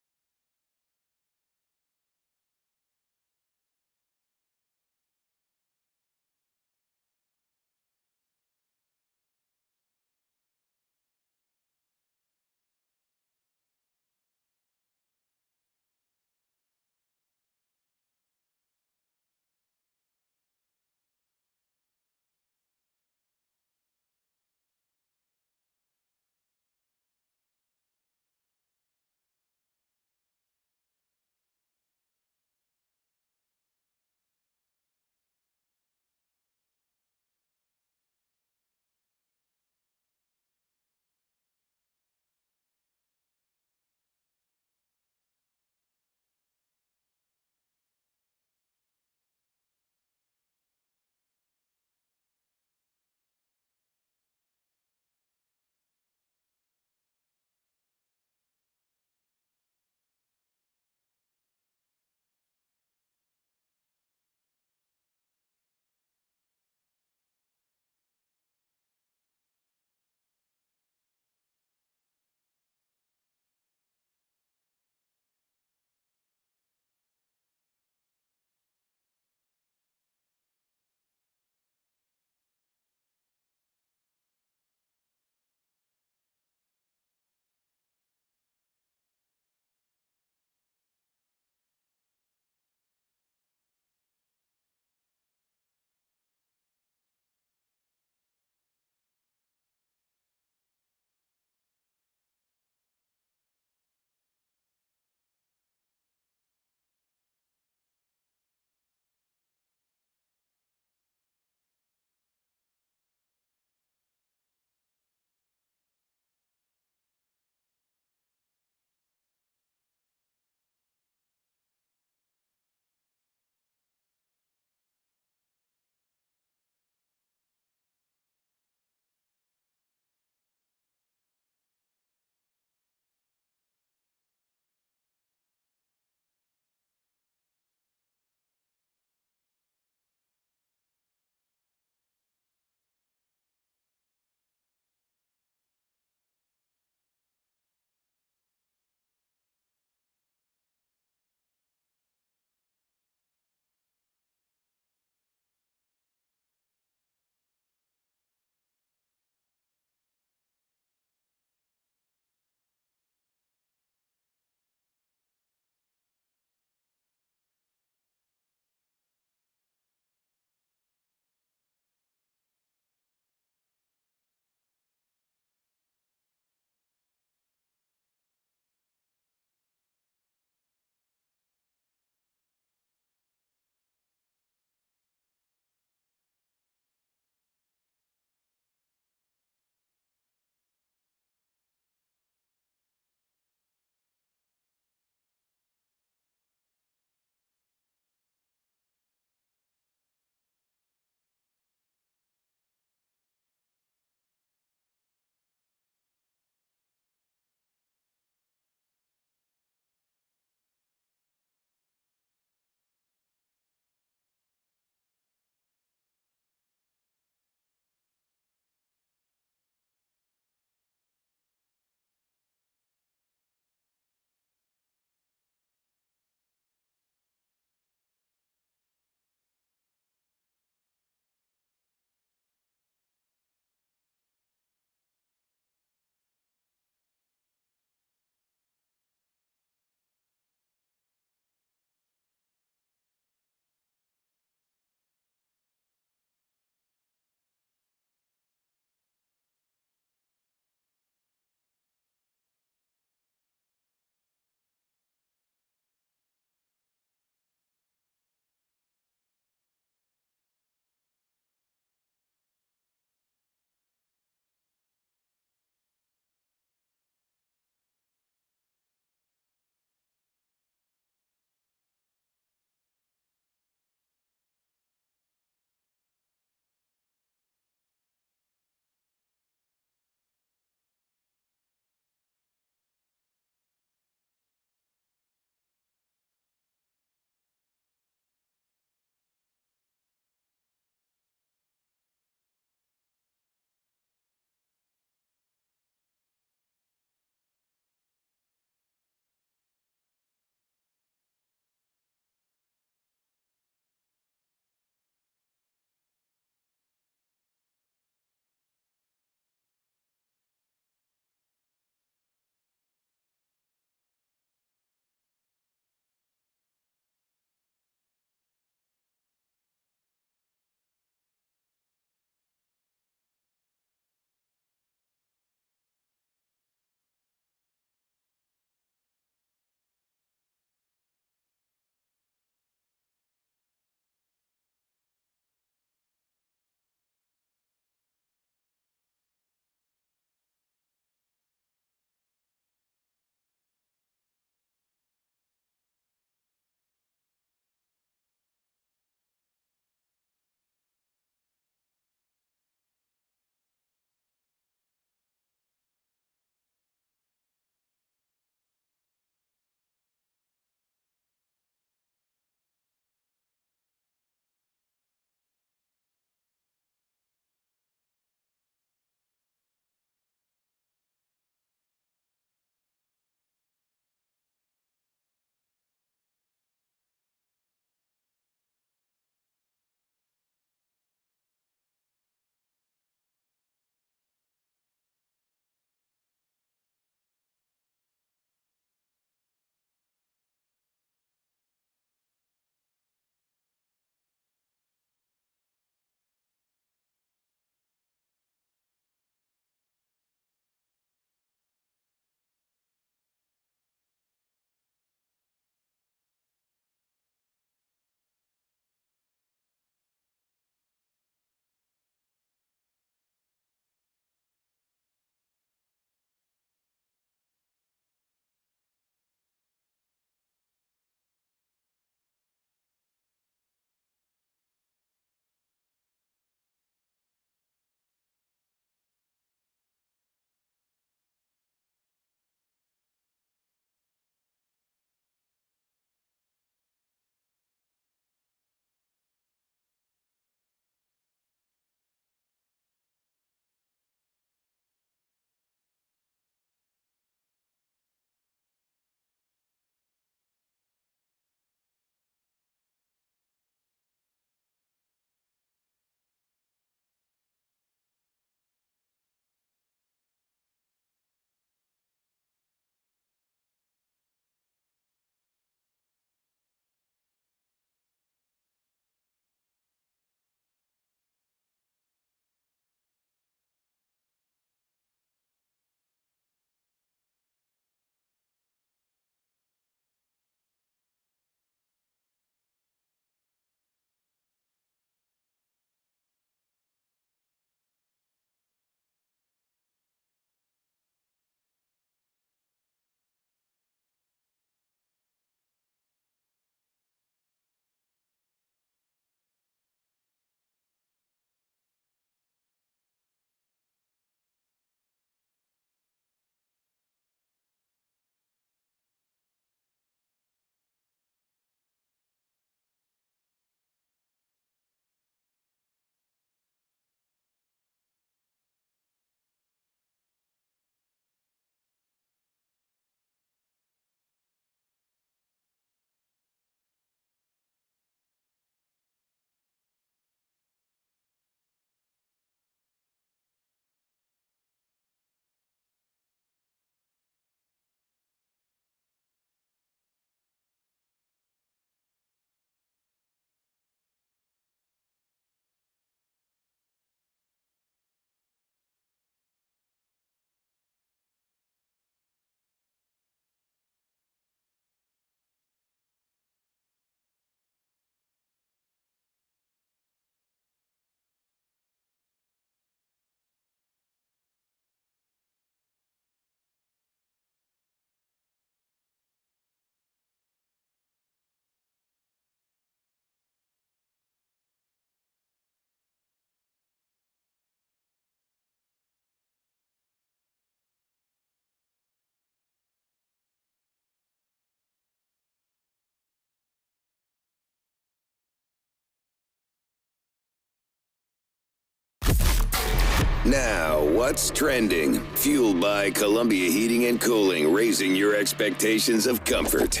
Now, what's trending? Fueled by Columbia Heating and Cooling, raising your expectations of comfort.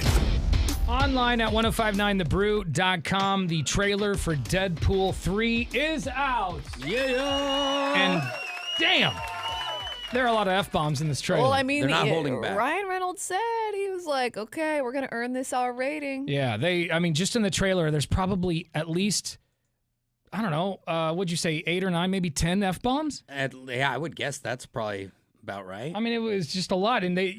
Online at 1059thebrew.com, the trailer for Deadpool 3 is out.
Yeah.
And damn, there are a lot of F-bombs in this trailer.
Well, I mean,
They're not holding back.
Ryan Reynolds said, he was like, okay, we're going to earn this R rating.
Yeah, just in the trailer, there's probably at least, I don't know, what'd you say, 8 or 9, maybe 10 F-bombs?
Yeah, I would guess that's probably about right.
I mean, it was just a lot, and they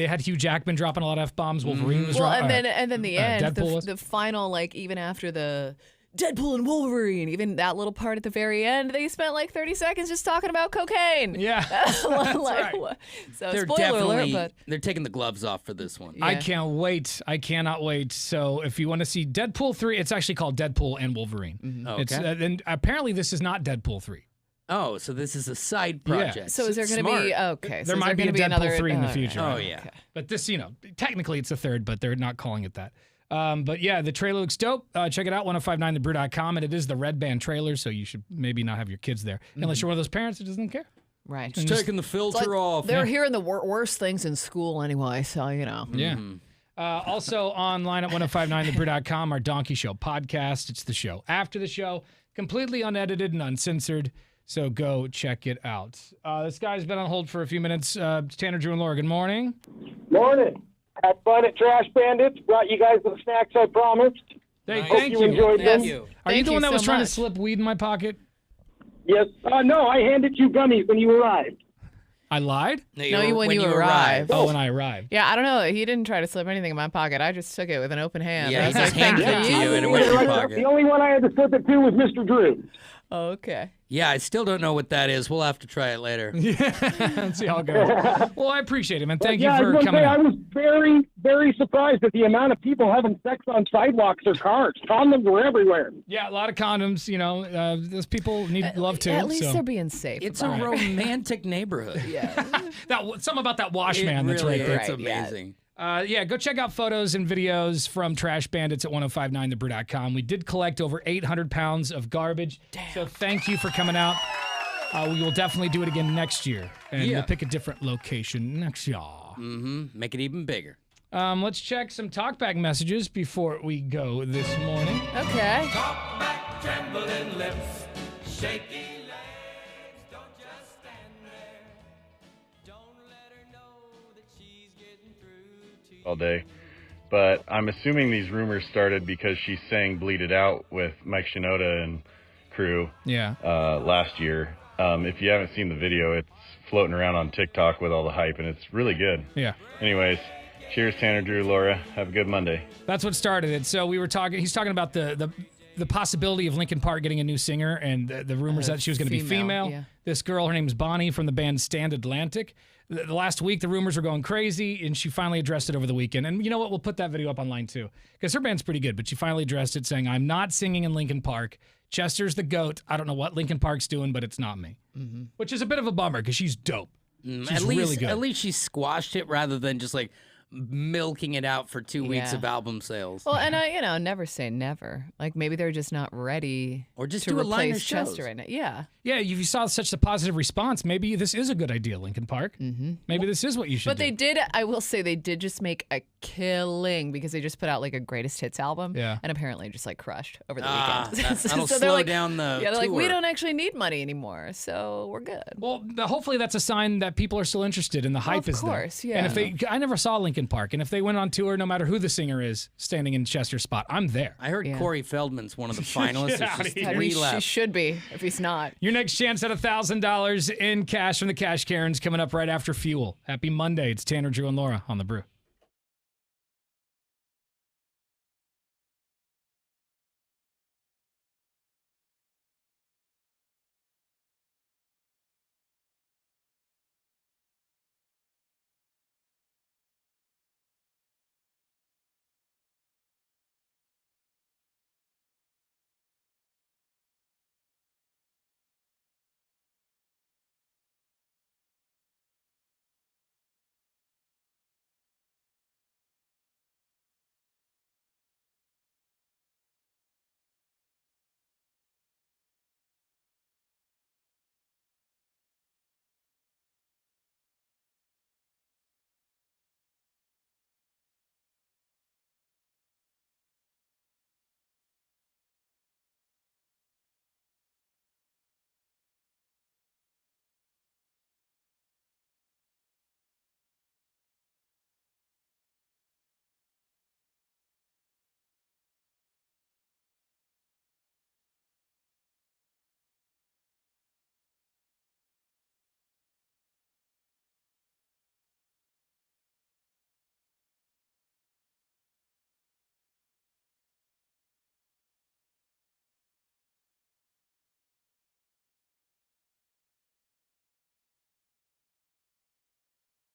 had Hugh Jackman dropping a lot of F-bombs. Wolverine was
and then the end,
Deadpool
the final, like, even after the Deadpool and Wolverine, even that little part at the very end, they spent like 30 seconds just talking about cocaine.
Yeah,
that's right. So
they're
spoiler alert, but
they're taking the gloves off for this one.
I can't wait. I cannot wait. So if you want to see Deadpool 3, it's actually called Deadpool and Wolverine.
Mm-hmm.
Okay.
It's, and apparently this is not Deadpool 3.
Oh, so this is a side project.
Yeah. So is there going to be
There might be a Deadpool 3 in the future.
Oh yeah.
Okay. But this, technically it's a third, but they're not calling it that. But yeah, the trailer looks dope. Check it out, 1059thebrew.com, and it is the Red Band trailer, so you should maybe not have your kids there unless you're one of those parents who doesn't care.
Right.
Just taking the filter off.
They're hearing the worst things in school anyway, so
Yeah.
Mm-hmm.
Also online at 1059thebrew.com, our Donkey Show podcast. It's the show after the show, completely unedited and uncensored. So go check it out. This guy's been on hold for a few minutes. Tanner, Drew, and Laura, good morning.
Morning. Had fun at Trash Bandits. Brought you guys the snacks I promised.
Thank
you enjoyed them.
Are you the one that was trying to slip weed in my pocket?
Yes. No, I handed you gummies when you arrived.
I lied?
No, when you arrived.
Oh, when I arrived.
Yeah, I don't know. He didn't try to slip anything in my pocket. I just took it with an open hand.
Yeah,
I
he
was
just
like,
handed it to you and it went in your pocket.
The only one I had to slip it to was Mr. Drew.
Oh, okay.
Yeah, I still don't know what that is. We'll have to try it later.
Let's see how it goes. Well, I appreciate it, man. Thank you
I
for
was gonna
coming
say,
out.
I was very, very surprised at the amount of people having sex on sidewalks or cars. Condoms were everywhere.
Yeah, a lot of condoms. Those people need love too.
At least
so.
they're being safe.
It's a romantic neighborhood.
Yeah.
Something about that wash man that's
really
right there.
It's amazing.
Go check out photos and videos from Trash Bandits at 1059thebrew.com. We did collect over 800 pounds of garbage. Damn. So thank you for coming out. We will definitely do it again next year. And we'll pick a different location next year.
Mm-hmm. Make it even bigger.
Let's check some talkback messages before we go this morning.
Okay.
Talkback, trembling lips, shaky legs, don't just stand there. Don't let her know that she's getting through to you.
All day. But I'm assuming these rumors started because she sang Bleed It Out with Mike Shinoda and crew last year. If you haven't seen the video, it's floating around on TikTok with all the hype, and it's really good.
Yeah.
Anyways, cheers, Tanner, Drew, Laura. Have a good Monday.
That's what started it. So we were talking. He's talking about the possibility of Linkin Park getting a new singer, and the rumors that she was going to be female.
Yeah.
This girl, her name is Bonnie from the band Stand Atlantic. The last week, the rumors were going crazy, and she finally addressed it over the weekend. And you know what? We'll put that video up online too, because her band's pretty good. But she finally addressed it, saying, "I'm not singing in Linkin Park. Chester's the GOAT. I don't know what Linkin Park's doing, but it's not me."
Mm-hmm.
Which is a bit of a bummer because she's dope. She's
really
good.
At least she squashed it rather than just like milking it out for 2 weeks
Yeah.
of album sales.
Well, and I, never say never. Like maybe they're just not ready,
or just
to
do a line of
replace
shows.
Chester right now. Yeah.
Yeah, if you saw such a positive response, maybe this is a good idea, Linkin Park.
Mm-hmm.
Maybe this is what you should
But
do.
they did. I will say they did just make a killing because they just put out like a greatest hits album.
Yeah.
And apparently just like crushed over the
Ah,
weekend.
that'll
so
slow
they're like,
down the
yeah, they're like, we
tour.
don't actually need money anymore, so we're good.
Well, hopefully that's a sign that people are still interested and the hype
of
is
course,
there.
yeah.
And if I never saw Linkin Park, and if they went on tour, no matter who the singer is, standing in Chester's spot, I'm there.
I heard Corey Feldman's one of the finalists.
Get out
There's
of
just
here.
three
She
left.
should be if he's not.
Your next chance at $1,000 in cash from the Cash Karens coming up right after Fuel. Happy Monday. It's Tanner, Drew, and Laura on The Brew.